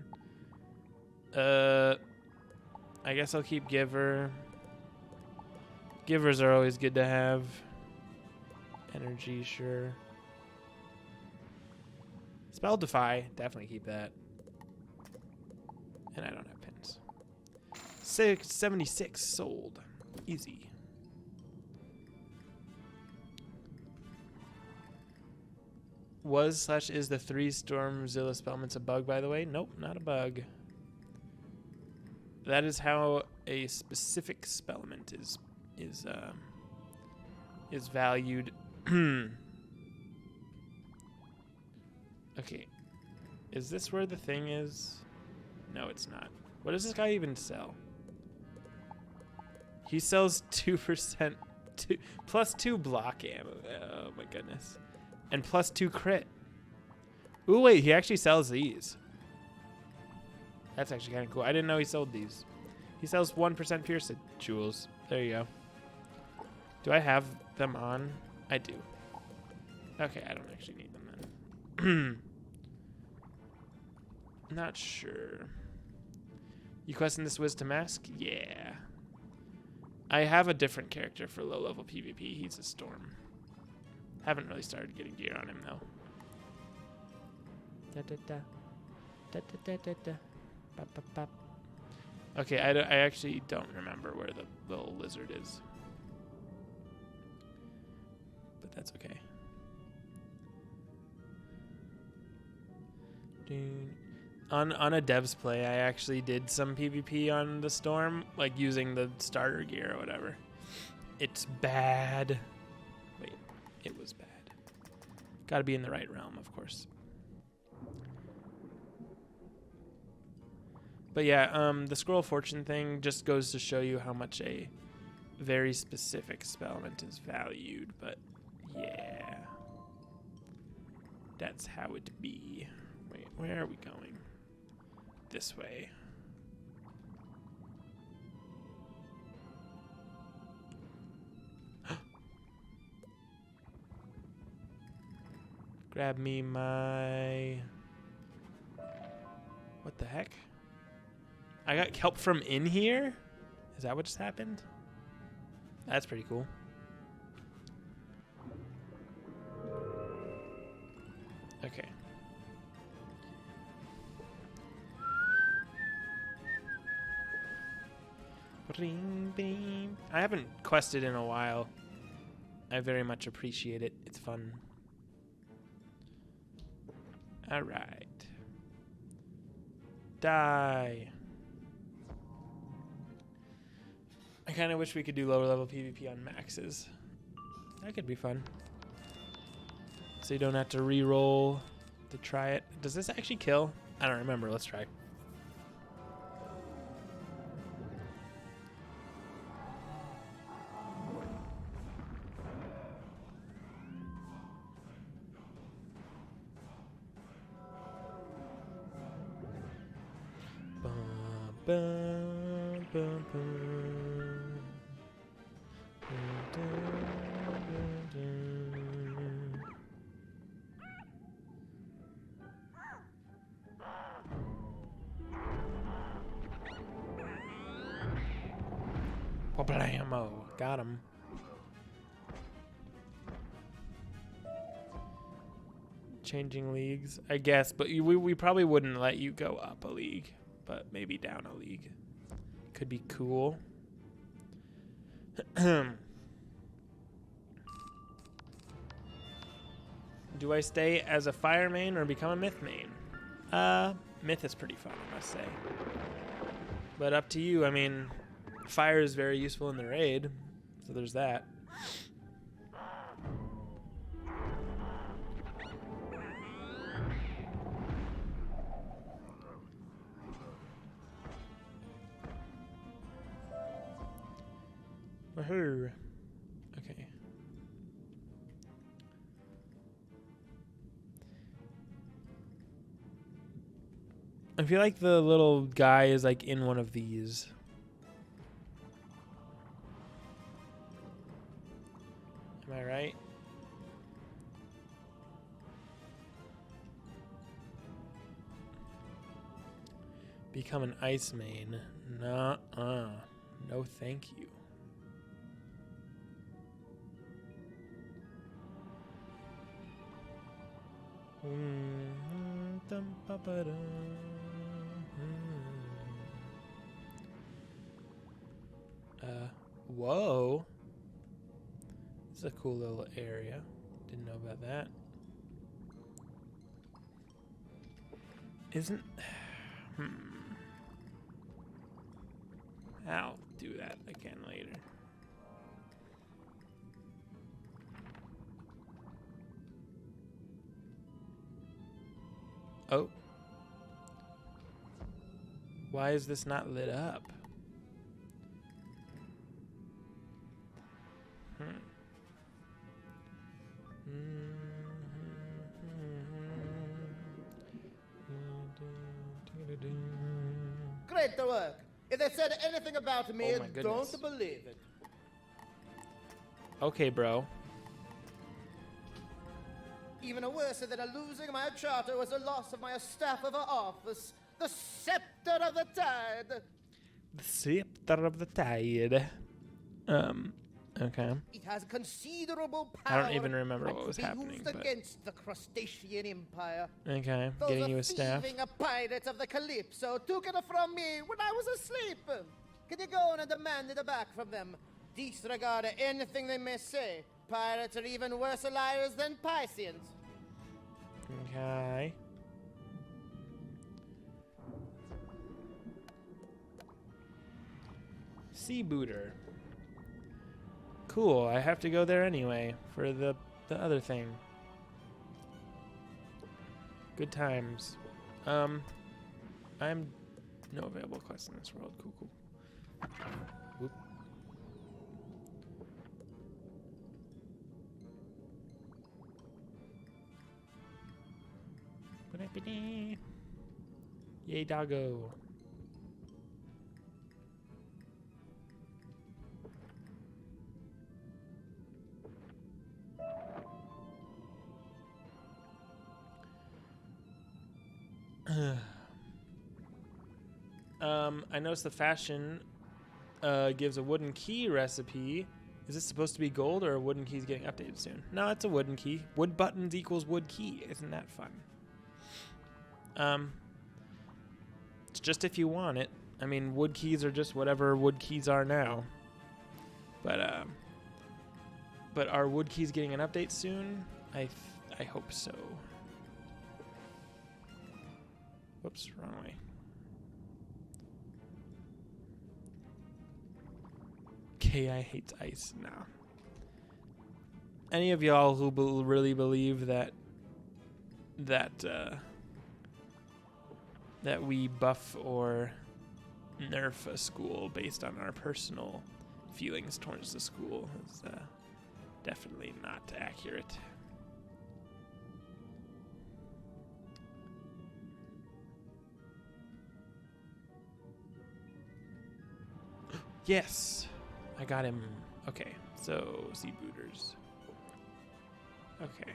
I guess I'll keep Giver. Givers are always good to have. Energy, sure. Spell Defy, definitely keep that. And I don't have pins. 676 sold. Easy. Was/is the 3 Stormzilla Spellments a bug, by the way? Nope, not a bug. That is how a specific spellment is valued. Okay. Is this where the thing is? No, it's not. What does this guy even sell? He sells 2%, plus 2 block ammo. Oh my goodness. And plus 2 crit. Ooh, wait, he actually sells these. That's actually kind of cool. I didn't know he sold these. He sells 1% pierced jewels. There you go. Do I have them on? I do. Okay, I don't actually need them then. Not sure. You questing this Wiz to mask? Yeah. I have a different character for low level PvP. He's a Storm. Haven't really started getting gear on him though. Da, da, da. Da, da, da, da, da. Bop, bop, bop. Okay, I actually don't remember where the little lizard is. But that's okay. Dude. On a devs play, I actually did some PvP on the Storm, like using the starter gear or whatever. It's bad. Wait, it was bad. Gotta be in the right realm, of course. But yeah, the Scroll of Fortune thing just goes to show you how much a very specific spellment is valued, but yeah. That's how it be. Wait, where are we going? This way. Grab me my... What the heck? I got kelp from in here? Is that what just happened? That's pretty cool. Okay. Ring, bing. I haven't quested in a while. I very much appreciate it. It's fun. All right. Die. I kind of wish we could do lower level PvP on maxes. That could be fun. So you don't have to re-roll to try it. Does this actually kill? I don't remember. Let's try. Bum, bum, bum. Blammo. Got him. changing leagues, I guess, but we probably wouldn't let you go up a league, but maybe down a league. Could be cool. Do I stay as a fire main or become a myth main? Myth is pretty fun, I must say. But up to you. I mean, fire is very useful in the raid, so there's that. Woohoo. Okay. I feel like the little guy is like in one of these. Am I right? Become an ice main. Nuh-uh. No thank you. Whoa. This is a cool little area. Didn't know about that. Isn't... I'll do that again later. Oh. Why is this not lit up? Great work. If they said anything about me, Oh my goodness. don't believe it. Okay, bro. Even worse than losing my charter was the loss of my staff of office, the scepter of the tide. The scepter of the tide. Okay. It has considerable power. I don't even remember what was to be happening, used but... against the Crustacean Empire. Okay, Those getting you a staff. thieving pirates of the Calypso took it from me when I was asleep. Can you go and demand it back from them? Disregard anything they may say. Pirates are even worse liars than Pisceans. Okay. Sea Booter. Cool, I have to go there anyway for the other thing. Good times. I'm no available quests in this world. Cool, cool. Whoop. Yay, doggo. I noticed the fashion gives a wooden key recipe. Is this supposed to be gold or a wooden key is getting updated soon? No, it's a wooden key. Wood buttons equals wood key. Isn't that fun? It's just if you want it. I mean, wood keys are just whatever wood keys are now. But are wood keys getting an update soon? I hope so. Whoops, wrong way. KI hates ice. No. Any of y'all who really believe that we buff or nerf a school based on our personal feelings towards the school is definitely not accurate. Yes, I got him. Okay, so sea booters. Okay.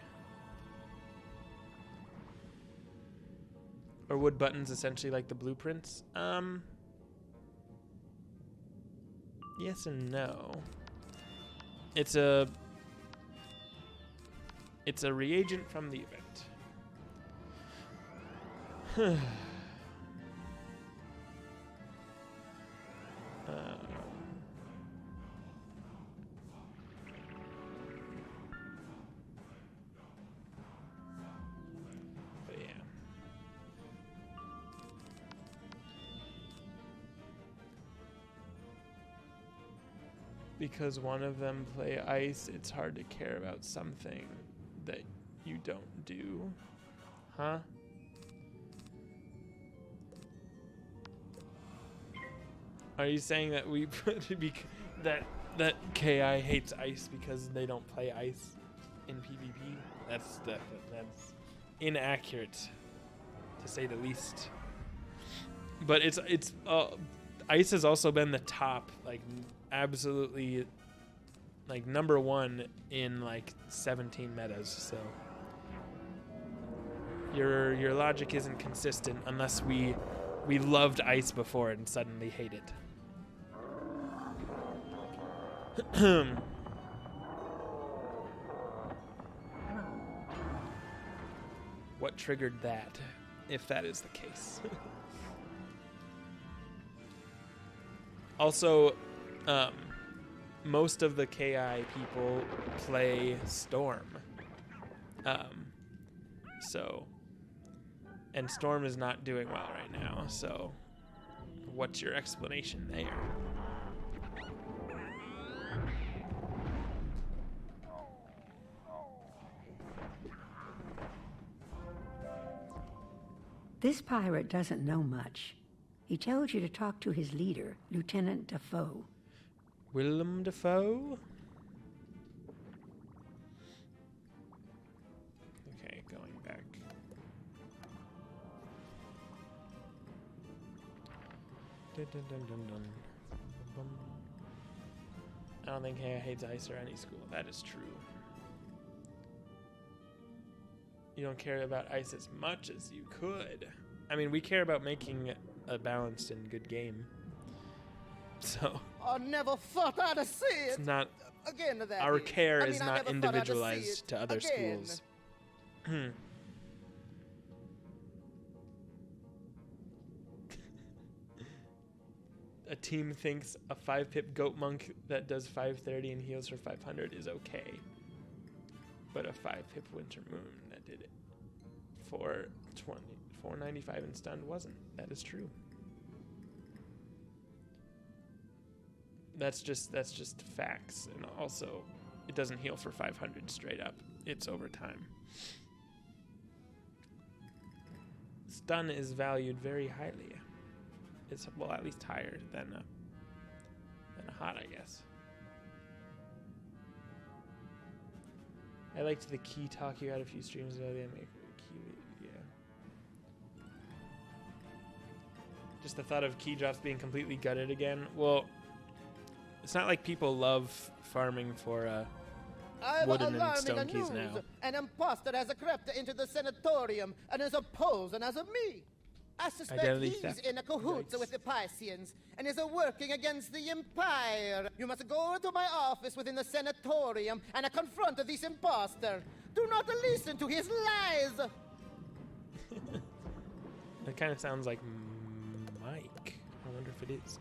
Are wood buttons essentially like the blueprints? Yes and no. It's a reagent from the event. But yeah. Because one of them play ice, it's hard to care about something that you don't do. Huh? Are you saying that we that KI hates ice because they don't play ice in PvP? That's inaccurate, to say the least. But it's ice has also been the top, like absolutely, like number one in like 17 metas. So your logic isn't consistent unless we loved ice before and suddenly hate it. What triggered that, if that is the case? Also, most of the KI people play Storm. And Storm is not doing well right now, so what's your explanation there? This pirate doesn't know much. He tells you to talk to his leader, Lieutenant Defoe. Willem Dafoe? Okay, going back. Dun, dun, dun, dun, dun. Bum. I don't think Haya hates ice or any school. That is true. You don't care about ice as much as you could. I mean, we care about making a balanced and good game. So I never thought I'd see it. it's not Again, that our is. care I is mean, I not never thought I'd see individualized it to other again. schools. A team thinks a 5-pip goat monk that does 530 and heals for 500 is okay. But a 5-pip winter moon that did it for 495 and stunned wasn't. That is true. That's just facts, and also it doesn't heal for 500 straight up. It's overtime. Stun is valued very highly. It's, well, at least higher than a hot, I guess. I liked the key talk you had a few streams ago. They make key, yeah. Just the thought of key drops being completely gutted again. Well, it's not like people love farming for wooden and stone keys now. An imposter has crept into the sanatorium and is posing as me. I suspect Identity he's theft. in a cahoots Yikes. with the Pisceans and is working against the Empire. You must go to my office within the sanatorium and confront this imposter. Do not listen to his lies. That kind of sounds like Mike. I wonder if it is.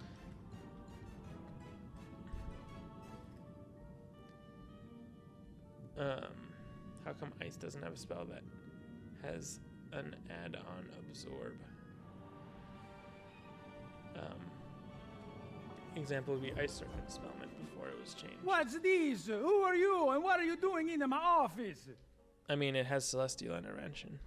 How come ice doesn't have a spell that has an add-on absorb? Example would be Ice Serpent spellment before it was changed. What's this? Who are you and what are you doing in my office? I mean, it has Celestial Intervention.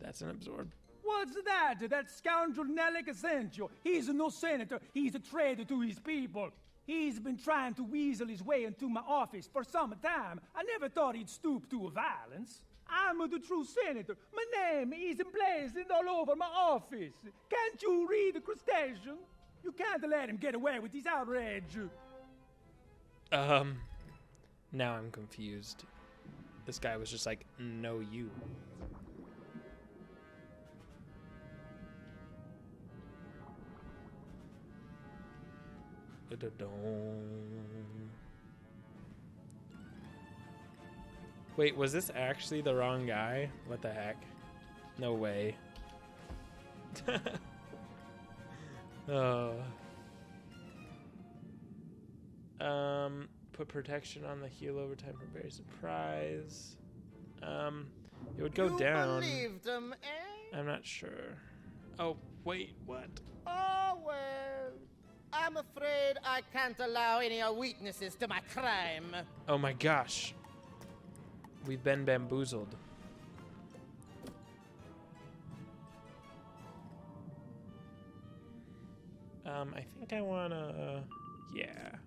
That's an absorb. What's that? That scoundrel Nellic Essential. He's no senator. He's a traitor to his people. He's been trying to weasel his way into my office for some time. I never thought he'd stoop to violence. I'm the true senator. My name is emblazoned all over my office. Can't you read the crustacean? You can't let him get away with this outrage. Now I'm confused. This guy was just like, no, you. Wait, was this actually the wrong guy? What the heck? No way. Oh. Put protection on the heal over time for berry surprise. It would go down. You believed them, eh? I'm not sure. Oh, wait, what? Oh, well. I'm afraid I can't allow any weaknesses to my crime. Oh my gosh. We've been bamboozled. I think I wanna, yeah.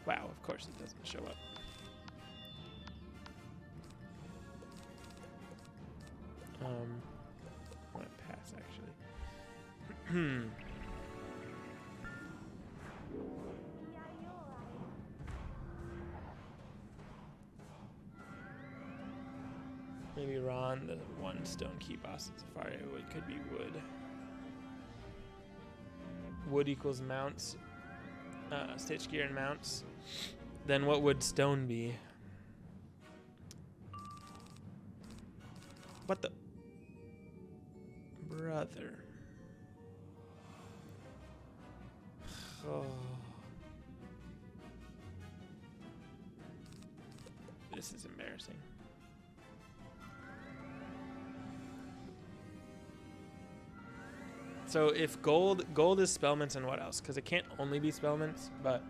Wow, of course it doesn't show up. I want to pass, actually. Maybe Ron, the one stone key boss in Safari Wood could be wood. Wood equals mounts, stitch gear and mounts. Then what would stone be? What the? Brother. Oh. This is embarrassing. So if gold is spellments and what else? Because it can't only be spellments, but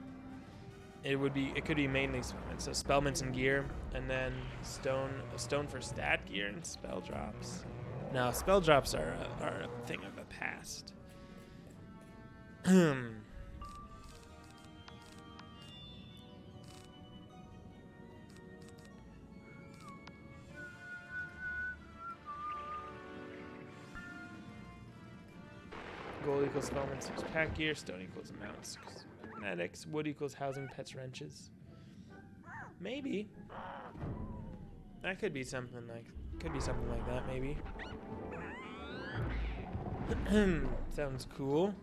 it could be mainly spellments. So spellments and gear, and then a stone for stat gear and spell drops. No, spell drops are a thing of the past. Gold equals spellments, pack gear, stone equals amounts, cosmetics, wood equals housing, pets, wrenches. Maybe. That could be something like that, maybe. Sounds cool.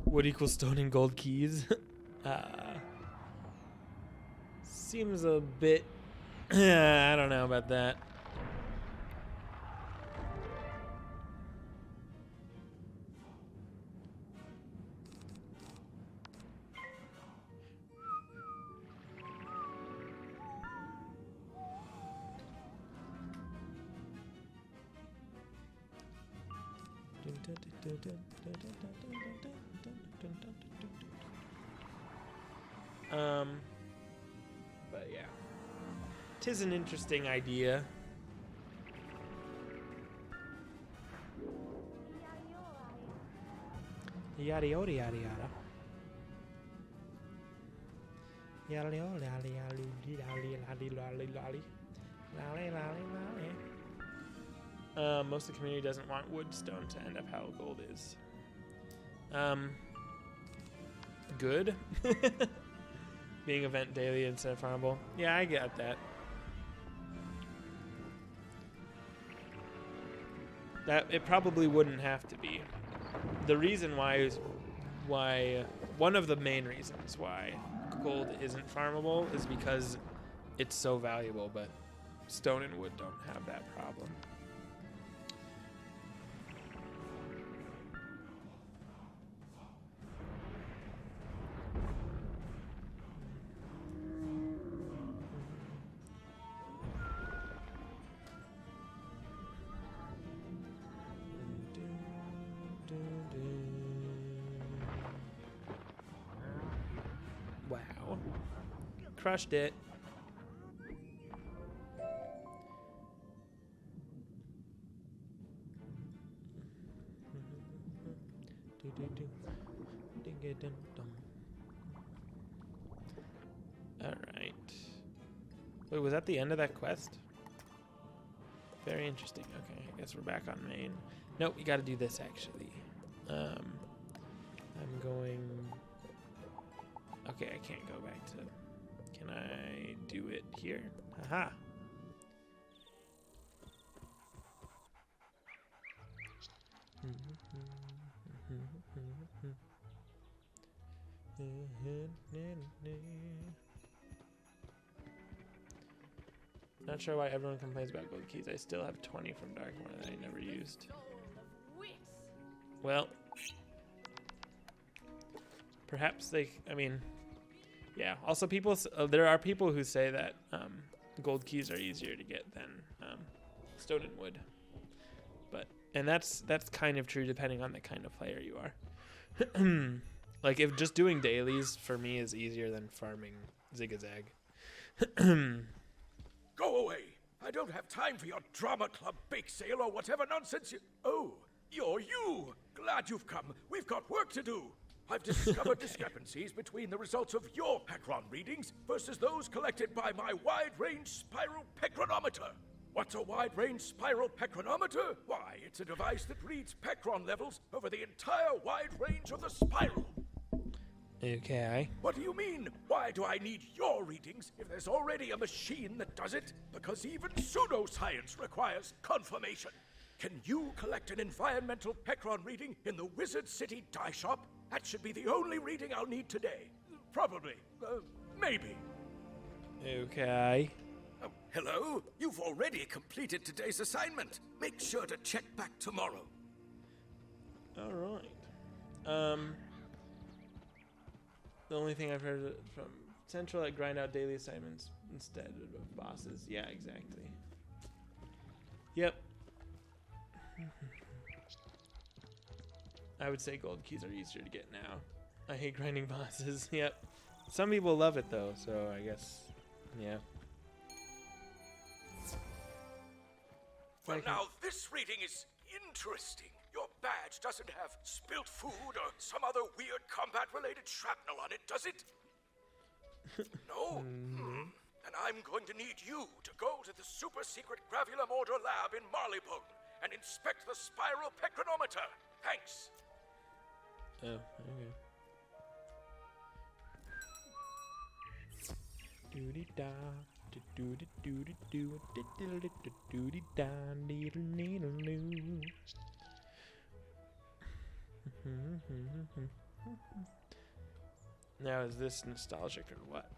Wood equals stone and gold keys. Seems a bit... I don't know about that. But yeah, 'tis an interesting idea. Yada yada yada yada. Yada yada yada yada. Most of the community doesn't want wood stone to end up how gold is. Good. Being event daily instead of farmable. Yeah, I get that. That it probably wouldn't have to be. The reason why is one of the main reasons why gold isn't farmable is because it's so valuable, but stone and wood don't have that problem. Wow. Crushed it. Alright. Wait, was that the end of that quest? Very interesting. Okay, I guess we're back on main. Nope, you gotta do this actually. I'm going... Okay, I can't go back to... Can I do it here? Haha. Not sure why everyone complains about gold keys. I still have 20 from Darkmoor that I never used. Well, perhaps they, I mean, yeah. Also, there are people who say that gold keys are easier to get than stone and wood. And that's kind of true depending on the kind of player you are. Like, if just doing dailies for me is easier than farming Zigazag. Go away! I don't have time for your drama club bake sale or whatever nonsense you... Oh, you're you! Glad you've come. We've got work to do. I've discovered discrepancies between the results of your Pecron readings versus those collected by my wide-range spiral pecronometer. What's a wide-range spiral pecronometer? Why, it's a device that reads Pecron levels over the entire wide range of the spiral. Okay. What do you mean? Why do I need your readings if there's already a machine that does it? Because even pseudoscience requires confirmation. Can you collect an environmental Pecron reading in the Wizard City dye shop? That should be the only reading I'll need today. Probably. Maybe. Okay. Oh, hello? You've already completed today's assignment. Make sure to check back tomorrow. All right. The only thing I've heard from Central, like, grind out daily assignments instead of bosses. Yeah, exactly. Yep. I would say gold keys are easier to get now. I hate grinding bosses. Yep. Some people love it though, so I guess, yeah. Well, now this reading is interesting. Your badge doesn't have spilt food or some other weird combat-related shrapnel on it, does it? No? And I'm going to need you to go to the super-secret Gravulum Order lab in Marleybone and inspect the spiral pecronometer. Thanks. Oh, okay. Doody da, doody doody doo, diddly doody da, needle needle noo. Now, is this nostalgic or what?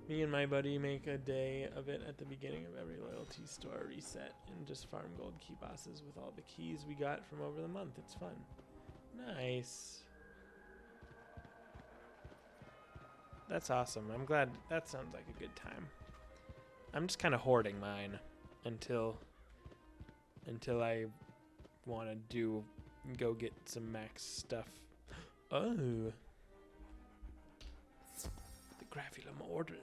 Me and my buddy make a day of it at the beginning of every loyalty store reset and just farm gold key bosses with all the keys we got from over the month. It's fun. Nice. That's awesome. I'm glad. That sounds like a good time. I'm just kind of hoarding mine until I want to go get some max stuff. Oh. The Gravulum Order Lab.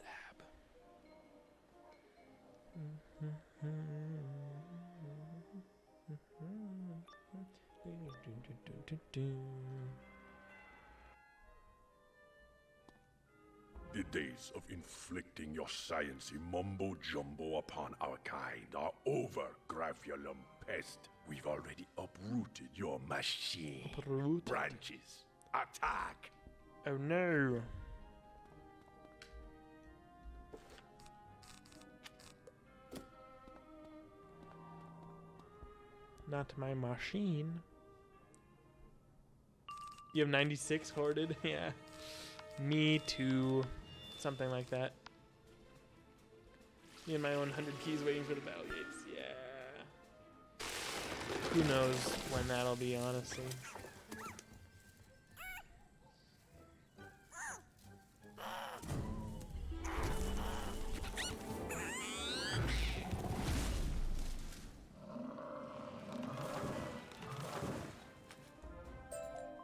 The days of inflicting your sciencey mumbo-jumbo upon our kind are over, Gravulum Pest. We've already uprooted your machine. Uprooted? Branches. Attack! Oh no. Not my machine. You have 96 hoarded? Yeah. Me too. Something like that. Me and my own 100 keys waiting for the battle gates. Yeah. Who knows when that'll be, honestly.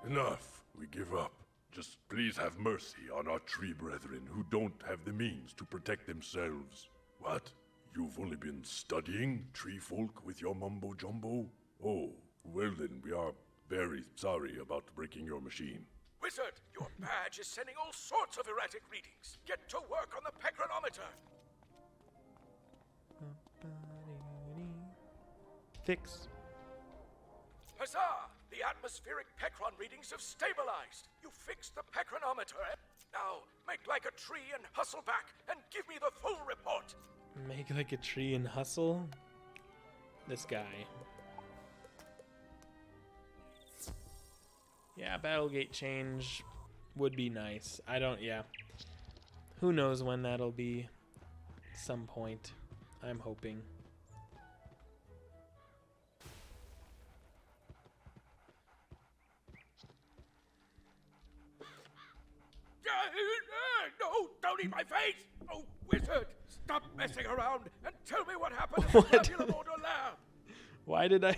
Enough. We give up. Just please have mercy on our tree brethren who don't have the means to protect themselves. What? You've only been studying tree folk with your mumbo-jumbo? Oh, well then, we are very sorry about breaking your machine. Wizard, your badge is sending all sorts of erratic readings. Get to work on the pecronometer. Fix. Huzzah! The atmospheric Pecron readings have stabilized. You fixed the Pecronometer. Now, make like a tree and hustle back and give me the full report. Make like a tree and hustle? This guy. Yeah, Battlegate change would be nice. Yeah. Who knows when that'll be? Some point. I'm hoping. No, don't eat my face! Oh, wizard! Stop messing around and tell me what happened in the Nebula Border lab! Why did I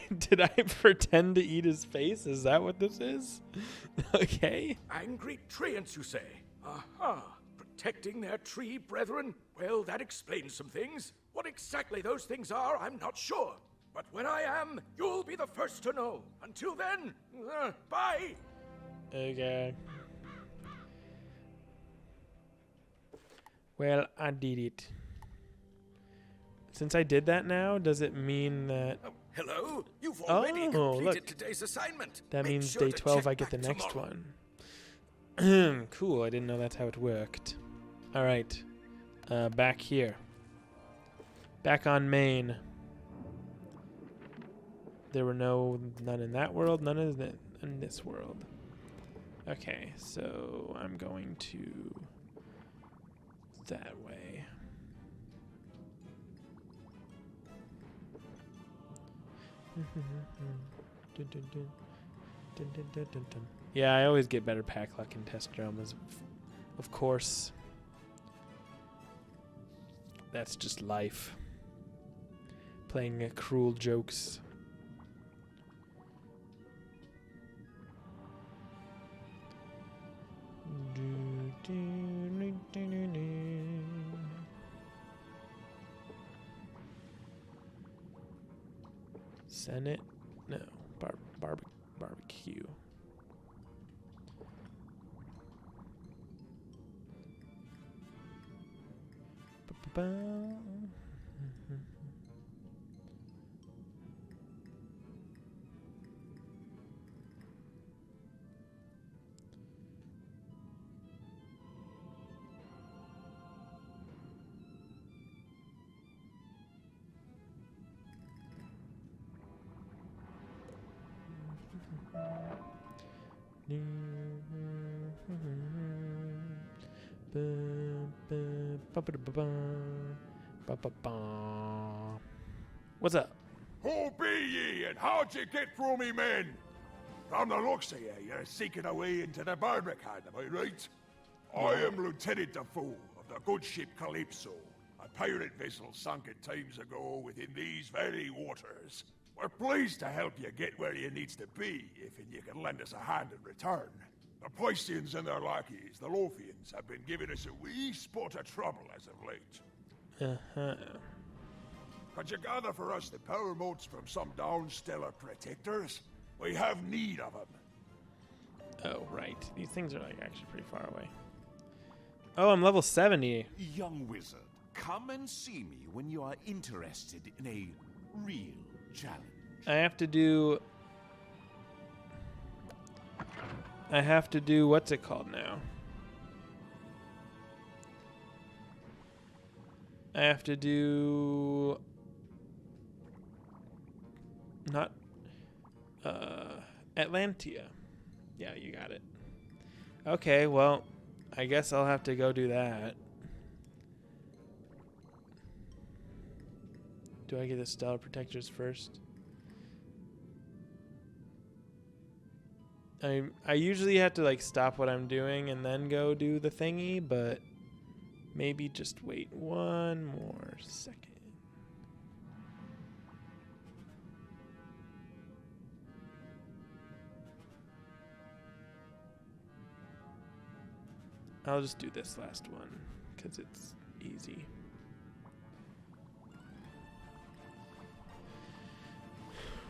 pretend to eat his face? Is that what this is? Okay. Angry treants, you say? Aha. Protecting their tree brethren? Well, that explains some things. What exactly those things are, I'm not sure. But when I am, you'll be the first to know. Until then, bye! Okay. Well, I did it. Since I did that now, does it mean that... Oh, hello? You've already completed look. today's assignment. That Make means sure day to 12 check I get the back next tomorrow. one. Cool, I didn't know that's how it worked. Alright. Back here. Back on main. There were none in that world, none in this world. Okay, so I'm going to... that way. Yeah, I always get better pack luck in test dramas, of course. That's just life. Playing cruel jokes. Senate? No. Barbecue. What's up? Who be ye, and how'd you get through me men? From the looks of you, you're seeking a way into the Barbican, am I right? I am Lieutenant Defoe of the good ship Calypso, a pirate vessel sunk at times ago within these very waters. We're pleased to help you get where you needs to be, if you can lend us a hand in return. The Piscians and their lackeys, the Lothians, have been giving us a wee spot of trouble as of late. Uh-huh. Could you gather for us the power motes from some downstellar protectors? We have need of them. Oh, right. These things are like actually pretty far away. Oh, I'm level 70. Young wizard, come and see me when you are interested in a real challenge. I have to do what's it called now? I have to do not Atlantia. Yeah, you got it. Okay, well, I guess I'll have to go do that. Do I get the Stellar Protectors first? I usually have to like stop what I'm doing and then go do the thingy, but maybe just wait one more second. I'll just do this last one because it's easy.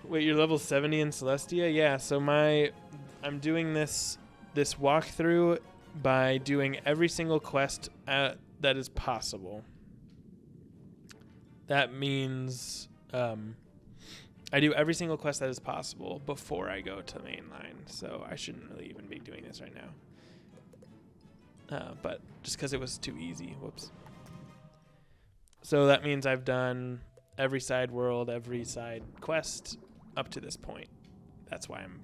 Wait, you're level 70 in Celestia? Yeah, so I'm doing this walkthrough by doing every single quest that is possible. That means I do every single quest that is possible before I go to mainline, so I shouldn't really even be doing this right now. But just because it was too easy, whoops. So that means I've done every side world, every side quest up to this point. That's why I'm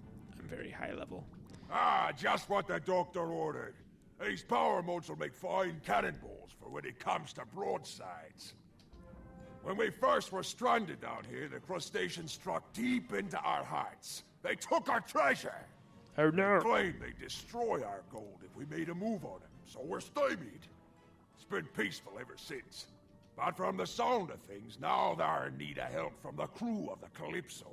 very high level. Ah, just what the doctor ordered. These power modes will make fine cannonballs for when it comes to broadsides. When we first were stranded down here, the crustaceans struck deep into our hearts. They took our treasure. Oh no. They claim they'd destroy our gold if we made a move on them, so we're stymied. It's been peaceful ever since. But from the sound of things, now they're in need of help from the crew of the Calypso.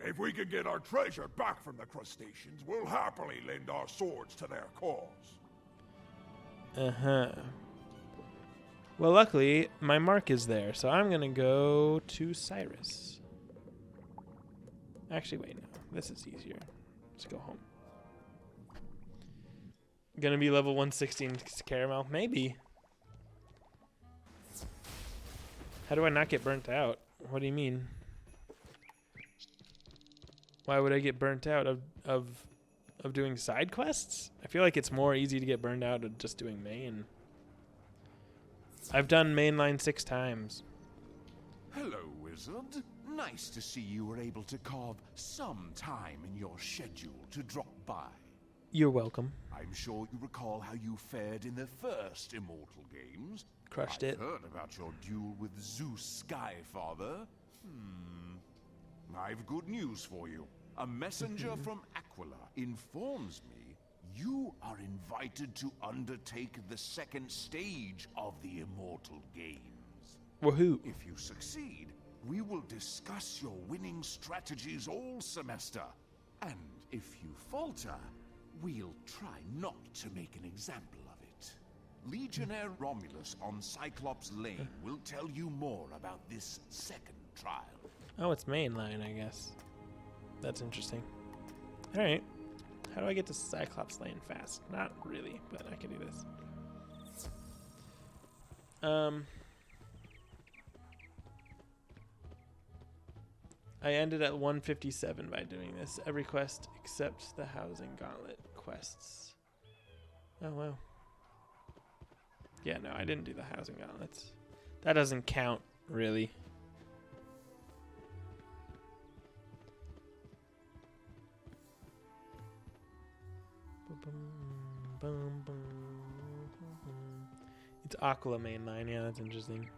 If we can get our treasure back from the crustaceans, we'll happily lend our swords to their cause. Uh-huh. Well, luckily, my mark is there, so I'm going to go to Cyrus. Actually, wait, no. This is easier. Let's go home. Gonna be level 116 caramel? Maybe. How do I not get burnt out? What do you mean? Why would I get burnt out of doing side quests? I feel like it's more easy to get burned out of just doing main. I've done mainline 6 times. Hello, wizard. Nice to see you were able to carve some time in your schedule to drop by. You're welcome. I'm sure you recall how you fared in the first Immortal Games. Crushed I've it. heard about your duel with Zeus Skyfather. I've good news for you. A messenger from Aquila informs me you are invited to undertake the second stage of the Immortal Games. Woohoo. If you succeed, we will discuss your winning strategies all semester. And if you falter, we'll try not to make an example of it. Legionnaire Romulus on Cyclops Lane will tell you more about this second trial. Oh, it's mainline, I guess. That's interesting. Alright. How do I get to Cyclops Lane fast? Not really, but I can do this. I ended at 157 by doing this. Every quest except the Housing Gauntlet quests. Oh, wow. Yeah, no, I didn't do the Housing Gauntlets. That doesn't count, really. It's Aquila mainline, yeah, that's interesting.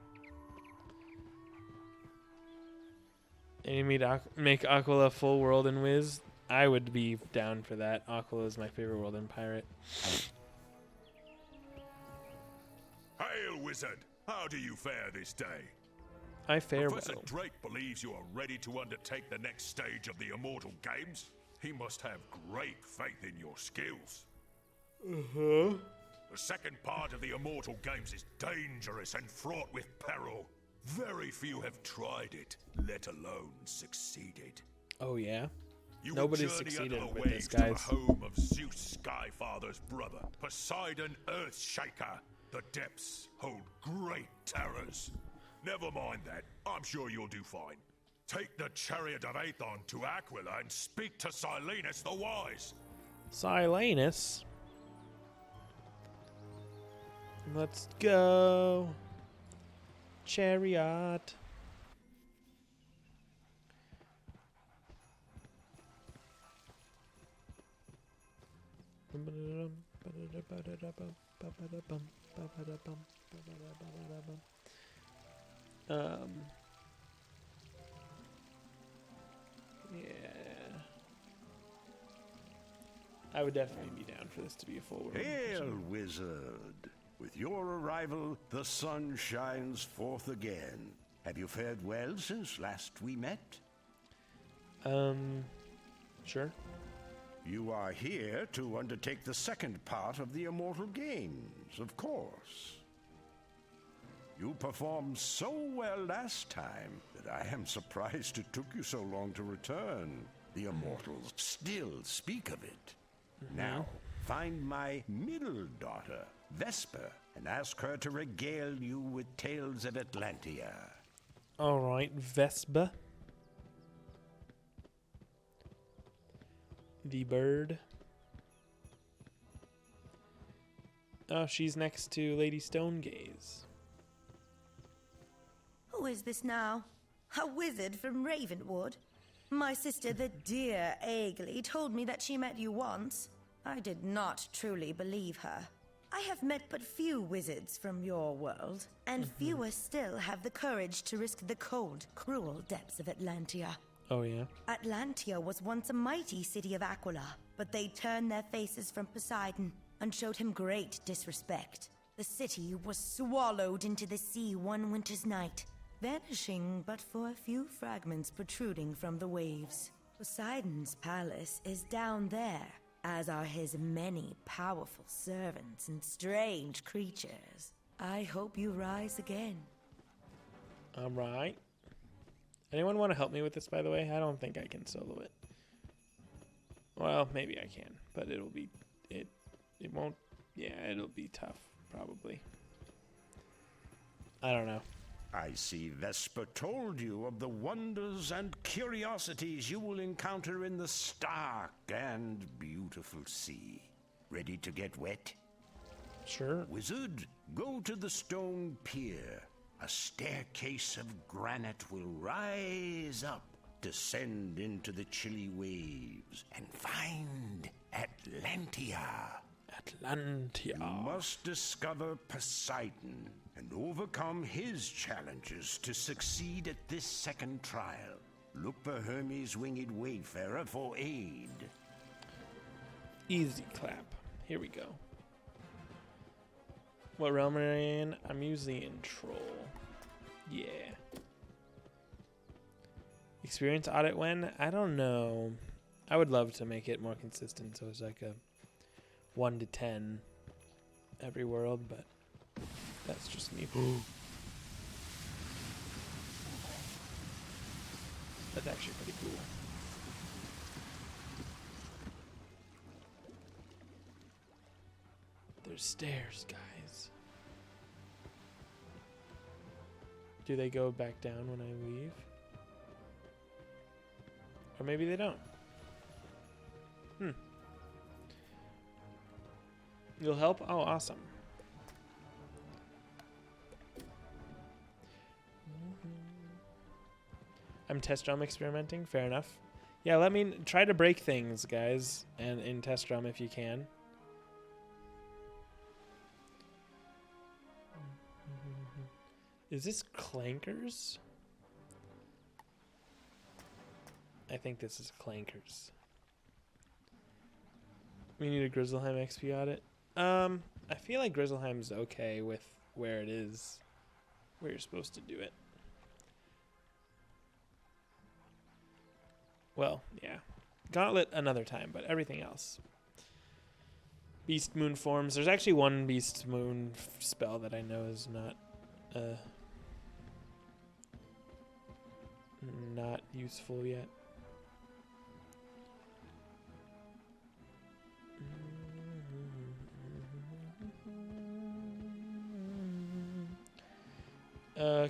And you make Aquila full world in Wiz? I would be down for that. Aquila is my favorite world in Pirate. Hail, wizard! How do you fare this day? I fare Professor well. Drake believes you are ready to undertake the next stage of the Immortal Games. He must have great faith in your skills. Uh-huh. The second part of the Immortal Games is dangerous and fraught with peril. Very few have tried it, let alone succeeded. Oh, yeah? You Nobody's will journey succeeded under the with waves this, guys. to the home of Zeus Skyfather's brother, Poseidon Earthshaker. The depths hold great terrors. Never mind that. I'm sure you'll do fine. Take the chariot of Aethon to Aquila and speak to Silenus the Wise. Silenus? Let's go. Chariot. Yeah. I would definitely be down for this to be a full world. Hail, wizard! With your arrival, the sun shines forth again. Have you fared well since last we met? Sure. You are here to undertake the second part of the Immortal Games, of course. You performed so well last time that I am surprised it took you so long to return. The Immortals still speak of it. Now, find my middle daughter, Vesper, and ask her to regale you with tales of Atlantia. All right, Vespa. the bird. Oh, she's next to Lady Stonegaze. Who is this now? A wizard from Ravenwood? My sister, the dear Aegli, told me that she met you once. I did not truly believe her. I have met but few wizards from your world, and fewer still have the courage to risk the cold, cruel depths of Atlantia. Oh, yeah? Atlantia was once a mighty city of Aquila, but they turned their faces from Poseidon and showed him great disrespect. The city was swallowed into the sea one winter's night, vanishing but for a few fragments protruding from the waves. Poseidon's palace is down there, as are his many powerful servants and strange creatures. I hope you rise again. Alright. Anyone want to help me with this, by the way? I don't think I can solo it. Well, maybe I can, but it'll be... It won't... Yeah, it'll be tough, probably. I don't know. I see Vesper told you of the wonders and curiosities you will encounter in the stark and beautiful sea. Ready to get wet? Sure. Wizard, go to the stone pier. A staircase of granite will rise up, descend into the chilly waves, and find Atlantia. Atlantia. You must discover Poseidon and overcome his challenges to succeed at this second trial. Look for Hermes' winged wayfarer for aid. Easy clap. Here we go. What realm are you in? I'm usually in Troll. Yeah. Experience audit when? I don't know. I would love to make it more consistent, so it's like a 1 to 10 every world, but that's just me. That's actually pretty cool. There's stairs, guys. Do they go back down when I leave? Or maybe they don't. You'll help? Oh, awesome. I'm test drum experimenting. Fair enough. Yeah, let me try to break things, guys, and in test drum if you can. Is this clankers? I think this is clankers. We need a Grizzleheim XP audit. I feel like Grizzleheim's okay with where it is, where you're supposed to do it. Well, yeah. Gauntlet another time, but everything else. Beast Moon forms. There's actually one Beast Moon spell that I know is not useful yet.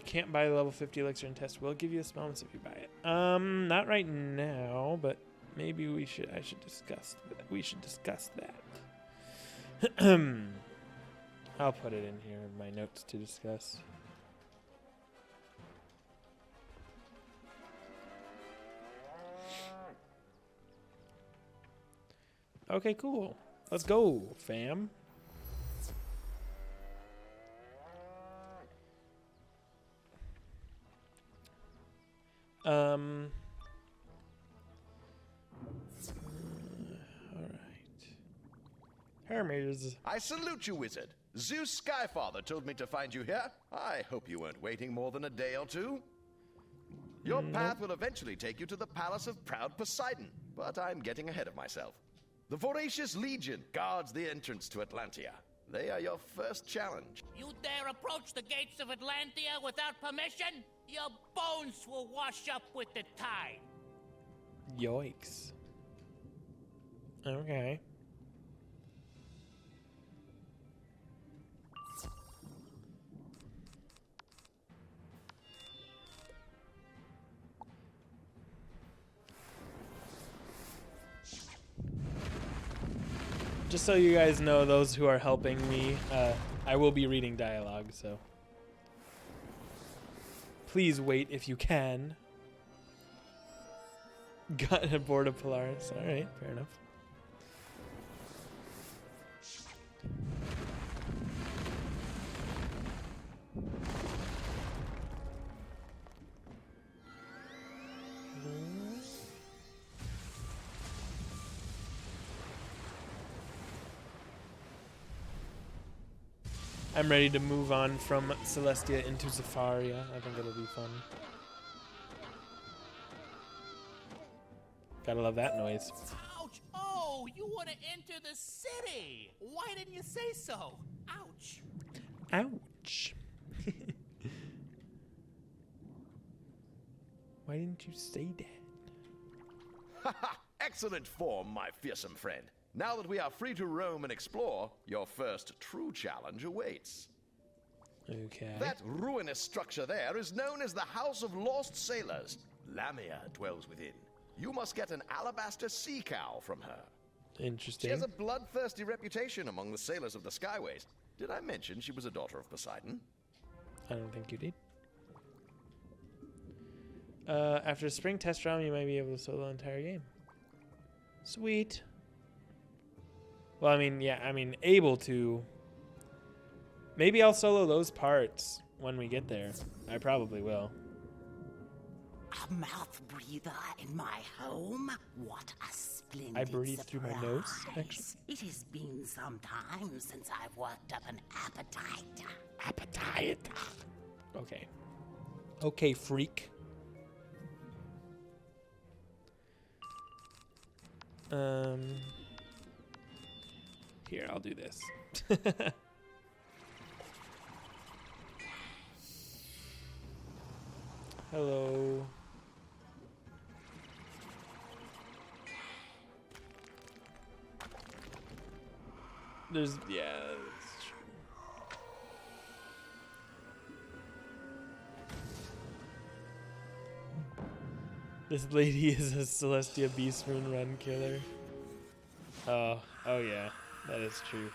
Can't buy the level 50 elixir and test. Will give you the spells if you buy it. Not right now, but maybe we should. I should discuss. We should discuss that. I'll put it in here in my notes to discuss. Okay, cool. Let's go, fam. All right. Hermes. I salute you, wizard. Zeus Skyfather told me to find you here. I hope you weren't waiting more than a day or two. Your path will eventually take you to the palace of proud Poseidon, but I'm getting ahead of myself. The Voracious Legion guards the entrance to Atlantia. They are your first challenge. You dare approach the gates of Atlantia without permission? Your bones will wash up with the tide. Yikes. Okay. Just so you guys know, those who are helping me, I will be reading dialogue, so please wait if you can. Got aboard of Polaris. All right, fair enough. I'm ready to move on from Celestia into Zafaria. I think it'll be fun. Gotta love that noise. Ouch! Oh, you want to enter the city? Why didn't you say so? Ouch! Ouch. Why didn't you say that? Excellent form, my fearsome friend. Now that we are free to roam and explore, your first true challenge awaits. Okay. That ruinous structure there is known as the House of Lost Sailors. Lamia dwells within. You must get an alabaster sea cow from her. Interesting. She has a bloodthirsty reputation among the sailors of the Skyways. Did I mention she was a daughter of Poseidon? I don't think you did. After a spring test round, you might be able to solo the entire game. Sweet. Well, I mean, yeah, I mean, able to. Maybe I'll solo those parts when we get there. I probably will. A mouth breather in my home? What a splendid I breathe through my nose, surprise. actually. It has been some time since I've worked up an appetite. Appetite. Okay. Okay, freak. Here, I'll do this. Hello. There's, yeah, that's true. This lady is a Celestia Beast Moon Run killer. Oh yeah, that is true.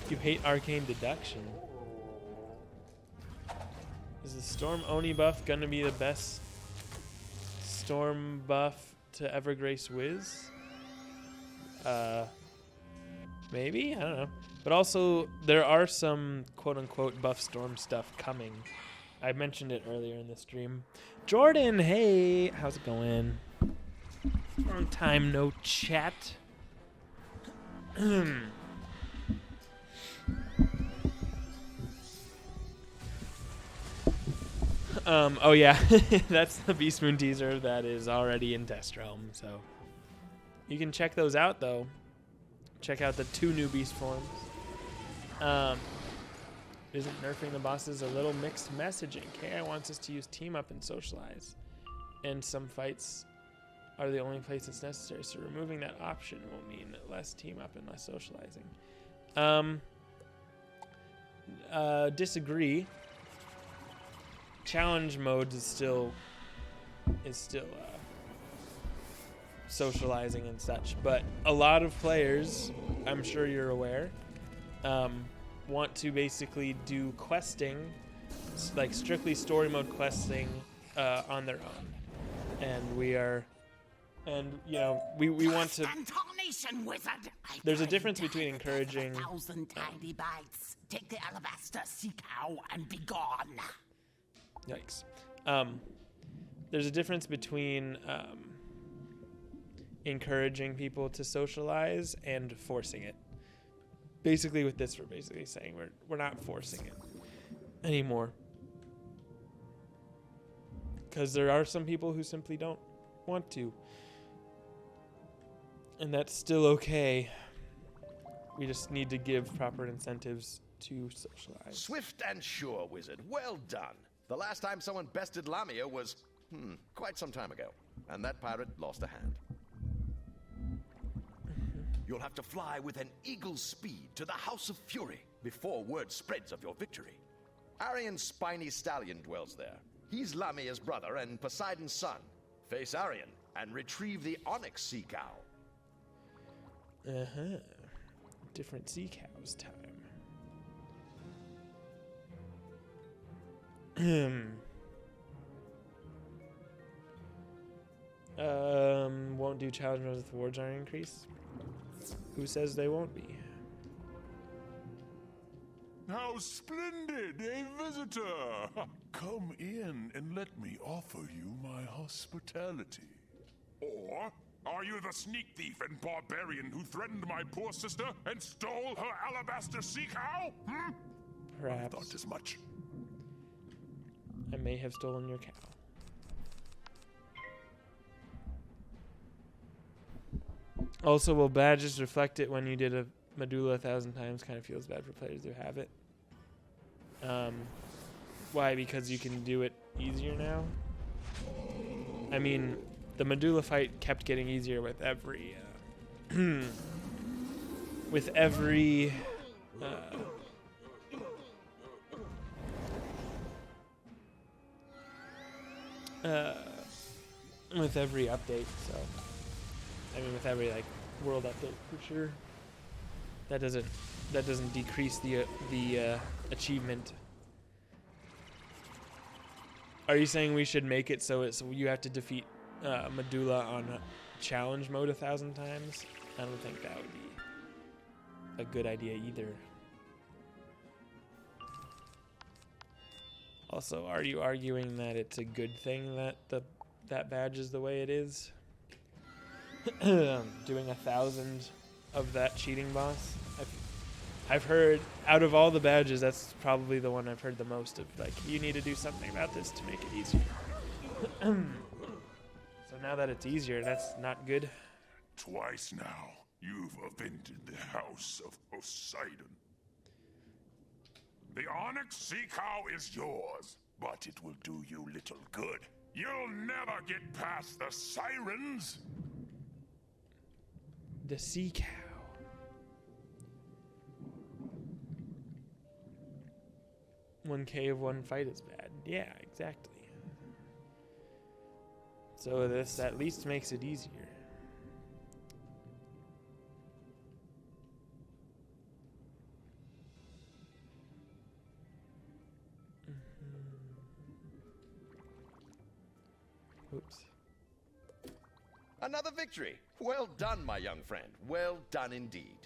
You hate arcane deduction. Is the Storm Oni buff gonna be the best Storm buff to ever grace Wiz? Maybe? I don't know. But also, there are some quote-unquote buff Storm stuff coming. I mentioned it earlier in the stream. Jordan, hey! How's it going? Long time no chat. Oh yeah, that's the Beast Moon teaser that is already in Test Realm, so you can check those out though. Check out the 2 new Beast forms. Isn't nerfing the bosses a little mixed messaging? KI wants us to use team up and socialize, and some fights are the only place it's necessary, so removing that option will mean less team up and less socializing. Disagree. Challenge mode is still socializing and such, but a lot of players, I'm sure you're aware, want to basically do questing, like strictly story mode questing, on their own, and we want to. There's a difference between encouraging. Take the alabaster sea cow and be gone. Yikes. There's a difference between encouraging people to socialize and forcing it. Basically with this, we're basically saying we're not forcing it anymore. Because there are some people who simply don't want to. And that's still okay. We just need to give proper incentives to socialize. Swift and sure, wizard. Well done. The last time someone bested Lamia was, quite some time ago. And that pirate lost a hand. you'll have to fly with an eagle's speed to the House of Fury before word spreads of your victory. Arian's spiny stallion dwells there. He's Lamia's brother and Poseidon's son. Face Arian and retrieve the onyx sea cow. Uh-huh. Different sea cows time. Won't do challenge modes if wards aren't increased. Who says they won't be? How splendid, a visitor! Come in and let me offer you my hospitality. Or are you the sneak thief and barbarian who threatened my poor sister and stole her alabaster sea cow? Hmm? Perhaps. I thought as much. I may have stolen your cow. Also, will badges reflect it when you did a medulla 1,000 times? Kind of feels bad for players who have it. Why? Because you can do it easier now? I mean, the medulla fight kept getting easier with every... with every... with every update, so... I mean, with every, like, world update, for sure. That doesn't decrease the achievement. Are you saying we should make it so you have to defeat Medulla on challenge mode 1,000 times? I don't think that would be a good idea either. Also, are you arguing that it's a good thing that that badge is the way it is? Doing 1,000 of that cheating boss. I've heard, out of all the badges, that's probably the one I've heard the most of. Like, you need to do something about this to make it easier. So now that it's easier, that's not good. Twice now, you've offended the House of Poseidon. The onyx sea cow is yours, but it will do you little good. You'll never get past the sirens. The sea cow. One K of one fight is bad. Yeah, exactly. So this at least makes it easier. Oops. Another victory! Well done, my young friend. Well done indeed.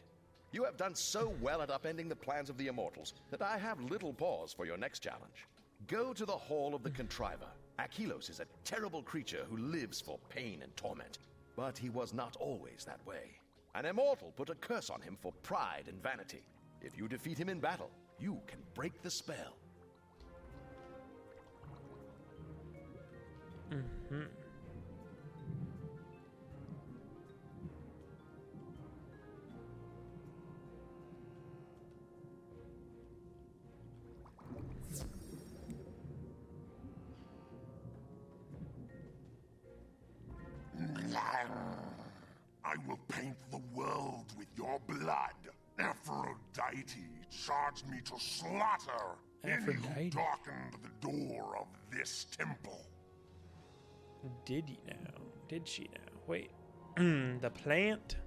You have done so well at upending the plans of the Immortals that I have little pause for your next challenge. Go to the Hall of the Contriver. Achelos is a terrible creature who lives for pain and torment. But he was not always that way. An Immortal put a curse on him for pride and vanity. If you defeat him in battle, you can break the spell. Mm-hmm. I will paint the world with your blood. Aphrodite charged me to slaughter any who darkened the door of this temple. Did he now? Did she now? Wait. The plant?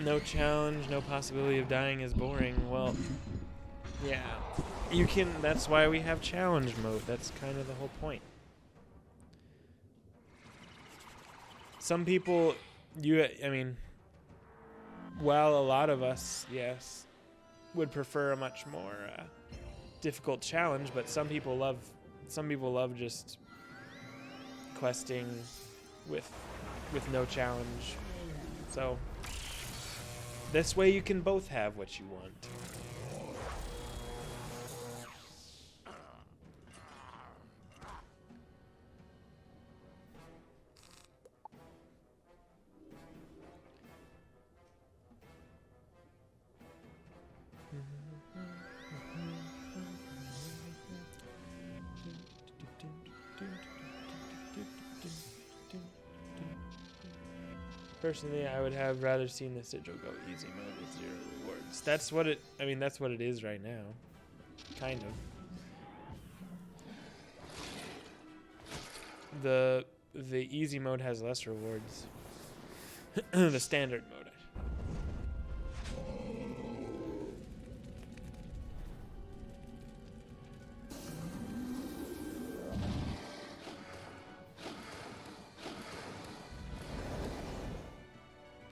No challenge, no possibility of dying is boring. Well, yeah. You can, that's why we have challenge mode. That's kind of the whole point. Some people, I mean, while a lot of us, yes, would prefer a much more difficult challenge, but some people love just questing with no challenge. So This way you can both have what you want. Personally, I would have rather seen the sigil go easy mode with 0 rewards. That's what it. I mean, that's what it is right now, kind of. The easy mode has less rewards. The standard mode.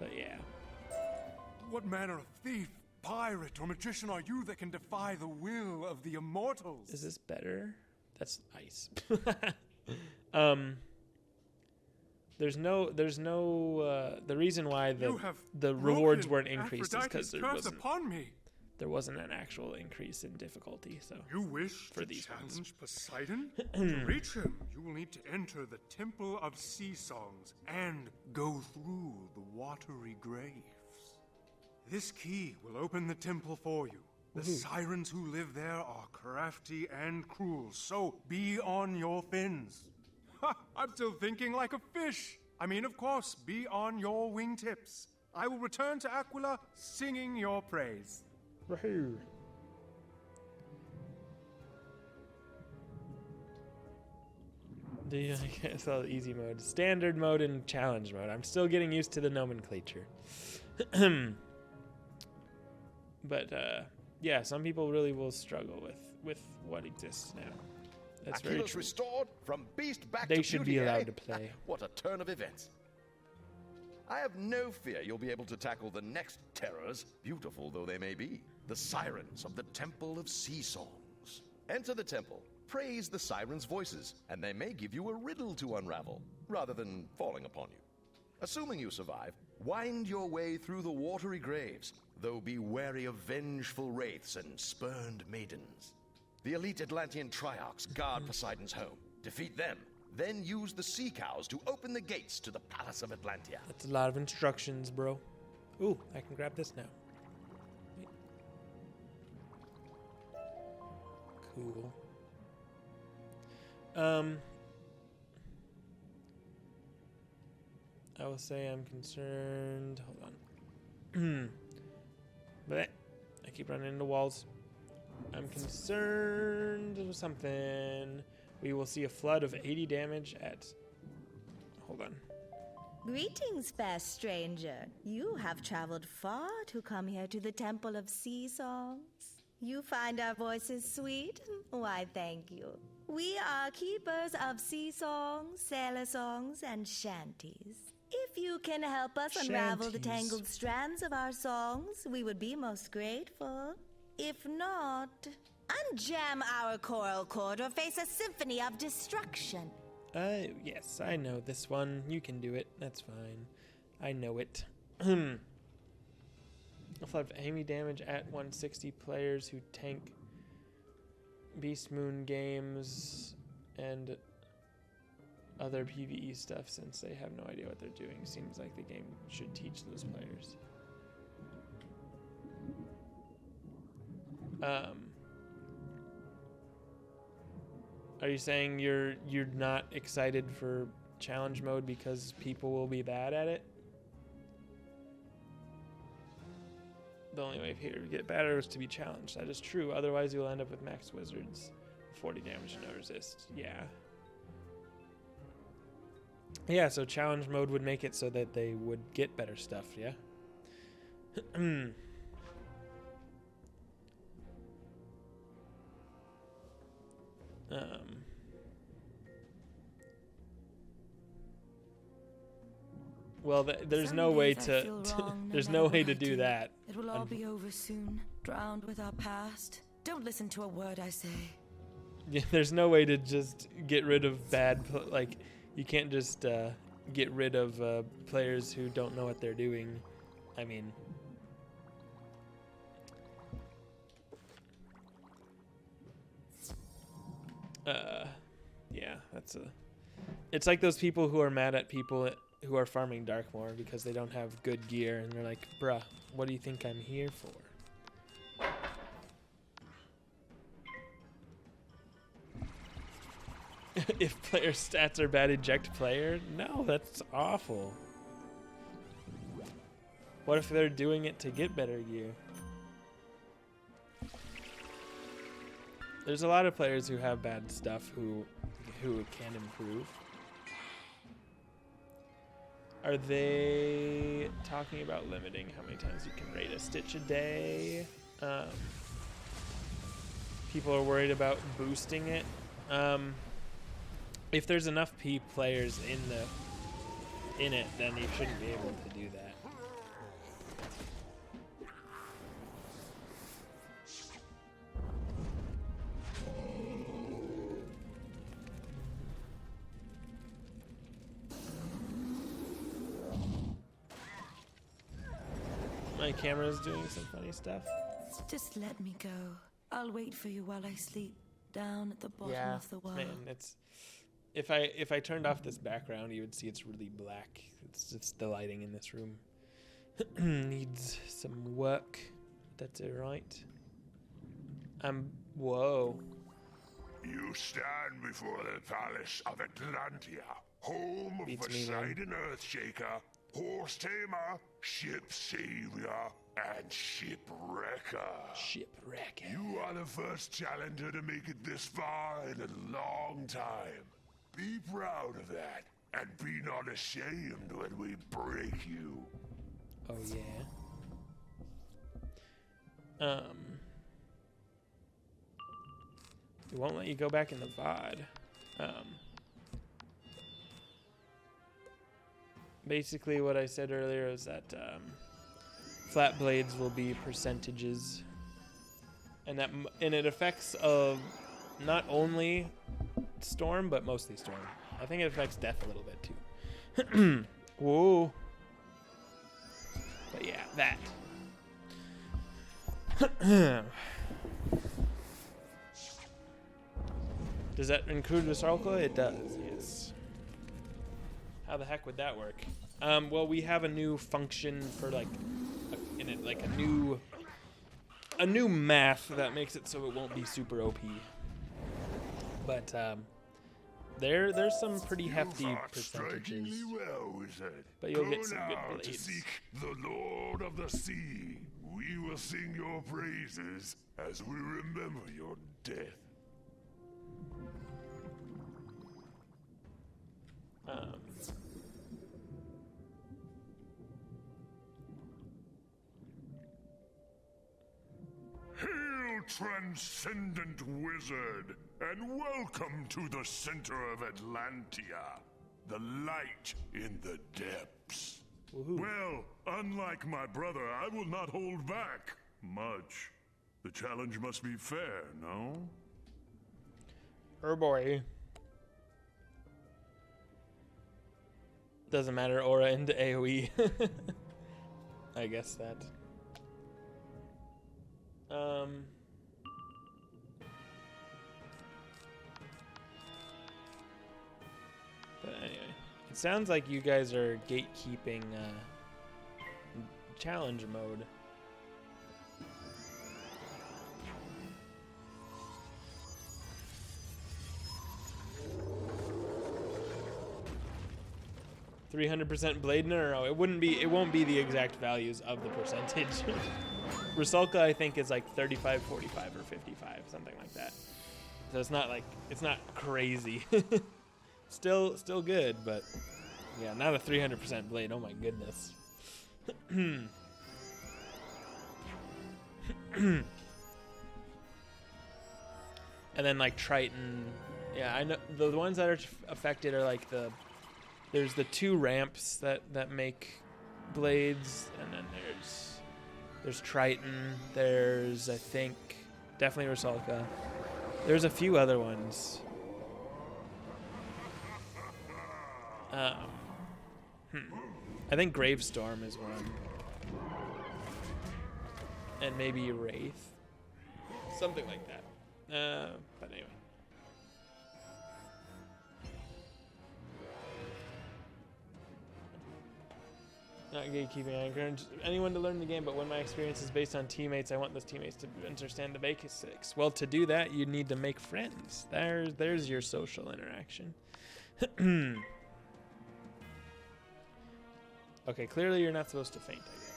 But yeah. What manner of thief, pirate, or magician are you that can defy the will of the immortals? Is this better? That's ice. There's no the reason why the rewards weren't increased is because there wasn't an actual increase in difficulty. So you wish for to these challenge ones. Poseidon? To reach him, you will need to enter the Temple of Sea Songs and go through the watery graves. This key will open the temple for you. The sirens who live there are crafty and cruel, so be on your fins. Ha! I'm still thinking like a fish. I mean, of course, be on your wingtips. I will return to Aquila singing your praise. Woohoo. I saw the easy mode, standard mode, and challenge mode. I'm still getting used to the nomenclature. But yeah, some people really will struggle with what exists now. That's very Achilles true. restored from beast back They to should beauty, be allowed eh? to play. What a turn of events. I have no fear you'll be able to tackle the next terrors, beautiful though they may be, the sirens of the Temple of Sea Songs. Enter the temple, praise the sirens' voices, and they may give you a riddle to unravel, rather than falling upon you. Assuming you survive, wind your way through the watery graves, though be wary of vengeful wraiths and spurned maidens. The elite Atlantean triarchs guard Poseidon's home. Defeat them, then use the sea cows to open the gates to the Palace of Atlantia. That's a lot of instructions, bro. Ooh, I can grab this now. Wait. Cool. I will say I'm concerned. Hold on. But I keep running into walls. I'm concerned with something. We will see a flood of 80 damage at... Hold on. Greetings, fair stranger. You have traveled far to come here to the Temple of Sea Songs. You find our voices sweet? Why, thank you. We are keepers of sea songs, sailor songs, and shanties. If you can help us unravel the tangled strands of our songs, we would be most grateful. If not, unjam our choral chord or face a symphony of destruction. Yes, I know this one. You can do it. That's fine. I know it. I'll have Amy damage at 160 players who tank Beast Moon games and other PvE stuff, since they have no idea what they're doing. Seems like the game should teach those players. Are you saying you're not excited for challenge mode because people will be bad at it? The only way here to get better is to be challenged. That is true. Otherwise, you'll end up with max wizards, 40 damage and no resist. Yeah. Yeah, so challenge mode would make it so that they would get better stuff, yeah? Well, there's no way to there's no way to do that. It will all be over soon, drowned with our past. Don't listen to a word I say. Yeah, there's no way to just get rid of bad, like, you can't just get rid of players who don't know what they're doing. I mean, Yeah, it's like those people who are mad at people who are farming Darkmoor because they don't have good gear, and they're like, bruh, what do you think I'm here for? If player stats are bad, eject player? No, that's awful. What if they're doing it to get better gear? There's a lot of players who have bad stuff who can improve. Are they talking about limiting how many times you can raid a stitch a day? People are worried about boosting it. If there's enough P players in it, then you shouldn't be able to do that. My camera's doing some funny stuff. Just let me go. I'll wait for you while I sleep down at the bottom of the world. Man, it's if I turned off this background, you would see it's really black. It's just the lighting in this room needs some work. That's it, right? Whoa. You stand before the palace of Atlantia, home of Beats me, Poseidon Earthshaker, Horse Tamer, Ship Savior, and Shipwrecker. Shipwrecker. You are the first challenger to make it this far in a long time. Be proud of that, and be not ashamed when we break you. Oh yeah. We won't let you go back in the VOD. Basically what I said earlier is that flat blades will be percentages, and it affects not only Storm but mostly Storm. I think it affects Death a little bit too. Whoa. But yeah, that. Does that include Rusarka? It does, yes. How the heck would that work? Well, we have a new function for in it, like a new math that makes it so it won't be super OP. But there's some pretty hefty percentages. Well, wizard. But you'll get some good Go now blades. to seek the Lord of the Sea. We will sing your praises as we remember your death. Hail, transcendent wizard, and welcome to the center of Atlantia, the light in the depths. Woohoo. Well, unlike my brother, I will not hold back much. The challenge must be fair, no? Oh boy. Doesn't matter, aura into AoE. I guess that. But anyway, it sounds like you guys are gatekeeping challenge mode. %300 blade? No. It won't be the exact values of the percentage. Rusarka, I think, is like 35, 45, or 55, something like that. So it's not crazy. Still good, but yeah, not a 300% blade. Oh my goodness. And then like Triton, yeah, I know the ones that are affected are like there's the 2 ramps that make blades, and then there's Triton, there's I think definitely Rusarka. There's a few other ones. I think Gravestorm is one. And maybe Wraith. Something like that. But anyway. Not gatekeeping. I encourage anyone to learn the game, but when my experience is based on teammates, I want those teammates to understand the basics. Well, to do that, you need to make friends. There's your social interaction. Okay, clearly you're not supposed to faint, I guess.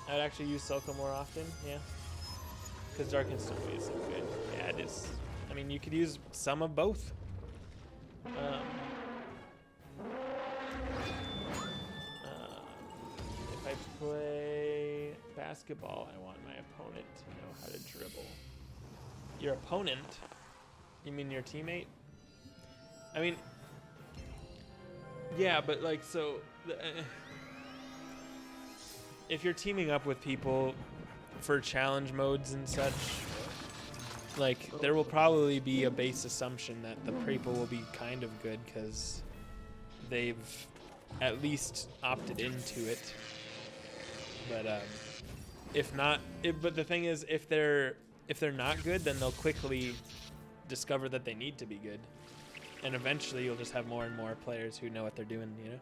I'd actually use Selka more often, yeah. Because Dark Instant is so good. Yeah, it is. I mean, you could use some of both. If I play basketball, I want my opponent to know how to dribble. Your opponent? You mean your teammate? I mean, yeah, but like, so, if you're teaming up with people for challenge modes and such, like, there will probably be a base assumption that the people will be kind of good because they've at least opted into it. But if not, but the thing is, if they're not good, then they'll quickly discover that they need to be good, and eventually you'll just have more and more players who know what they're doing, you know.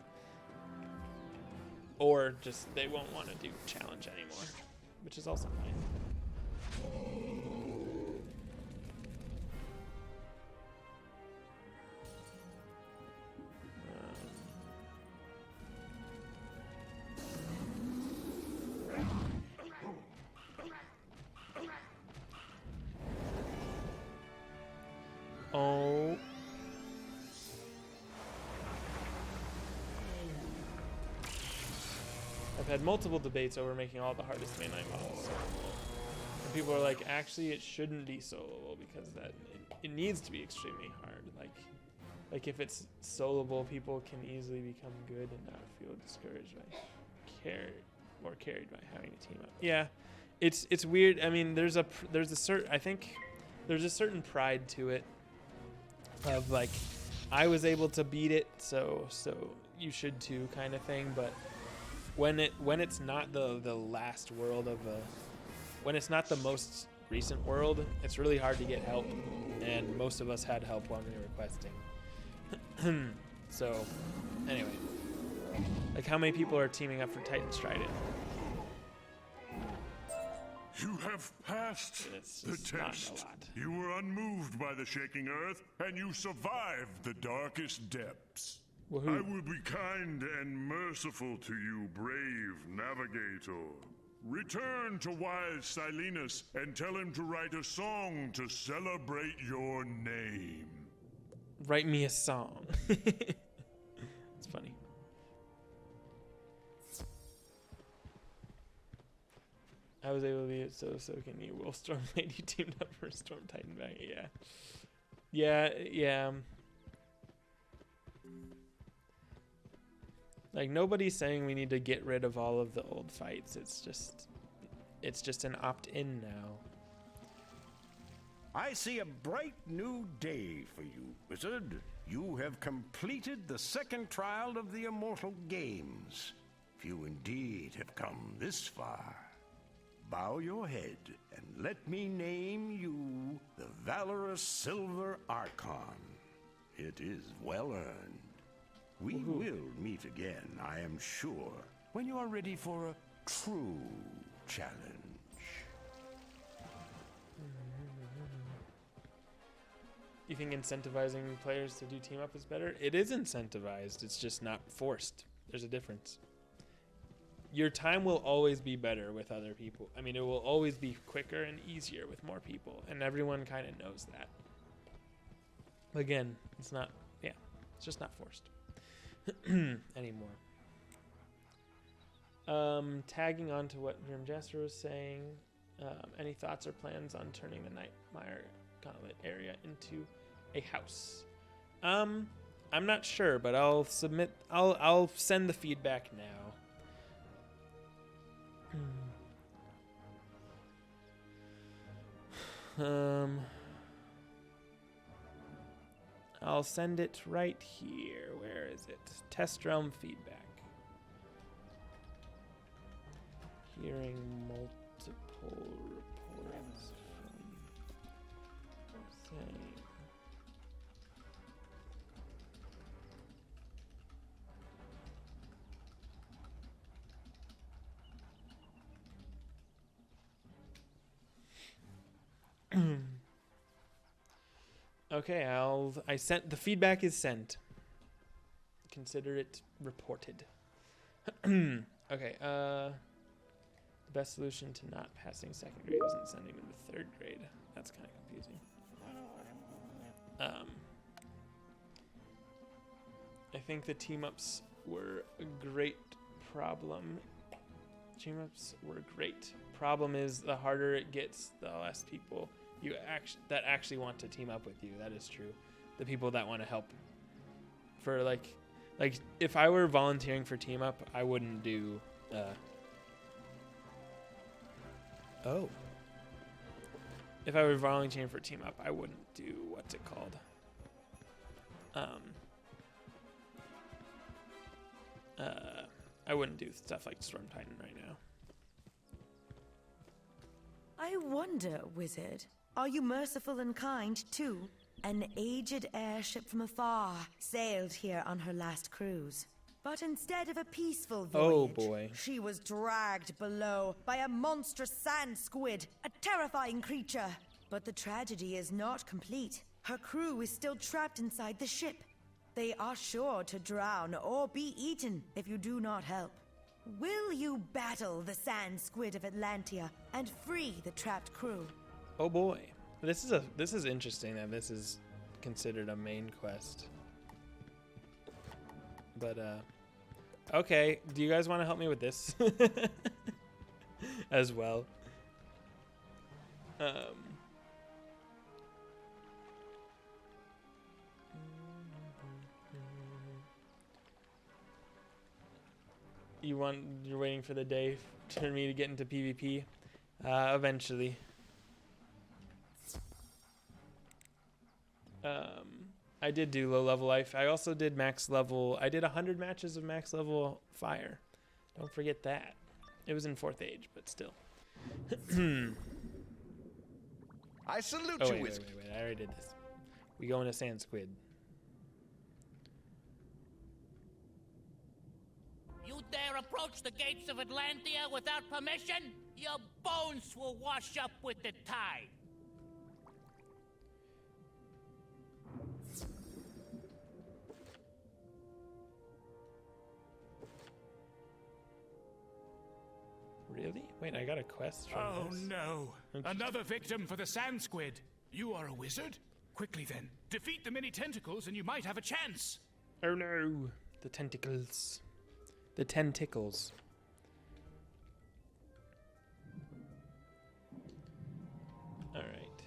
Or just they won't want to do challenge anymore, which is also fine. Oh. I've had multiple debates over making all the hardest mainline models soloable. And people are like, actually, it shouldn't be soloable because it needs to be extremely hard. Like if it's soloable, people can easily become good and not feel discouraged by carried by having a team up. Yeah, it's weird. I mean, there's a certain pride to it. Of like, I was able to beat it, so you should too, kind of thing. But when it's not the last world of when it's not the most recent world, it's really hard to get help, and most of us had help when we were questing. So, anyway, like, how many people are teaming up for Titan Strident? You have passed the test. You were unmoved by the shaking earth, and you survived the darkest depths. Woohoo. I will be kind and merciful to you, brave navigator. Return to wise Silenus and tell him to write a song to celebrate your name. Write me a song. It's funny. I was able to be it, so can you. Will Storm Lady teamed up for Storm Titan back? Yeah. Like, nobody's saying we need to get rid of all of the old fights. It's just an opt-in now. I see a bright new day for you, wizard. You have completed the second trial of the Immortal Games. If you indeed have come this far, bow your head and let me name you the Valorous Silver Archon. It is well earned. We will meet again, I am sure, when you are ready for a true challenge. You think incentivizing players to do team up is better? It is incentivized, it's just not forced. There's a difference. Your time will always be better with other people. I mean, it will always be quicker and easier with more people, and everyone kind of knows that. Again, it's just not forced anymore. Tagging on to what Grim Jester was saying, any thoughts or plans on turning the Nightmare Gauntlet area into a house? I'm not sure, but I'll send the feedback now. I'll send it right here. Where is it? Test realm feedback. Hearing multiple reports from saying Okay, I sent the feedback is sent. Consider it reported. Okay, the best solution to not passing second grade isn't sending them to third grade. That's kind of confusing. I think the team-ups were a great problem. Team-ups were great. Problem is, the harder it gets, the less people that actually want to team up with you. That is true. The people that want to help. For like if I were volunteering for team up, I wouldn't do. If I were volunteering for team up, I wouldn't do what's it called. I wouldn't do stuff like Storm Titan right now. I wonder, wizard, are you merciful and kind too? An aged airship from afar sailed here on her last cruise. But instead of a peaceful voyage, she was dragged below by a monstrous sand squid, a terrifying creature. But the tragedy is not complete. Her crew is still trapped inside the ship. They are sure to drown or be eaten if you do not help. Will you battle the sand squid of Atlantia and free the trapped crew? Oh boy. This is interesting that this is considered a main quest. But okay, do you guys want to help me with this as well? You're waiting for the day for me to get into PvP? Eventually. I did do low level life. I also did max level. I did 100 matches of max level fire. Don't forget that. It was in 4th age, but still. I salute you, wait. Wait. I already did this. We go into Sand Squid. You dare approach the gates of Atlantia without permission? Your bones will wash up with the tide. Really? Wait, I got a quest from this. No. Another victim for the sand squid. You are a wizard? Quickly then. Defeat the many tentacles and you might have a chance. Oh no. The tentacles. The tentacles. Alright.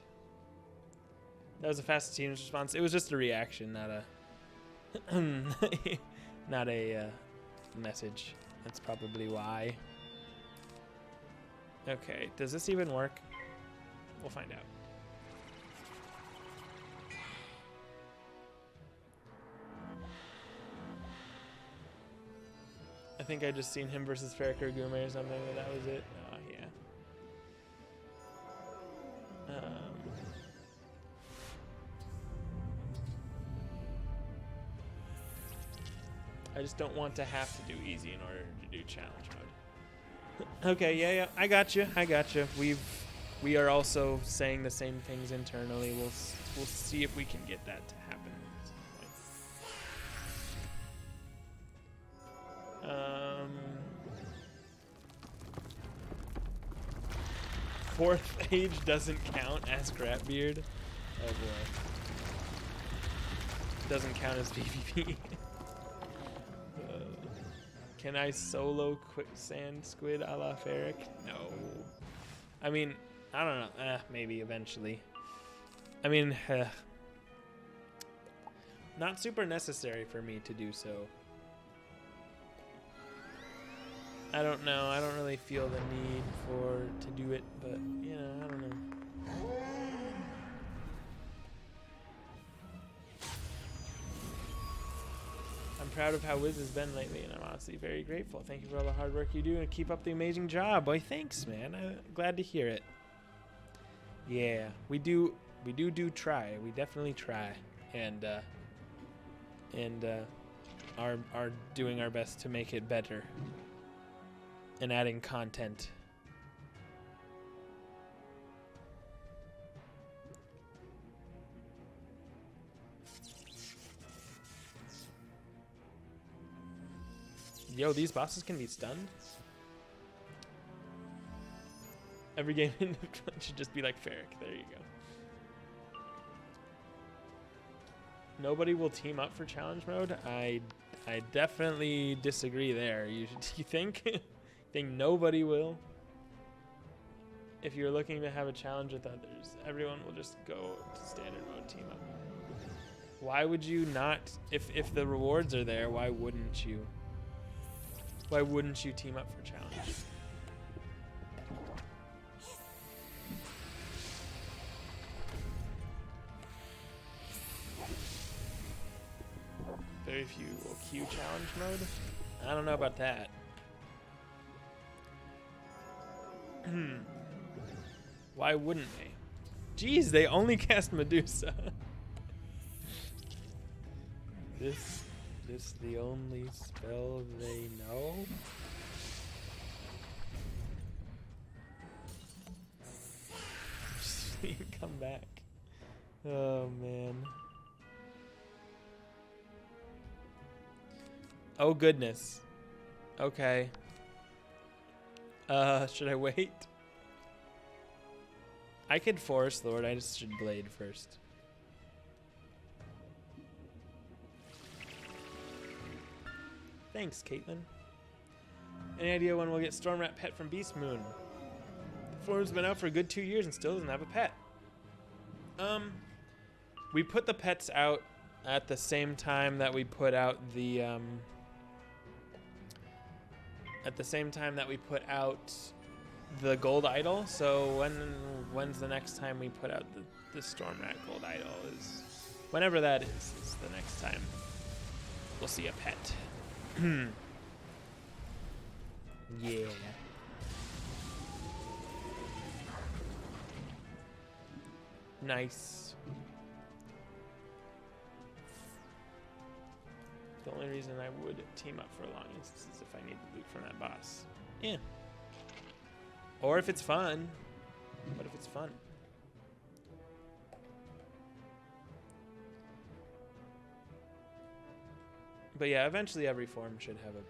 That was a fast team's response. It was just a reaction, not a not a message. That's probably why. Okay, does this even work? We'll find out. I think I just seen him versus Farrakher Gume or something, but that was it. Oh, yeah. I just don't want to have to do easy in order to do challenge mode. Okay, yeah, I got you. We are also saying the same things internally. We'll see if we can get that to happen at some point. 4th age doesn't count as Grapbeard. Oh boy. Doesn't count as PvP. Can I solo quicksand squid a la Ferric? No. I mean, I don't know. Maybe eventually. I mean, not super necessary for me to do so. I don't know. I don't really feel the need to do it, but you know, I don't know. I'm proud of how Wiz has been lately, and I'm honestly very grateful. Thank you for all the hard work you do, and keep up the amazing job. Boy, thanks, man. I'm glad to hear it. Yeah, we do try. We definitely try, and are doing our best to make it better, and adding content. Yo, these bosses can be stunned? Every game should just be like Ferric. There you go. Nobody will team up for challenge mode? I definitely disagree there. You think? Think nobody will? If you're looking to have a challenge with others, everyone will just go to standard mode team up. Why would you not? If the rewards are there, why wouldn't you? Why wouldn't you team up for challenge? Very few will queue challenge mode. I don't know about that. Why wouldn't they? Jeez, they only cast Medusa. This the only spell they know? Just come back. Oh man. Oh goodness. Okay. Should I wait? I could Forest Lord, I just should Blade first. Thanks, Caitlin. Any idea when we'll get Stormrat pet from Beast Moon? The form's been out for a good 2 years and still doesn't have a pet. We put the pets out at the same time that we put out the the gold idol. So when's the next time we put out the Stormrat gold idol? Is whenever that is the next time we'll see a pet. Yeah. Nice. The only reason I would team up for a long instance is if I need the loot from that boss. Yeah. Or if it's fun. What if it's fun? But yeah, eventually every form should have a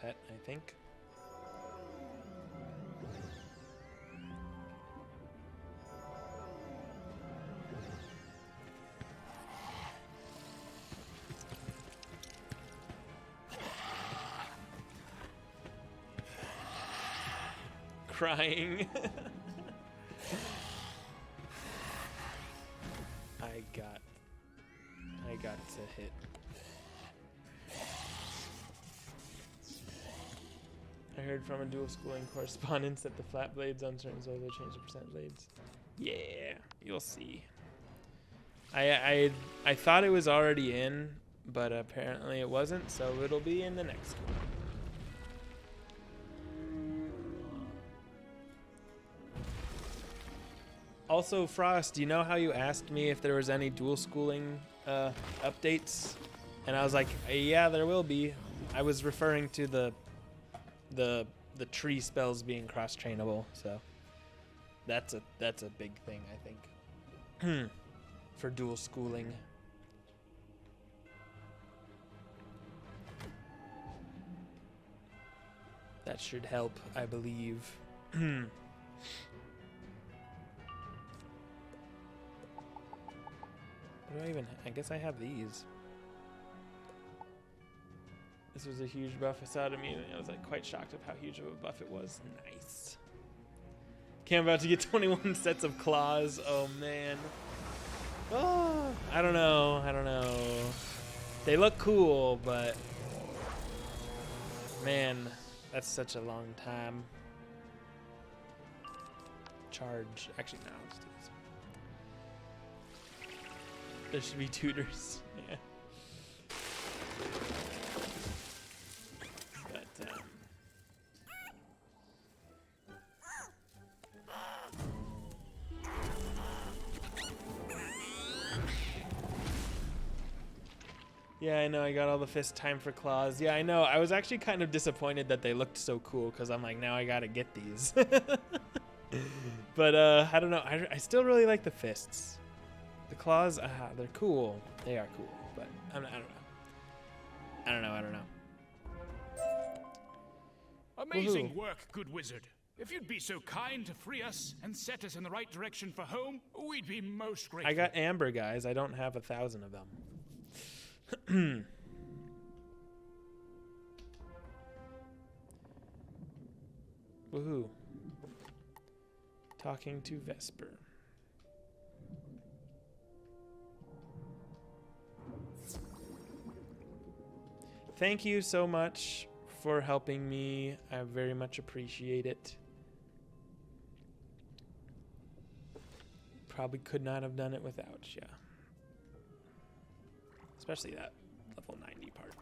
pet, I think. Crying. I got to hit. I heard from a dual schooling correspondence that the flat blades on certain zones will change the percent blades. Yeah, you'll see. I thought it was already in, but apparently it wasn't, so it'll be in the next one. Also, Frost, do you know how you asked me if there was any dual schooling updates? And I was like, yeah, there will be. I was referring to the tree spells being cross-trainable, so that's a big thing, I think, for dual schooling. That should help, I believe. What do I even? I guess I have these. This was a huge buff. I saw it immediately. I was like quite shocked of how huge of a buff it was. Nice. Okay, I'm about to get 21 sets of claws. Oh man. Oh, I don't know. They look cool, but man, that's such a long time. Charge. Actually, no. Let's do this. There should be tutors. Yeah. But, yeah, I know. I got all the fist time for claws. Yeah, I know. I was actually kind of disappointed that they looked so cool because I'm like, now I gotta get these. But I don't know. I still really like the fists. The claws, they're cool. They are cool, but I don't know. Amazing Woohoo. work, good wizard. If you'd be so kind to free us and set us in the right direction for home, we'd be most grateful. I got amber, guys. I don't have 1,000 of them. Woohoo. Talking to Vesper. Thank you so much for helping me. I very much appreciate it. Probably could not have done it without you. Especially that level 90 part.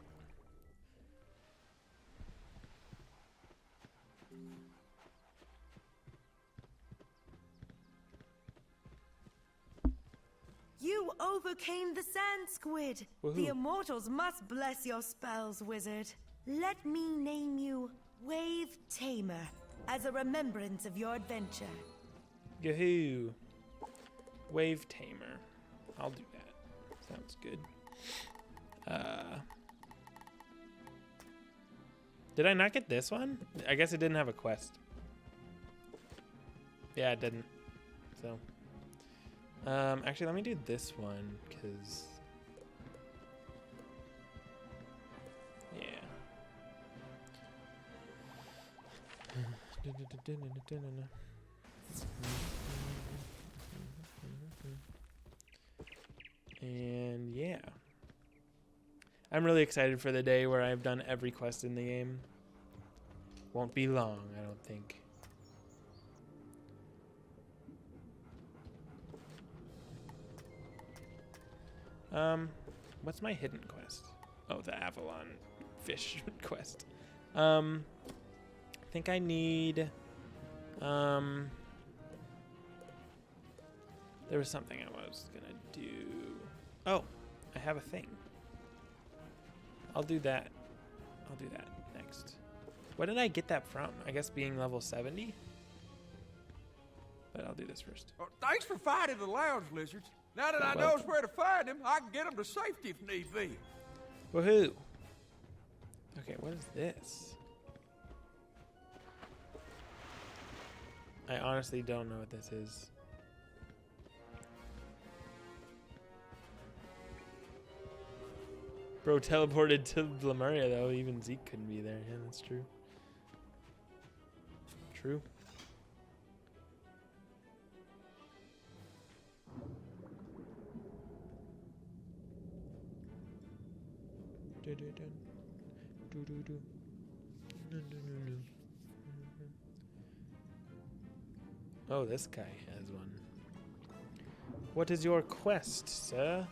You overcame the sand squid. Woohoo. The immortals must bless your spells, wizard. Let me name you Wave Tamer as a remembrance of your adventure. Yahoo! Wave Tamer. I'll do that. Sounds good. Did I not get this one? I guess it didn't have a quest. Yeah, it didn't. So, actually, let me do this one because, yeah. And yeah, I'm really excited for the day where I've done every quest in the game. Won't be long, I don't think. What's my hidden quest? Oh, the Avalon fish quest. I think I need, there was something I was gonna do. Oh, I have a thing. I'll do that. I'll do that next. What did I get that from? I guess being level 70? But I'll do this first. Well, thanks for finding the lounge lizards. Now that I welcome. knows where to find them, I can get them to safety if need be. Woohoo! Okay, what is this? I honestly don't know what this is. Bro teleported to Lemuria though. Even Zeke couldn't be there. Yeah, that's true. True. Oh, this guy has one. What is your quest, sir?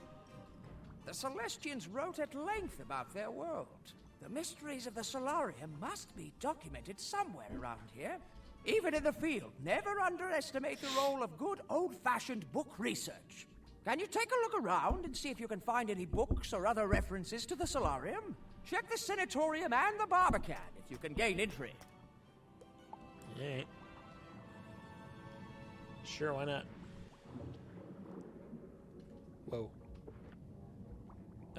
The Celestians wrote at length about their world. The mysteries of the Solarium must be documented somewhere around here. Even in the field, never underestimate the role of good old-fashioned book research. Can you take a look around and see if you can find any books or other references to the Solarium? Check the Sanatorium and the Barbican if you can gain entry. Yeah. Sure, why not? Whoa.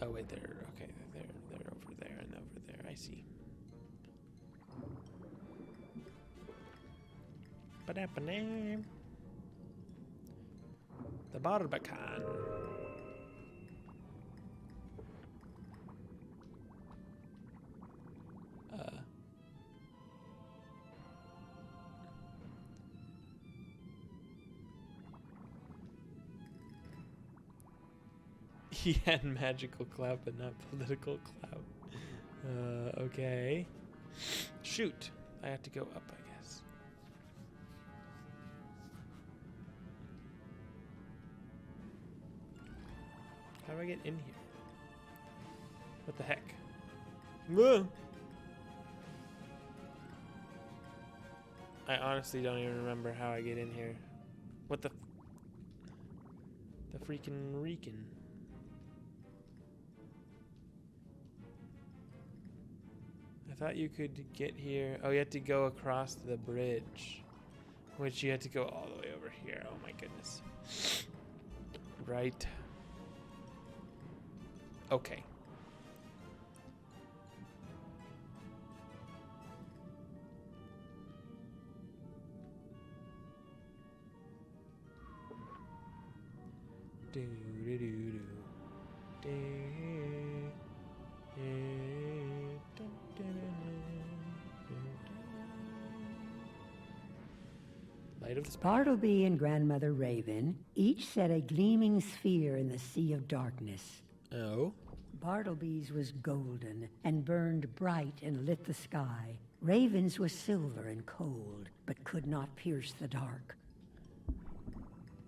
Oh wait, they're okay. They're over there and over there. I see. Ba-da-ba-dam. The Barbican. He had magical clout, but not political clout. Okay. Shoot. I have to go up, I guess. How do I get in here? What the heck? Whoa. I honestly don't even remember how I get in here. What the freaking reekin'. I thought you could get here. Oh, you had to go across the bridge, which you had to go all the way over here. Oh my goodness. Right. Okay. Light of the Bartleby and Grandmother Raven each set a gleaming sphere in the sea of darkness. Oh. Bartleby's was golden and burned bright and lit the sky. Raven's was silver and cold, but could not pierce the dark.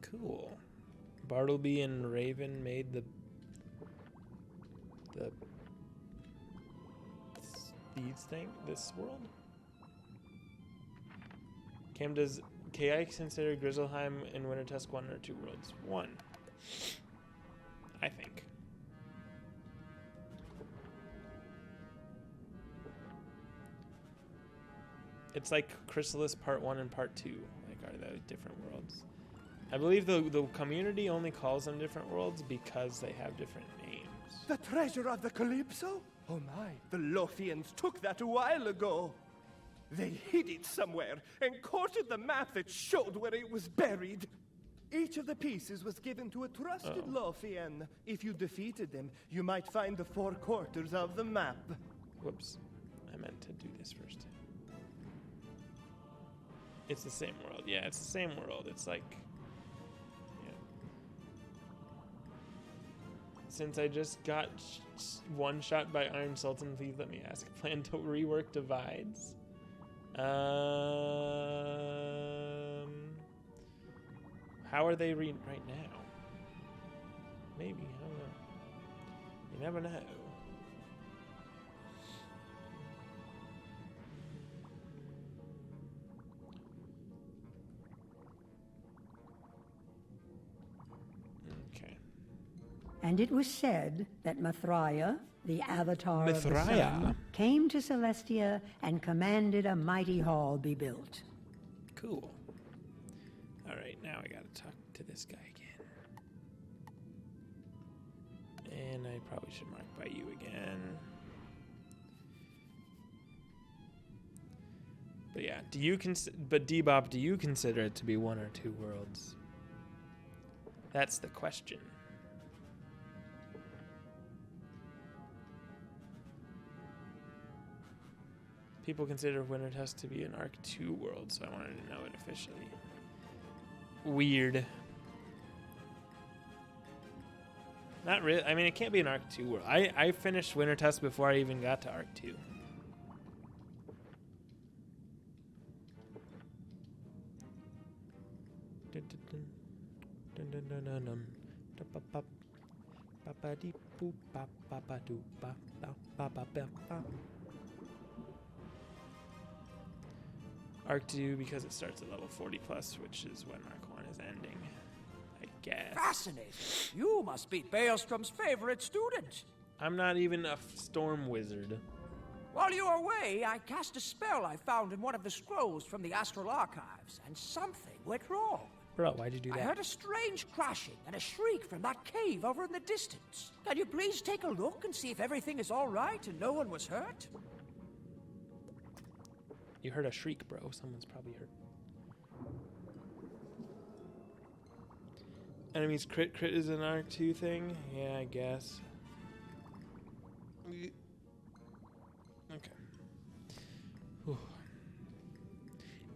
Cool. Bartleby and Raven made these thing this world. Cam, does KI consider Grizzleheim and Wintertusk 1 or 2 worlds? 1. I think. It's like Chrysalis Part 1 and Part 2. Like, are they different worlds? I believe the community only calls them different worlds because they have different names. The treasure of the Calypso? Oh my, the Lothians took that a while ago. They hid it somewhere and courted the map that showed where it was buried. Each of the pieces was given to a trusted Lothian. If you defeated them, you might find the 4 quarters of the map. Whoops. I meant to do this first. It's the same world. Yeah, it's the same world. It's like... Yeah. Since I just got one shot by Iron Sultan, please let me ask. Plan to rework divides? How are they right now? Maybe, I don't know. You never know. Okay. And it was said that Mithraea, the avatar of the Mithraea? sun, came to Celestia and commanded a mighty hall be built. Cool. All right, now I gotta talk to this guy again. And I probably should mark by you again. But yeah, but Debop, do you consider it to be 1 or 2 worlds? That's the question. People consider Wintertusk to be an Arc 2 world, so I wanted to know it officially. Weird. Not really. I mean, it can't be an Arc 2 world. I finished Wintertusk before I even got to Arc 2. Arc 2 because it starts at level 40 plus, which is when Arc 1 is ending, I guess. Fascinating. You must be Baelstrom's favorite student. I'm not even a storm wizard. While you were away, I cast a spell I found in one of the scrolls from the Astral Archives, and something went wrong. Bro, why'd you do that? I heard a strange crashing and a shriek from that cave over in the distance. Can you please take a look and see if everything is all right and no one was hurt? You heard a shriek, bro. Someone's probably hurt. Enemies crit is an Arc 2 thing? Yeah, I guess. Okay. Whew.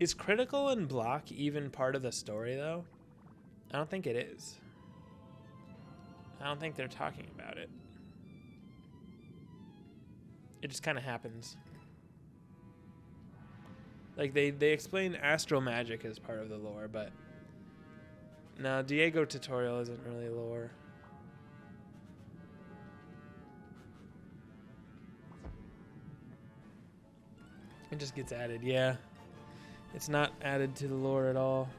Is critical and block even part of the story, though? I don't think it is. I don't think they're talking about it. It just kind of happens. Like, they explain astral magic as part of the lore, but... No, Diego tutorial isn't really lore. It just gets added, yeah. It's not added to the lore at all.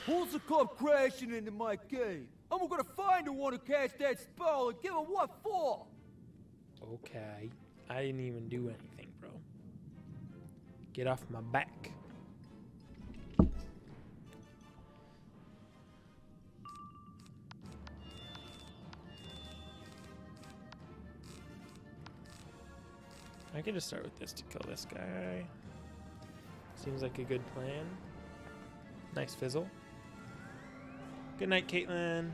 Who's the come crashing into my cave? I'm gonna find the one who cast that spell and give him what for? Okay. I didn't even do anything, bro. Get off my back. I can just start with this to kill this guy. Seems like a good plan. Nice fizzle. Good night, Caitlin.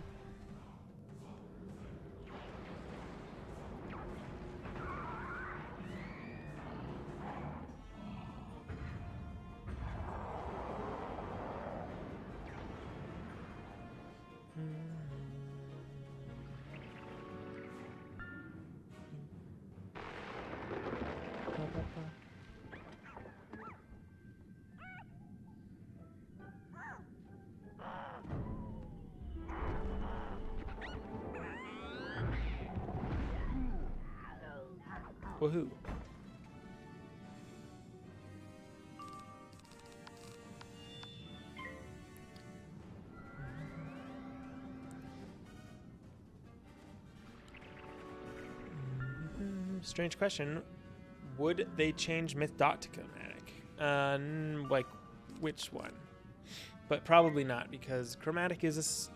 Woohoo. Strange question. Would they change Myth Dot to chromatic? Like, which one? But probably not, because chromatic is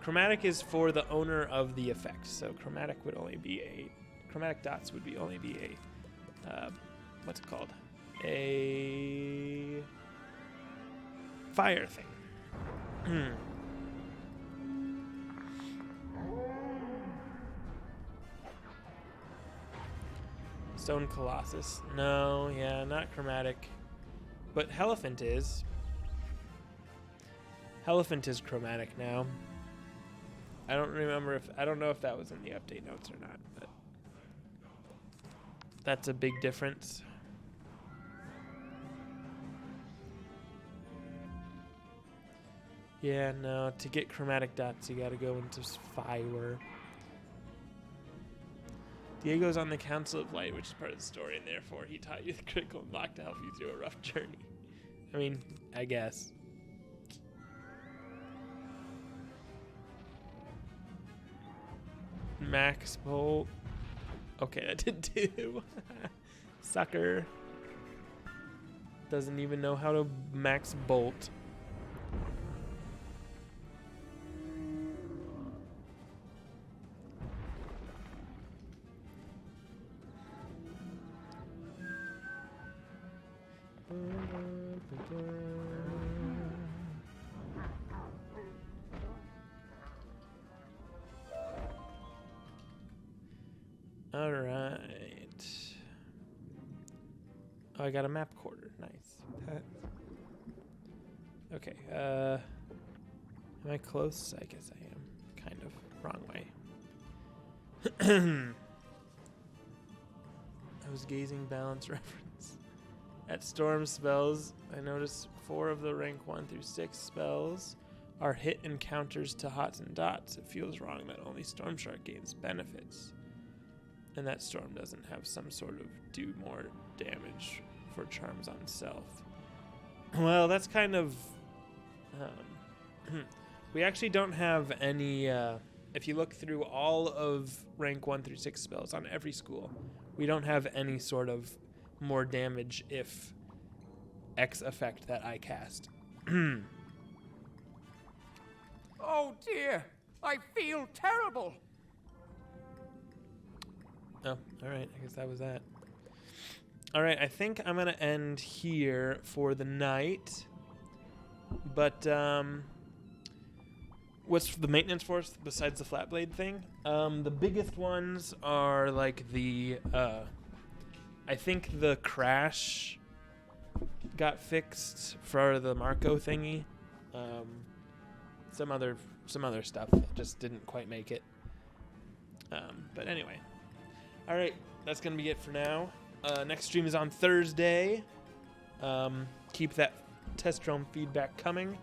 chromatic is for the owner of the effect. So chromatic would only be chromatic dots would only be a what's it called? A fire thing. Stone Colossus. No, yeah, not chromatic. But Elephant is. Elephant is chromatic now. I don't know if that was in the update notes or not, but that's a big difference. Yeah, no, to get chromatic dots you gotta go into fire. Diego's on the Council of Light, which is part of the story, and therefore he taught you the critical unlock to help you through a rough journey. I mean, I guess. Max Bolt. Okay, that did too. Sucker. Doesn't even know how to max bolt. All right. Oh, I got a map quarter. Nice. Okay. Am I close? I guess I am. Kind of. Wrong way. I was gazing balance reference. At storm spells, I noticed 4 of the rank 1 through 6 spells are hit encounters to hots and dots. It feels wrong that only Storm Shark gains benefits. And that Storm doesn't have some sort of do more damage for charms on self. Well, that's kind of... we actually don't have any... if you look through all of rank 1 through 6 spells on every school, we don't have any sort of more damage if X effect that I cast. Oh dear, I feel terrible. Oh, all right. I guess that was that. All right. I think I'm going to end here for the night. But what's the maintenance for us besides the flat blade thing? The biggest ones are like the... I think the crash got fixed for the Marco thingy. Some other stuff that just didn't quite make it. But anyway. All right, that's going to be it for now. Next stream is on Thursday. Keep that test drone feedback coming.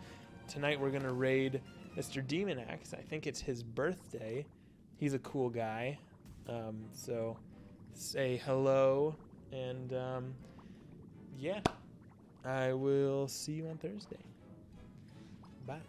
Tonight we're going to raid Mr. Demon Axe. I think it's his birthday. He's a cool guy. So say hello. And yeah, I will see you on Thursday. Bye.